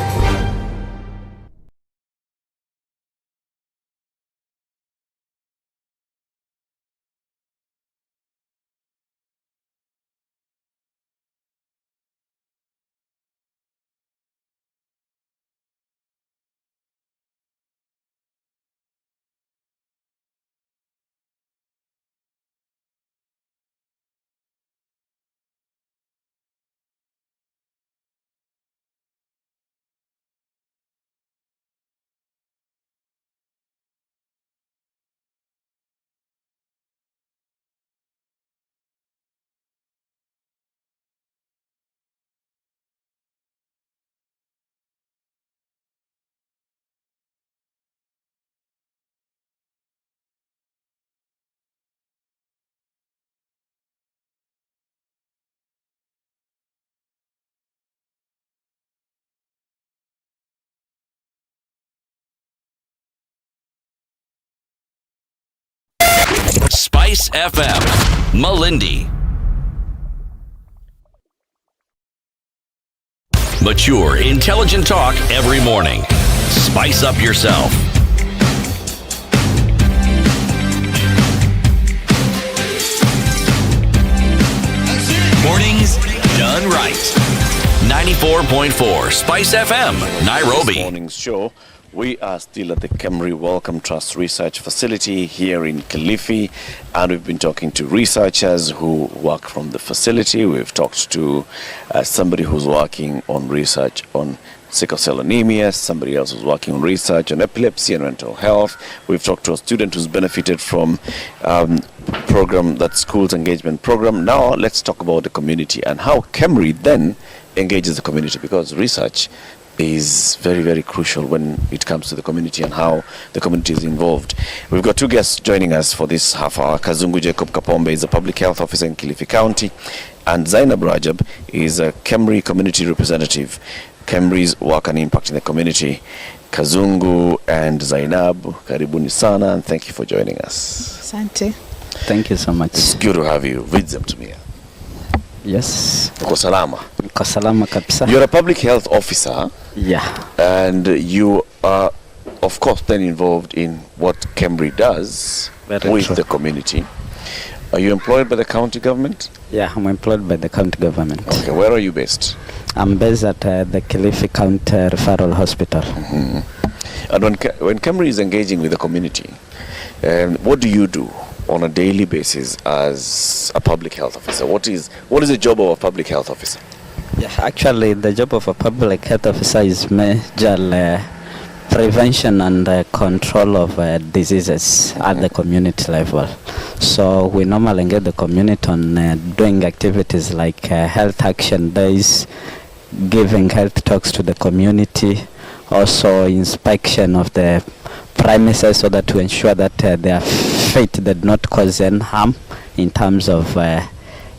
SpiceFM, Malindi. Mature, intelligent talk every morning. Spice up yourself. Mornings done right. 94.4 Spice FM, Nairobi. This morning's show, we are still at the KEMRI Wellcome Trust Research Facility here in Kilifi, and we've been talking to researchers who work from the facility. We've talked to somebody who's working on research on sickle cell anemia, somebody else who's working on research on epilepsy and mental health. We've talked to a student who's benefited from program, that schools engagement program. Now let's talk about the community and how KEMRI then engages the community, because research is very, very crucial when it comes to the community and how the community is involved. We've got two guests joining us for this half hour. Kazungu Jacob Kapombe is a public health officer in Kilifi County, and Zainab Rajab is a KEMRI community representative. KEMRI's work and impact in the community. Kazungu and Zainab, karibuni sana, and thank you for joining us. Asante. Thank you so much. It's good to have you. Read them to me. Yes. Uko salama? Uko salama kabisa. You're a public health officer. Yeah. And you are, of course, then involved in what KEMRI does with the community. Are you employed by the county government? Yeah, I'm employed by the county government. Okay, where are you based? I'm based at the Kilifi County Referral Hospital. Mm-hmm. And when KEMRI is engaging with the community, what do you do on a daily basis as a public health officer? What is the job of a public health officer? Yeah, actually, the job of a public health officer is major prevention and control of diseases at the community level. So we normally engage the community on doing activities like health action days, giving health talks to the community, also inspection of the premises so that to ensure that they are fit, that do not cause any harm in terms of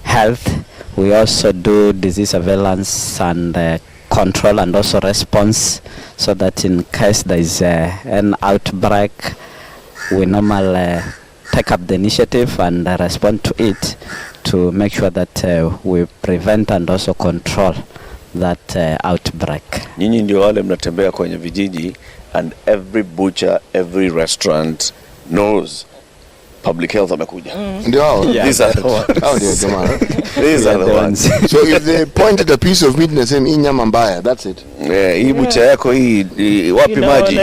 health. We also do disease surveillance and control and also response, so that in case there is an outbreak, we normally take up the initiative and respond to it to make sure that we prevent and also control that outbreak. Nyinyi ndio wale mnatembea kwenye vijiji, and every butcher, every restaurant knows public health amekuja. These are the ones. These are the ones. So if they pointed a piece of meat and say inyama mbaya, that's it. Hii butcher yako hii wapi maji?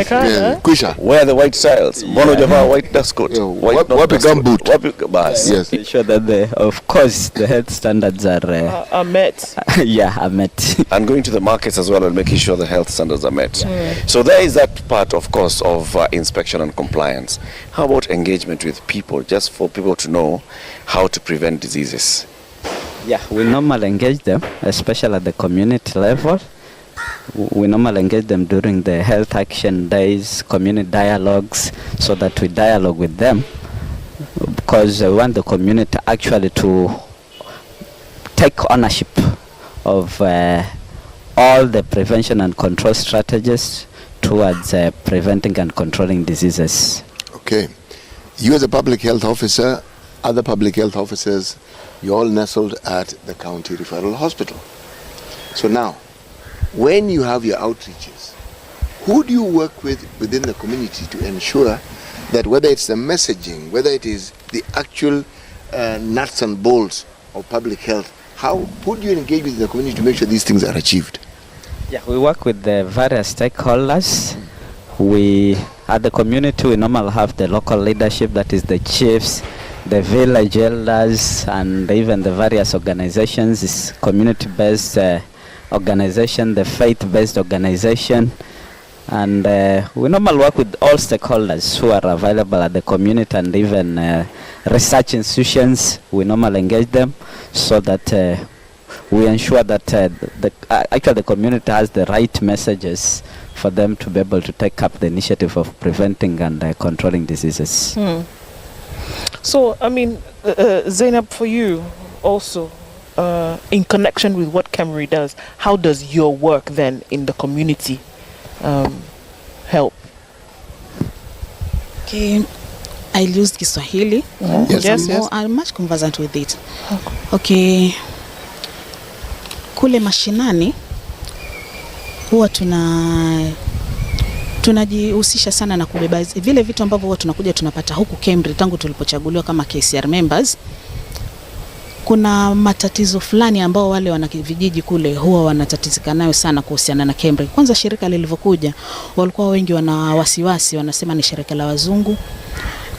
Kusha. Where are the white tiles? Mbona hujavaa white dust coat? Wapi gumboot? Wapi bas? Yes. Ensure that of course the health standards are met. Yeah, are met. And going to the markets as well and making sure the health standards are met. So there is that part, of course, of inspection and compliance. How about engagement with people, just for people to know how to prevent diseases? Yeah, we normally engage them, especially at the community level. We normally engage them during the health action days, community dialogues, so that we dialogue with them, because we want the community actually to take ownership of all the prevention and control strategies towards preventing and controlling diseases. Okay. You as a public health officer, other public health officers, you all nestled at the county referral hospital. So now, when you have your outreaches, who do you work with within the community to ensure that whether it's the messaging, whether it is the actual nuts and bolts of public health, who do you engage with the community to make sure these things are achieved? Yeah, we work with the various stakeholders. We, at the community, we normally have the local leadership, that is the chiefs, the village elders, and even the various organizations, this community-based organization, the faith-based organization. And we normally work with all stakeholders who are available at the community, and even research institutions. We normally engage them so that we ensure that actually the community has the right messages for them to be able to take up the initiative of preventing and controlling diseases. So, I mean, Zainab, for you also, in connection with what KEMRI does, how does your work then in the community help? Okay, I'll use Kiswahili. Yes. I'm much conversant with it. Okay. Kule mashinani huwa tunajihusisha sana na kubeba vile vitu ambavyo huwa tunakuja tunapata huku KEMRI tangu tulipochaguliwa kama KCR members. Kuna matatizo fulani ambao wale wana vijiji kule huwa wanatatizika nayo sana kuhusiana na KEMRI. Kwanza shirika lilivyokuja walikuwa wengi wana wasiwasi, wanasema ni shirika la wazungu.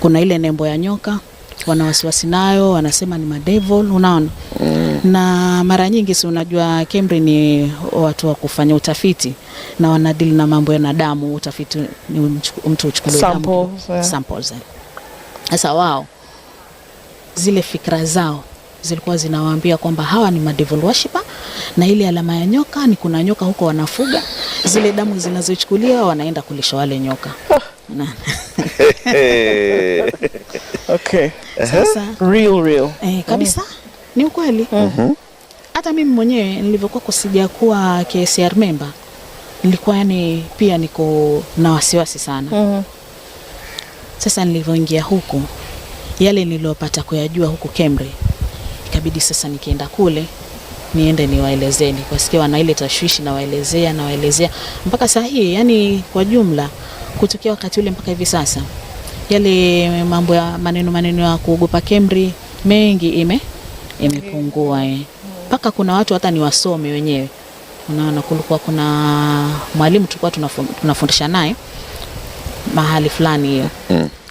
Kuna ile nembo ya nyoka, wana wasiwasi nayo, wanasema ni madevil, unaona. Na mara nyingi si unajua KEMRI ni watu wa kufanya utafiti na wanadili na mambo ya damu. Utafiti ni mtu uchukulie damu samples. Sasa wao zile fikra zao zilikuwa zinawaambia kwamba hawa ni devil worshipper, na ile alama ya nyoka ni kuna nyoka huko wanafuga, zile damu zinazochukuliwa wanaenda kulisha wale nyoka. Okay. Sasa real. Kabisa. Ni ukweli. Hata mimi mwenyewe nilivyokuwa kusija kuwa KCR member nilikuwa yani pia niko na wasiwasi sana. Sasa nilivyoingia huku yale niliyopata kuyajua huku KEMRI, ikabidi sasa nikienda kule niende niwaelezeni, kwa sababu wana ile tashwishi na waelezea mpaka saa hii, yani kwa jumla kutokea wakati ule mpaka hivi sasa yale mambo ya maneno ya kuogopa KEMRI mengi imepungua. Mpaka kuna watu hata ni wasome wenyewe. Unaona, kulikuwa kuna mwalimu tulikuwa tunafundisha naye mahali fulani hiyo.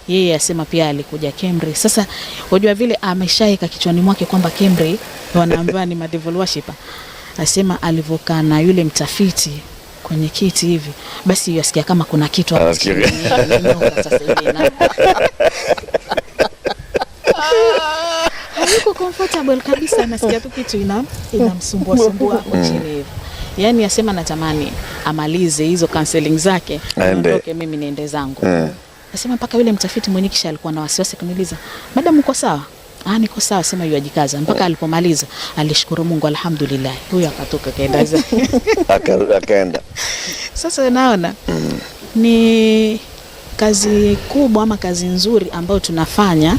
Yeye asema pia alikuja KEMRI. Sasa unajua vile ameshaika kichwani mwake kwamba KEMRI wanaambiwa ni devil worshipper. Asema alivokaa na yule mtafiti kwenye kiti hivi, basi yasikia kama kuna kitu hapo. Hayuko comfortable kabisa, nasikia tu kitu inamsumbua chini hivi. Yani asema natamani amalize hizo counseling zake niondoke mimi niende zangu. Asema mpaka yule mtafiti mwenyewe kisha alikuwa na wasiwasi kuniuliza, "Madam uko sawa?" Niko sawa, sema yajikaza. Mpaka alipomaliza alishukuru Mungu, alhamdulillah. Huyo akatoka kaenda zake. Akaenda. Sasa naona ni kazi kubwa ama kazi nzuri ambayo tunafanya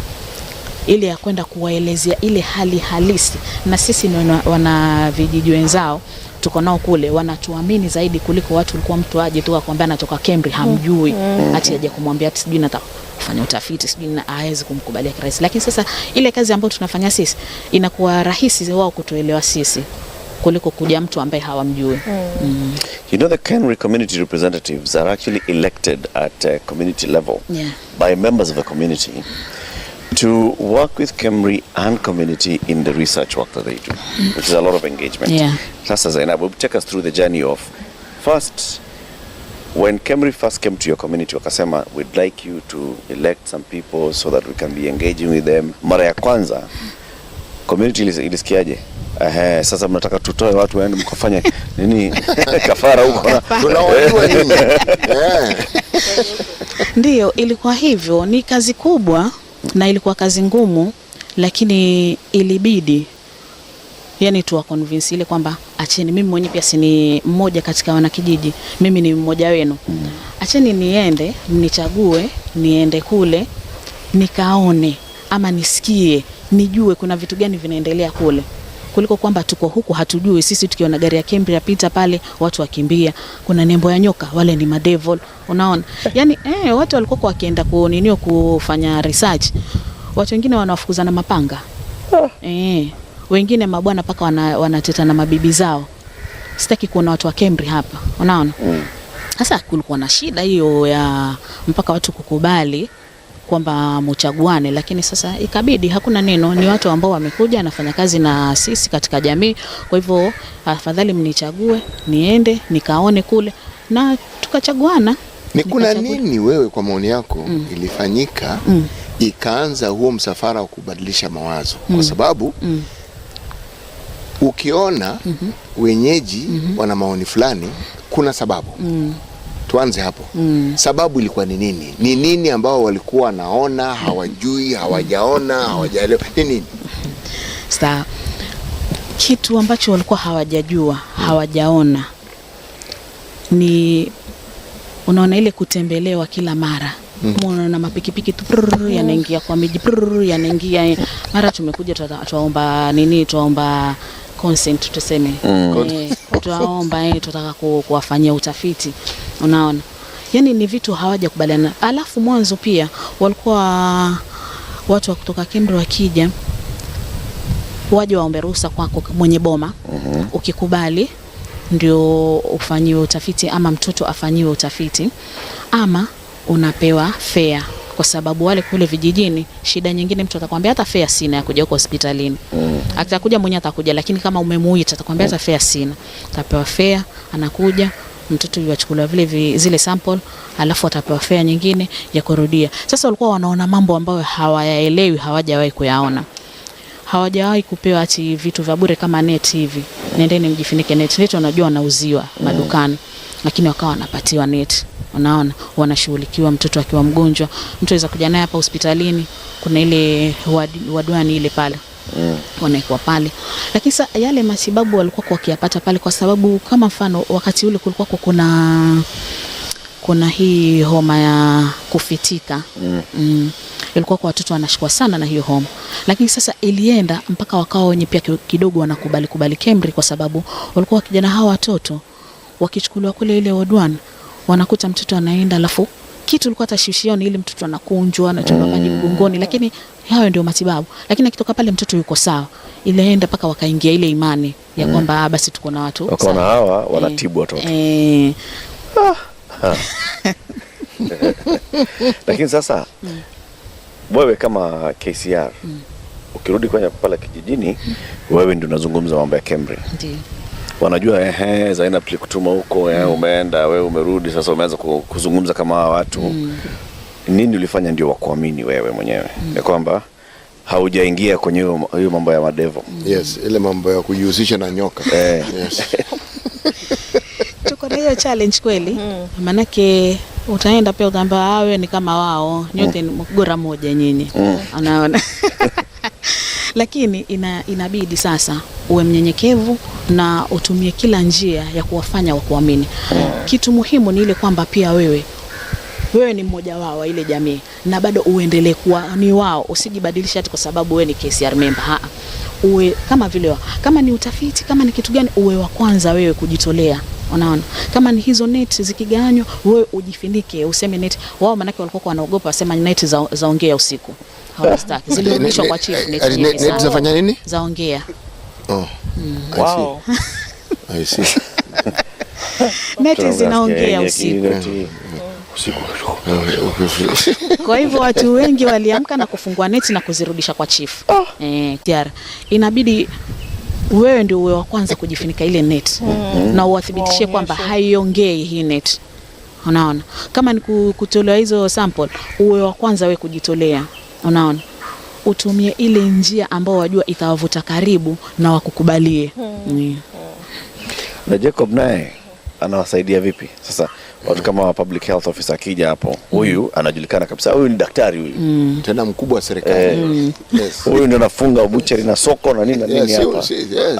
ili ya kwenda kuwaelezea ile hali halisi, na sisi ni wana vijiji wenzao tuko nao kule wanatuamini zaidi kuliko watu walikuwa mtu aje tu akwambia anatoka KEMRI hamjui ati aje kumwambia ati sijui nataka kufanya utafiti sijui na hawezi kumkubalia kirahisi. Lakini sasa ile kazi ambayo tunafanya sisi inakuwa rahisi wao kutuelewa sisi kuliko kuja mtu ambaye hawamjui. You know, the KEMRI community representatives are actually elected at community level by members of the community to work with KEMRI and community in the research work that they do, which is a lot of engagement. Sasa Zainab, we'll take us through the journey of first, when KEMRI first came to your community, wakasema, we'd like you to elect some people so that we can be engaging with them. Mara ya kwanza, community ilisikiaje? Sasa mnataka tutoe watu waende mkafanya nini kafara huko? Tunawajua nini? Ndio, ilikuwa hivyo. Ni kazi kubwa na ilikuwa kazi ngumu, lakini ilibidi yani tuwa convince ile kwamba acheni, mimi mwenyewe pia si ni mmoja katika wanakijiji, mimi ni mmoja wenu. Acheni niende, nichague, niende kule, nikaone ama nisikie, nijue kuna vitu gani vinaendelea kule. Kuliko kwamba tuko huku hatujui, sisi tukiona gari ya KEMRI yapita pale watu wakimbia, kuna nembo ya nyoka, wale ni madevil, unaona. Yani watu walikuwa wakienda kufanya research, watu wengine wanawafukuza na mapanga. Wengine mabwana paka wanateta na mabibi zao. Sitaki kuona watu wa KEMRI hapa, unaona. Sasa kulikuwa na shida hiyo ya mpaka watu kukubali kwamba mchaguane, lakini sasa ikabidi, hakuna neno, ni watu ambao wamekuja nafanya kazi na sisi katika jamii, kwa hivyo afadhali mnichague niende nikaone kule na tukachaguana. Ni kuna nini wewe kwa maoni yako ilifanyika ikaanza huo msafara wa kubadilisha mawazo? Kwa sababu ukiona wenyeji wana maoni fulani, kuna sababu. Tuanze hapo. Sababu ilikuwa ni nini? Ni nini ambao walikuwa naona, hawajui, hawajaona, hawajaelewa? Ni nini? Sawa. Kitu ambacho walikuwa hawajajua, hawajaona ni unaona ile kutembelewa kila mara. Unaona mapikipiki tu yanaingia kwa miji yanaingia, mara tumekuja tuomba consent tuseme, tuomba tutaka kuwafanyia utafiti, unaona. Yani ni vitu hawajakubaliana. Alafu mwanzo pia walikuwa watu wa kutoka KEMRI wakija waje waombe ruhusa kwako mwenye boma. Ukikubali ndio ufanyiwe utafiti, ama mtoto afanyiwe utafiti, ama unapewa fare, kwa sababu wale kule vijijini shida nyingine, mtu atakwambia hata fare sina ya kuja huko hospitalini. Atakuja mwenye atakuja, lakini kama umemuita atakwambia hata fare sina. Atapewa fare, anakuja mtoto yuachukuliwa zile sample, alafu atapewa fare nyingine ya kurudia. Sasa walikuwa wanaona mambo ambayo hawayaelewi, hawajawahi kuyaona. Hawajawahi kupewa ati vitu vya bure kama net hivi. Nendeni mjifinike net. Net wanajua wanauziwa madukani, lakini wakawa wanapatiwa net. Unaona, wanashughulikiwa mtoto akiwa mgonjwa. Mtu aweza kuja naye hapa hospitalini, kuna ile wadwani ile pale. Wanaikuwa pale. Lakini sasa yale matibabu walikuwa wakiyapata pale, kwa sababu kama mfano wakati ule kulikuwa kuna hii homa ya kufitika. Ilikuwa kwa watoto wanashikwa sana na hiyo homa. Lakini sasa ilienda mpaka wakao wenye pia kidogo wanakubali KEMRI, kwa sababu walikuwa wakijana hawa watoto wakichukuliwa kule ile wadwan, wanakuta mtoto anaenda, alafu kitu ilikuwa tashishioni, ile mtoto anakunjwa, anachukua maji mgongoni, lakini hayo ndio matibabu. Lakini akitoka pale mtoto yuko sawa. Ilienda mpaka wakaingia ile imani ya kwamba basi tuko na watu wakaona hawa wanatibu watoto. Lakini sasa wewe kama KCR ukirudi kwenye pale kijijini, wewe ndio unazungumza mambo ya KEMRI. Ndio. Wanajua Zaina tulikutuma huko, umeenda, wewe umerudi, sasa umeanza kuzungumza kama watu. Nini ulifanya ndio wakuamini wewe mwenyewe ya kwamba haujaingia kwenye hiyo mambo ya madevo? Yes, ile mambo ya kujihusisha na nyoka. Yes. Tuko na hiyo challenge kweli. Manake utaenda pia utaambia wewe ni kama wao, nyote ni gora moja nyinyi. Unaona. Lakini inabidi sasa uwe mnyenyekevu na utumie kila njia ya kuwafanya wakuamini. Kitu muhimu ni ile kwamba pia wewe ni mmoja wao ile jamii, na bado uendelee kuwa ni wao. Usijibadilishe ati kwa sababu wewe ni KCR member. Uwe kama vile wao. Kama ni utafiti, kama ni kitu gani, uwe wa kwanza wewe kujitolea. Unaona, kama ni hizo net zikiganywa, wewe ujifinike, useme net. Wao manake walikuwa wanaogopa, wasema net zaongea usiku. Hawastaki. Zilirudishwa kwa chief net. Net zafanya nini? Zaongea. Wow. I see. Net zinaongea usiku. Kwa hivyo watu wengi waliamka na kufungua net na kuzirudisha kwa chief. Tiara. Inabidi wewe ndio uwe wa kwanza kujifunika ile net. Na uwathibitishie kwamba haiongei hii net. Unaona? Kama ni kutolewa hizo sample, uwe wa kwanza wewe kujitolea. Unaona? Utumie ile njia ambao wajua itawavuta karibu na wakukubalie. Na Jacob naye anawasaidia vipi? Sasa watu kama public health officer akija hapo, huyu anajulikana kabisa, huyu ni daktari huyu. Tena mkubwa wa serikali. Huyu ndio anafunga buchari na soko na nini hapa.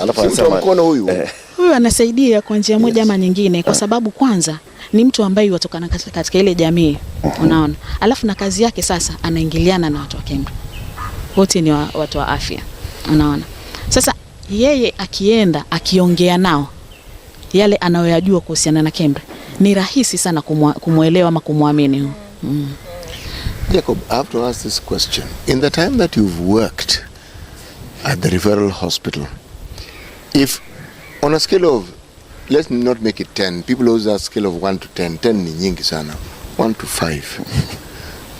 Alafu anasema mkono huyu. Huyu anasaidia kwa njia moja ama nyingine, kwa sababu kwanza ni mtu ambaye yatokana katika ile jamii. Unaona? Alafu na kazi yake sasa anaingiliana na watu wa KEMRI. Wote ni watu wa afya. Unaona? Sasa yeye akienda akiongea nao yale anayoyajua kuhusiana na KEMRI, ni rahisi sana kumuelewa ama kumwamini. Jacob, I have to ask this question. In the time that you've worked at the referral hospital, if on a scale of, let's not make it 10, people use a scale of 1 to 10, 10 ni nyingi sana, 1 to 5,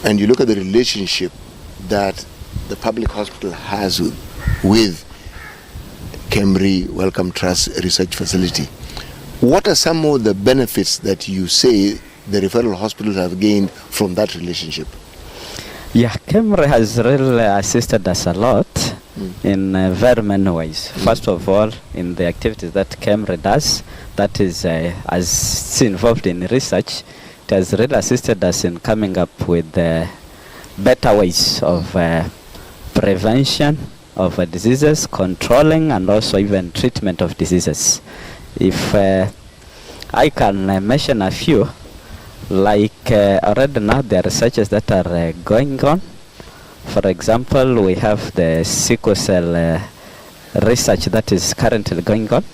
and you look at the relationship that the public hospital has with KEMRI Wellcome Trust Research Facility, what are some of the benefits that you say the referral hospitals have gained from that relationship? Yeah, KEMRI has really assisted us a lot in very many ways. First of all, in the activities that KEMRI does, that is as involved in research, it has really assisted us in coming up with better ways of prevention of diseases, controlling, and also even treatment of diseases. If I can mention a few, Like already now there are researches that are going on. For example, we have the sickle cell research that is currently going on.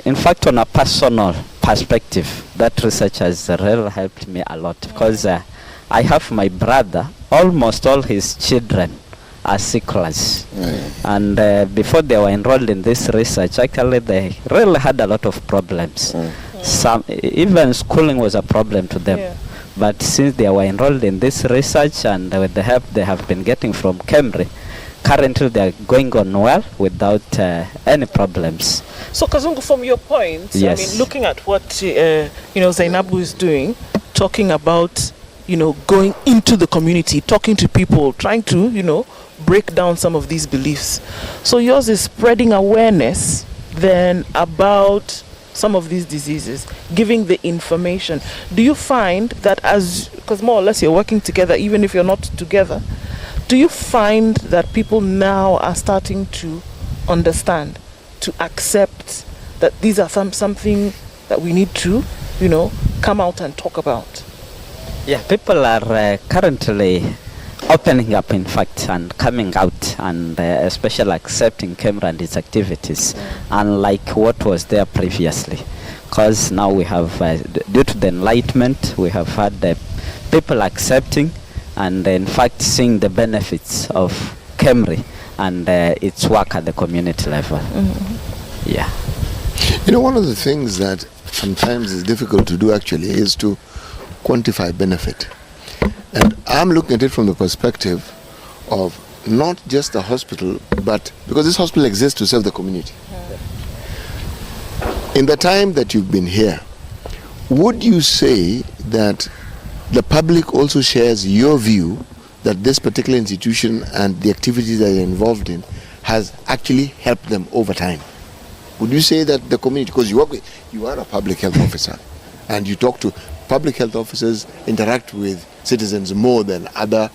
In fact, on a personal perspective, that research has really helped me a lot because I have my brother, almost all his children are sicklers. And before they were enrolled in this research, actually they really had a lot of problems. Some even schooling was a problem to them. But since they were enrolled in this research and with the help they have been getting from KEMRI, currently they are going on well without any problems. So Kazungu, from your point, yes. I mean, looking at what Zainabu is doing, talking about going into the community, talking to people, trying to break down some of these beliefs. So yours is spreading awareness then about some of these diseases, giving the information. Do you find that because more or less you're working together, even if you're not together, do you find that people now are starting to understand, to accept that these are something that we need to, come out and talk about? Yeah, people are currently opening up, in fact, and coming out, and especially accepting KEMRI and its activities, unlike what was there previously. Because now we have, due to the enlightenment, we have had people accepting and in fact seeing the benefits of KEMRI and its work at the community level. Yeah. One of the things that sometimes is difficult to do actually is to quantify benefit. And I'm looking at it from the perspective of not just the hospital, but because this hospital exists to serve the community. In the time that you've been here, would you say that the public also shares your view that this particular institution and the activities that they're involved in has actually helped them over time? Would you say that the community, because you are a public health officer and you talk to public health officers, interact with citizens more than other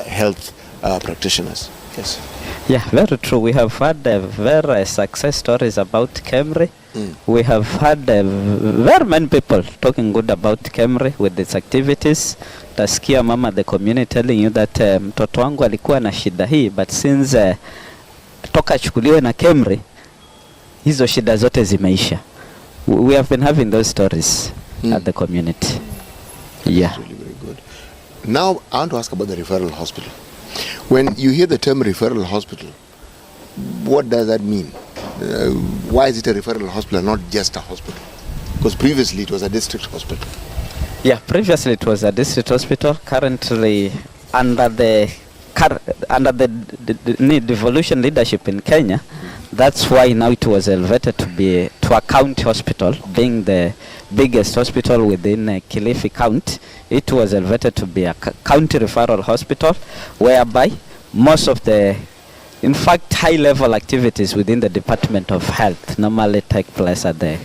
health practitioners? Yes. Yeah, very true. We have had very success stories about KEMRI. We have had very many people talking good about KEMRI with its activities. Tasikia mama the community telling you that mtoto wangu alikuwa na shida hii, but since toka chukuliwe na KEMRI, hizo shida zote zimeisha. We have been having those stories at the community. Yeah. That's really very good. Now, I want to ask about the referral hospital. When you hear the term referral hospital, what does that mean? Why is it a referral hospital and not just a hospital? Because previously it was a district hospital. Yeah, previously it was a district hospital. Currently, under the devolution leadership in Kenya, that's why now it was elevated to a county hospital, being the biggest hospital within Kilifi County. It was elevated to be a county referral hospital, whereby most of the, in fact, high-level activities within the Department of Health normally take place at the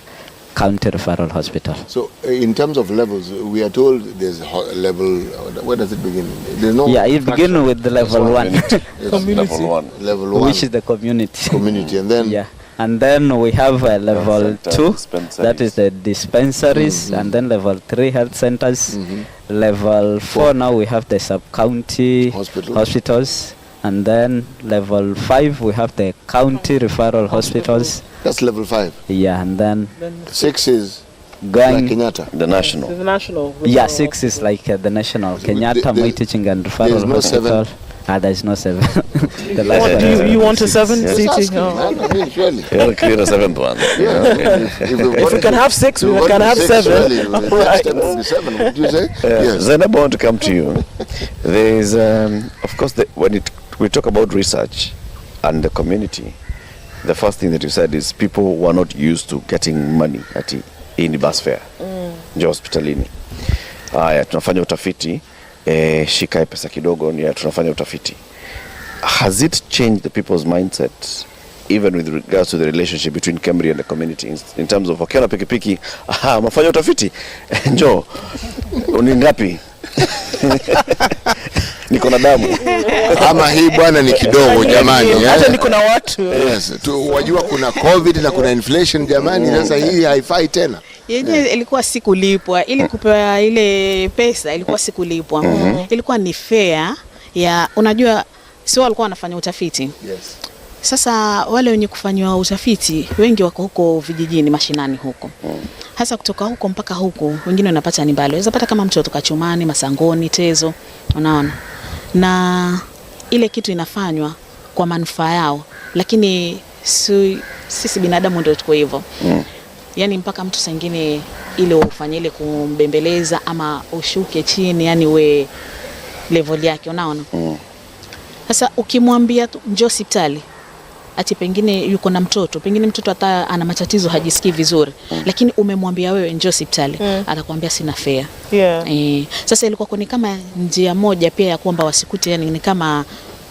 county referral hospital. So, in terms of levels, we are told there's level. Where does it begin? There's no. Yeah, it begins with the level 1. Community. Level 1. Which is the community. Community, and then. Yeah. And then we have level 2, that is the dispensaries, and then level 3 health centers. Level 4 now we have the sub-county hospitals, and then level 5 we have the county referral hospitals. That's level 5. Yeah, and then 6 is going like Kenyatta. The national. The national. Yeah, 6 is like the national Kenyatta Moi Teaching and Referral Hospital. 7. There's no 7. The last You want a 7? Yes. Surely. You want to clear the 7th one. If we can have 6, we can have 7. Right. 7, would you say? Yes. Zainab, I want to come to you. There is, of course, when we talk about research and the community, the first thing that you said is people were not used to getting money in bus fare. Ndio hospitalini. Haya, tunafanya utafiti. Shika pesa kidogo ni tunafanya utafiti. Has it changed the people's mindset, even with regards to the relationship between KEMRI and the community, in terms of wakiona pikipiki, mafanya utafiti, njoo, uningapi? Niko iko na damu. Ama hii bwana ni kidogo jamani. Hata niko na watu. Yes, tu wajua kuna COVID na kuna inflation jamani, sasa hii haifai tena. Yenyewe ilikuwa sikulipwa, ili kupewa ile pesa ilikuwa sikulipwa. Ilikuwa ni fair ya, unajua sio walikuwa wanafanya utafiti. Yes. Sasa wale wenye kufanywa utafiti wengi wako huko vijijini mashinani huko. Hasa kutoka huko mpaka huko wengine wanapata ni mbali. Unaweza pata kama mtu kutoka Chumani, Masangoni, Tezo, unaona. Na ile kitu inafanywa kwa manufaa yao, lakini sisi binadamu ndio tuko hivyo. Yani mpaka mtu sangine ile ufanye ile kumbembeleza ama ushuke chini, yani we level yake, unaona. Sasa ukimwambia tu njoo hospitali, ati pengine yuko na mtoto, pengine mtoto hata ana matatizo hajisikii vizuri, lakini umemwambia wewe njoo hospitali, atakwambia sina fare. Sasa ilikuwa ni kama njia moja pia ya kwamba wasikute, yani ni kama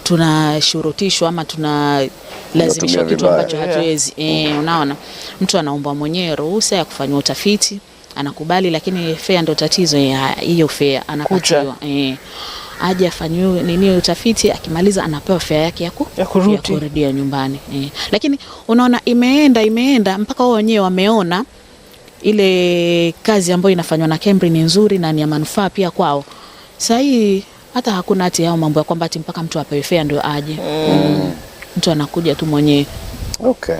tunashurutishwa ama tunalazimishwa kitu ambacho hatuwezi. Unaona, mtu anaomba mwenyewe ruhusa ya kufanya utafiti, anakubali, lakini fare ndio tatizo. Hiyo fare anapatiwa, aje afanywe nini utafiti, akimaliza anapewa fare yake ya kurudia nyumbani. Lakini unaona imeenda mpaka wao wenyewe wameona ile kazi ambayo inafanywa na KEMRI ni nzuri na ni ya manufaa pia kwao. Sasa hii hata hakuna ati hao mambo ya kwamba ati mpaka mtu apewe fare ndio aje. Mtu anakuja tu mwenyewe. Okay.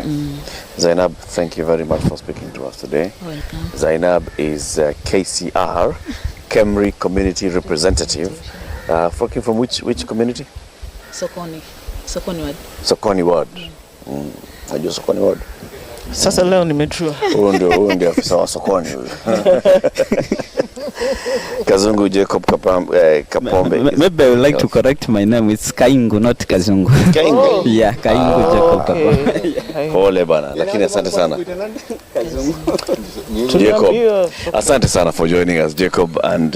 Zainab, thank you very much for speaking to us today. Welcome. Zainab is KCR, KEMRI Community Representative. Working from which community? Sokoni ward. Sokoni ward. Najua Sokoni ward. Sasa leo nimejua. Huyo ndio afisa wa Sokoni huyo. Kazungu Jacob Kapombe. Maybe I would like to correct my name. It's Kaingu, not Kazungu. Kaingu? Yeah, Kaingu Jacob Kapombe. Pole bana, lakini asante sana. Jacob, asante sana for joining us, Jacob and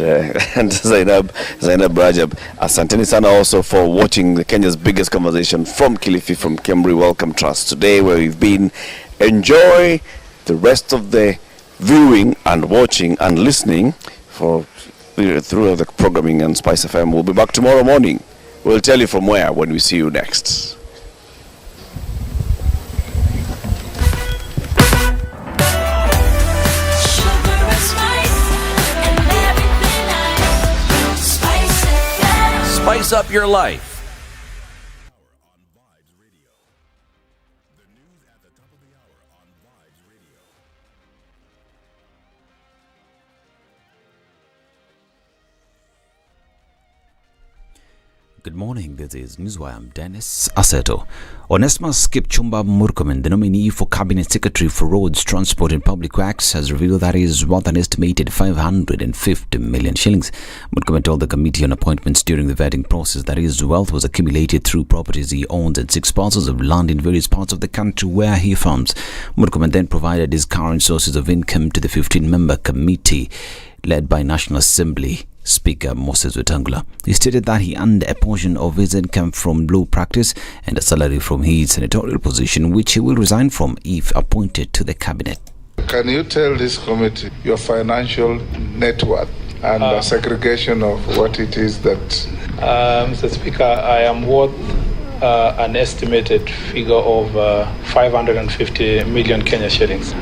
Zainab Rajab. Asanteni sana also for watching the Kenya's biggest conversation from Kilifi, from KEMRI Welcome Trust today, where we've been. Enjoy the rest of the viewing and watching and listening through the programming on SpiceFM. We'll be back tomorrow morning. We'll tell you from where when we see you next. Spice up your life. Good morning, this is Newswire. I'm Dennis Aseto. Onesmus Kipchumba Murkomen, the nominee for Cabinet Secretary for Roads, Transport and Public Works, has revealed that he is worth an estimated 550 million shillings. Murkomen told the Committee on Appointments during the vetting process that his wealth was accumulated through properties he owns and 6 parcels of land in various parts of the country where he farms. Murkomen then provided his current sources of income to the 15-member committee led by National Assembly Speaker Moses Wetangula. He stated that he earned a portion of his income from law practice and a salary from his senatorial position, which he will resign from if appointed to the cabinet. Can you tell this committee your financial net worth and a segregation of what it is that... Mr. Speaker, I am worth an estimated figure of 550 million Kenya shillings.